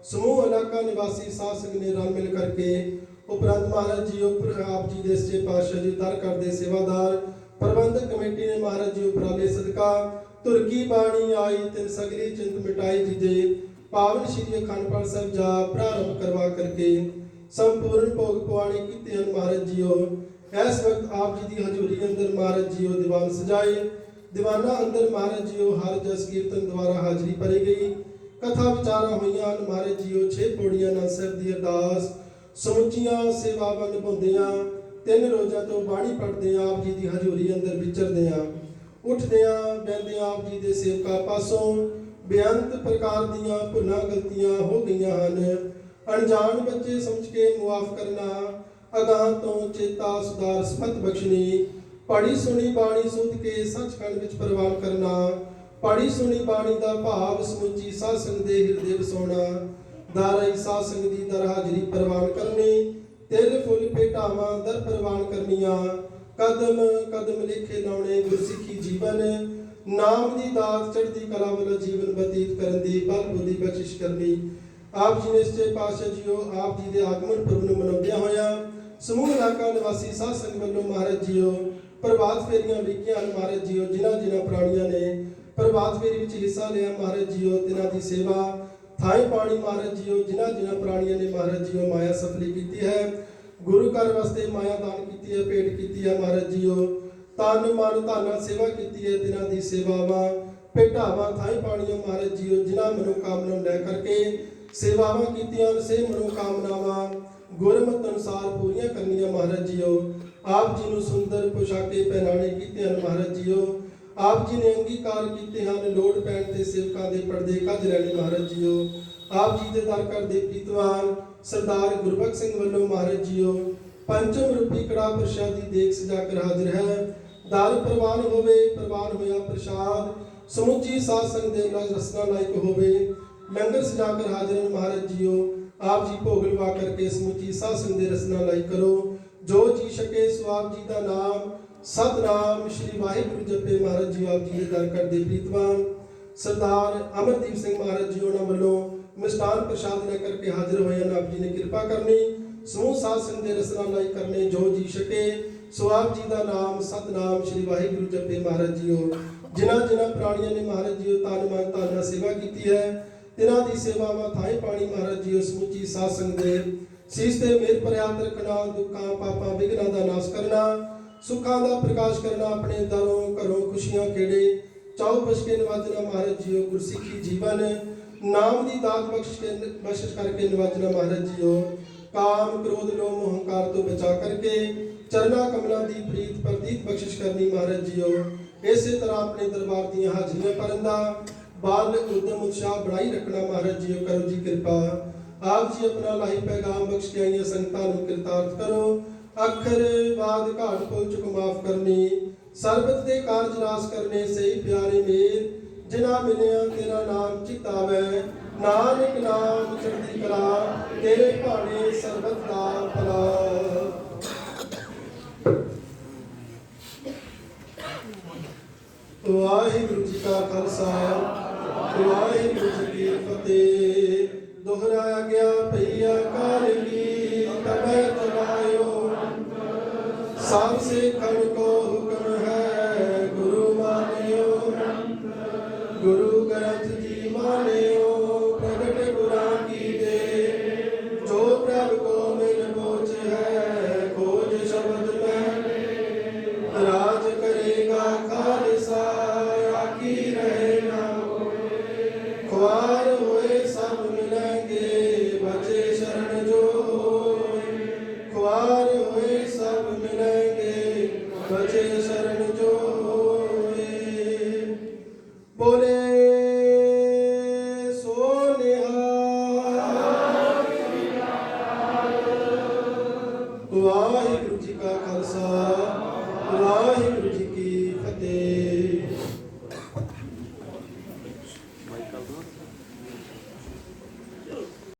ਸਮੂਹ ਇਲਾਕਾ ਨਿਵਾਸੀ ਸਾਧ ਸੰਗਤ ਨੇ ਰਲ ਮਿਲ ਕਰਕੇ ਉਪਰੰਤ ਮਹਾਰਾਜ ਜੀ ਆਪ ਜੀ ਦੇ ਸੱਚੇ ਪਾਤਸ਼ਾਹ ਜੀ ਦਰ ਕਰਦੇ ਸੇਵਾਦਾਰ ਪ੍ਰਬੰਧਕ ਕਮੇਟੀ ਨੇ ਮਹਾਰਾਜ ਜੀ ਉਪਰਾਲੇ ਸਦਕਾ ਤੁਰਕੀ ਬਾਣੀ ਆਈ ਤਿਨ ਸਗਲੀ ਚਿੰਤ ਮਿਟਾਈ ਜੀ ਦੇ ਪਾਵਨ ਸ਼੍ਰੀ ਅਖੰਡ ਪਾਠ ਸਾਹਿਬ ਜਾਪ ਪ੍ਰਾਰੰਭ ਕਰਵਾ ਕਰਕੇ ਸੰਪੂਰਨ ਭੋਗ ਪਵਾਣੇ ਕੀਤੇ ਹਨ ਮਹਾਰਾਜ ਜੀਓ। ਇਸ ਵਕਤ ਆਪ ਜੀ ਦੀ ਹਜ਼ੂਰੀ ਅੰਦਰ ਮਹਾਰਾਜ ਜੀਓ ਦੀਵਾਨ ਸਜਾਏ। ਦੀਵਾਨਾ ਅੰਦਰ ਮਹਾਰਾਜ ਜੀਓ ਹਰ ਜਸ ਕੀਰਤਨ ਦੁਆਰਾ ਹਾਜ਼ਰੀ ਭਰੀ ਗਈ। ਕਥਾ ਵਿਚਾਰਾਂ ਹੋਈਆਂ ਹਨ ਮਹਾਰਾਜ ਜੀਓ 6 ਪੌੜੀਆਂ ਨਾਲ ਸਾਹਿਬ ਦੀ ਅਰਦਾਸ ਸਮੁੱਚੀਆਂ ਸੇਵਾਵਾਂ ਨਿਭਾਉਂਦਿਆਂ 3 ਰੋਜ਼ਾਂ ਤੋਂ ਬਾਣੀ ਪੜ੍ਹਦੇ ਆਪ ਜੀ ਦੀ ਹਜ਼ੂਰੀ ਅੰਦਰ ਵਿਚਰਦਿਆਂ ਉੱਠਦਿਆਂ ਬਹਿੰਦਿਆਂ ਆਪ ਜੀ ਦੇ ਸੇਵਕਾਂ ਪਾਸੋਂ ਬੇਅੰਤ ਪ੍ਰਕਾਰ ਦੀਆਂ ਭੁੱਲਾਂ ਗਲਤੀਆਂ ਹੋ ਗਈਆਂ ਹਨ। ਅਣਜਾਣ ਬੱਚੇ ਸਮਝ ਕੇ ਮੁਆਫ ਕਰਨਾ। ਅਗਾਹ ਤੋਂ ਚੇਤਾ ਸੁਧਾਰ ਸਮਤ ਬਖਸ਼ਣੀ। ਪੜੀ ਸੁਣੀ ਬਾਣੀ ਸੁਧ ਕੇ ਸੱਚਖੰਡ ਵਿੱਚ ਪ੍ਰਵਾਨ ਕਰਨਾ। ਪੜੀ ਸੁਣੀ ਬਾਣੀ ਦਾ ਭਾਵ ਸਮੁੱਚੀ ਸਾਧ ਸੰਗਤ ਦੇ ਹਿਰਦੇ ਵਸਾਉਣਾ। ਦਾਰਾਈ ਸਾਧ ਸੰਗਤ ਦੀ ਦਰ ਹਾਜ਼ਰੀ ਪ੍ਰਵਾਨ ਕਰਨੀ, ਤਿਲ ਫੁੱਲ ਭੇਟਾਵਾਂ ਦਰ ਪ੍ਰਵਾਨ ਕਰਨੀਆਂ, ਕਦਮ ਕਦਮ ਲਿਖੇ ਲਾਉਣੇ ਗੁਰਸਿੱਖੀ ਜੀਵਨ, ਨਾਮ ਦੀ ਦਾਤ ਚੜ੍ਹਦੀ ਕਲਾ ਵਾਲਾ ਜੀਵਨ ਬਤੀਤ ਕਰਨ ਦੀ ਬਲ ਬੁੱਧੀ ਬਖਸ਼ਿਸ਼ ਕਰਨੀ। ਆਪ ਜੀ ਨੇ ਸੱਚੇ ਪਾਤਸ਼ਾਹ ਜੀਓ ਆਪ ਜੀ ਦੇ ਆਗਮਨ ਪੁਰਬ ਨੂੰ ਮਨਾਉਂਦਿਆਂ ਹੋਇਆਂ ਸਮੂਹ ਇਲਾਕਾ ਨਿਵਾਸੀ ਸਾਧ ਸੰਗਤ ਵੱਲੋਂ ਮਹਾਰਾਜ ਜੀਓ ਪ੍ਰਭਾਤ ਫੇਰੀਆਂ ਲਿਖੀਆਂ ਹਨ। ਮਹਾਰਾਜ ਜੀਓ ਜਿਨ੍ਹਾਂ ਪ੍ਰਾਣੀਆਂ ਨੇ ਪ੍ਰਭਾਤ ਫੇਰੀ ਵਿੱਚ ਹਿੱਸਾ ਲਿਆ ਮਹਾਰਾਜ ਜੀਓ ਤਿਨਾਂ ਦੀ ਸੇਵਾ ਥਾਈ ਪਾਣੀ ਮਹਾਰਾਜ ਜੀਓ ਜਿਨ੍ਹਾਂ ਪ੍ਰਾਣੀਆਂ ਨੇ ਮਹਾਰਾਜ ਜੀਓ ਮਾਇਆ ਸਫਲੀ ਕੀਤੀ ਹੈ, ਗੁਰੂ ਘਰ ਵਾਸਤੇ ਮਾਇਆ ਦਾਨ ਕੀਤੀ ਹੈ, ਭੇਟ ਕੀਤੀ ਹੈ ਮਹਾਰਾਜ ਜੀਓ, ਤਨ ਮਨ ਧਨ ਨਾਲ ਸੇਵਾ ਕੀਤੀ ਹੈ, ਤਿਨਾਂ ਦੀ ਸੇਵਾਵਾਂ ਭੇਟਾਵਾਂ ਥਾਈ ਪਾਣੀਆਂ ਮਹਾਰਾਜ ਜੀਓ ਜਿਨ੍ਹਾਂ ਮਨੋਕਾਮਨਾ ਲੈ ਕਰਕੇ ਸੇਵਾਵਾਂ ਕੀਤੀਆਂ ਸੇ ਮਨੋਕਾਮਨਾਵਾਂ ਗੁਰਮਤਿ ਅਨੁਸਾਰ ਪੂਰੀਆਂ ਕਰਨੀਆਂ ਮਹਾਰਾਜ ਜੀਓ। ਆਪ ਜੀ ਨੂੰ ਸੁੰਦਰ ਪੁਸ਼ਾਕੇ ਪਹਿਨਾਣੇ ਕੀਤੇ ਹਨ ਮਹਾਰਾਜ ਜੀਓ। ਆਪ ਜੀ ਨੇ ਅੰਗੀਕਾਰ ਕੀਤੇ ਹਨ ਲੋੜ ਪੈਣ ਤੇ ਸੇਵਕਾਂ ਦੇ ਪਰਦੇ ਕੱਢ ਲੈਣੇ ਮਹਾਰਾਜ ਜੀਓ। ਆਪ ਜੀ ਦੇ ਦਰ ਘਰ ਦੇ ਪ੍ਰੀਤਵਾਨ ਸਰਦਾਰ ਗੁਰਬਖਸ਼ ਸਿੰਘ ਵੱਲੋਂ ਮਹਾਰਾਜ ਜੀਓ ਪੰਚਮ ਰੂਪੀ ਕੜਾ ਪ੍ਰਸ਼ਾਦੀ ਦੇਖ ਸਜਾ ਕਰ ਹਾਜ਼ਰ ਹੈ। ਦਰ ਪ੍ਰਵਾਨ ਹੋਵੇ, ਪ੍ਰਵਾਨ ਹੋਇਆ ਪ੍ਰਸ਼ਾਦ ਸਮੁੱਚੀ ਸਾਧ ਸੰਗਤ ਦੇ ਨਾਲ ਰਸਨਾ ਲਾਇਕ ਹੋਵੇ। ਲੰਗਰ ਸਜਾ ਕਰ ਹਾਜ਼ਰ ਹਨ ਮਹਾਰਾਜ ਜੀਓ। ਆਪ ਜੀ ਭੋਗ ਲਵਾ ਕਰਕੇ ਸਮੁੱਚੀ ਸਾਧ ਸੰਗਤ ਦੇ ਰਸਨਾ ਲਾਇਕ ਕਰੋ। ਜੋ ਜੀ ਸਕੇ ਸੋ ਆਪ ਜੀ ਦਾ ਨਾਮ ਸਤਨਾਮ ਸ਼੍ਰੀ ਵਾਹਿਗੁਰੂ ਜਪੇ ਮਹਾਰਾਜ ਜੀ। ਆਪ ਜੀ ਦੇ ਦਰ ਘਰ ਦੇ ਪ੍ਰੀਤਵਾਨ ਸਰਦਾਰ ਅਮਰਦੀਪ ਸਿੰਘ ਮਹਾਰਾਜ ਜੀ ਉਹਨਾਂ ਵੱਲੋਂ ਮਿਸ਼ਟਾਨ ਪ੍ਰਸ਼ਾਦ ਲੈ ਕਰਕੇ ਹਾਜ਼ਰ ਹੋਏ ਹਨ। ਆਪ ਜੀ ਨੇ ਕਿਰਪਾ ਕਰਨੀ ਸਮੂਹ ਸਾਧ ਸੰਗਤ ਦੇ ਰਸਨਾ ਲਾਇਕ ਕਰਨੇ। ਜੋ ਜੀ ਸਕੇ ਸੋ ਆਪ ਜੀ ਦਾ ਨਾਮ ਸਤਨਾਮ ਸ਼੍ਰੀ ਵਾਹਿਗੁਰੂ ਜਪੇ ਮਹਾਰਾਜ ਜੀਓ। ਜਿਨ੍ਹਾਂ ਪ੍ਰਾਣੀਆਂ ਨੇ ਮਹਾਰਾਜ ਜੀਓ ਤਨ ਮਨ ਧਨ ਨਾਲ ਸੇਵਾ ਕੀਤੀ ਹੈ ਤਿਨਾਂ ਦੀ ਸੇਵਾਵਾਂ ਥਾਈ ਪਾਣੀ ਮਹਾਰਾਜ ਜੀਓ ਸਮੁੱਚੀ ਸਾਧ ਸੰਗਤ ਦੇ ਸੀਸ ਤੇ ਮਿਹਰ ਪ੍ਰਿਆਤ ਰੱਖਣਾ, ਦੁੱਖਾਂ ਪਾਪਾਂ ਵਿਘਨਾਂ ਦਾ ਨਾਸ਼ ਕਰਨਾ, ਸੁੱਖਾਂ ਦਾ ਪ੍ਰਕਾਸ਼ ਕਰਨਾ, ਆਪਣੇ ਦਰੋਂ ਘਰੋਂ ਖੁਸ਼ੀਆਂ ਖੇੜੇ ਚਾਉ ਬਖਸ਼ ਨਵਾਜਣਾ ਮਹਾਰਾਜ ਜੀਓ। ਗੁਰਸਿੱਖੀ ਜੀਵਨ ਨਾਮ ਦੀ ਦਾਤ ਬਖਸ਼ਿਸ਼ ਕਰਕੇ ਨਵਾਜਣਾ ਮਹਾਰਾਜ ਜੀਓ। ਕਾਮ ਕ੍ਰੋਧ ਲੋਭ ਹੰਕਾਰ ਤੋਂ ਬਚਾ ਕਰਕੇ ਚਰਨਾ ਕਮਲਾਂ ਦੀ ਪ੍ਰੀਤ ਪ੍ਰਤੀਤ ਬਖਸ਼ਿਸ਼ ਕਰਨੀ ਮਹਾਰਾਜ ਜੀਓ। ਇਸੇ ਤਰ੍ਹਾਂ ਆਪਣੇ ਦਰਬਾਰ ਦੀਆਂ ਹਾਜ਼ਰੀਆਂ ਭਰਨ ਦਾ ਬਾਲ ਉਦਮ ਉਤਸ਼ਾਹ ਬਣਾਈ ਰੱਖਣਾ ਮਹਾਰਾਜ ਜੀਓ। ਕਰੋ ਜੀ ਕਿਰਪਾ। ਆਪ ਜੀ ਆਪਣਾ ਲਾਹੀ ਪੈਗਾਮ ਬਖਸ਼ ਕੇ ਆਈਆਂ ਸੰਗਤਾਂ ਨੂੰ ਕਿਰਤਾਰਥ ਕਰੋ। ਅੱਖਰ ਬਾਦ ਘਾਟ ਪੁੱਲ ਚੁਕ ਮਾਫ ਕਰਨੀ, ਸਰਬਤ ਦੇ ਕਾਰਜ ਨਾਸ ਕਰਨੇ ਸਹੀ ਪਿਆਰੇ ਮੇਰ ਜਿਨ੍ਹਾਂ ਮਿਲਿਆ ਤੇਰਾ ਨਾਮ ਚਿਤਾਵੈ। ਨਾਨਕ ਨਾਮ ਚੜ੍ਹਦੀ ਕਲਾ ਤੇਰੇ ਭਾਣੇ ਸਰਬਤ ਦਾ ਭਲਾ। ਵਾਹਿਗੁਰੂ ਜੀ ਕਾ ਖਾਲਸਾ ਵਾਹਿਗੁਰੂ ਜੀ ਕੀ ਫਤਿਹ। ਦੁਹਰਾਇਆ ਗਿਆ ਭਈਆ ਕਾਰਗੀ ਤਬੈ ਚਲਾਇਓ, ਸਭ ਸਿੱਖਣ ਕੋ ਹੁਕਮ ਹੈ ਗੁਰੂ ਮਾਨਿਓ। ਗੁਰੂ ਗ੍ਰੰਥ ਜੀ ਮਾਨਿਓ ਪ੍ਰਗਟ ਗੁਰਾਂ ਕੀ ਦੇ, ਜੋ ਪ੍ਰਭ ਕੋ ਮਿਲ ਪਹੁੰਚ ਹੈ ਖੋਜ ਸ਼ਬਦ ਮੈਂ। ਰਾਜ ਕਰੇਗਾ ਖਾਲਸਾ ਆਕੀ ਰਹੇ ਨਾ ਹੋਏ, ਖੁਆਰ ਹੋਏ ਸਭ ਮਿਲਣਗੇ ਬਚੇ ਸ਼ਰਨ ਜੋ ਹੋਏ। ਖੁਆਰ ਹੋਏ ਸਭ ਮਿਲਣਗੇ ਬਚੇ ਸ਼ਰਨ ਜੋ ਹੋਏ। ਬੋਲੇ ਸੋ ਨਿਹਾਲ। ਵਾਹਿਗੁਰੂ ਜੀ ਕਾ ਖਾਲਸਾ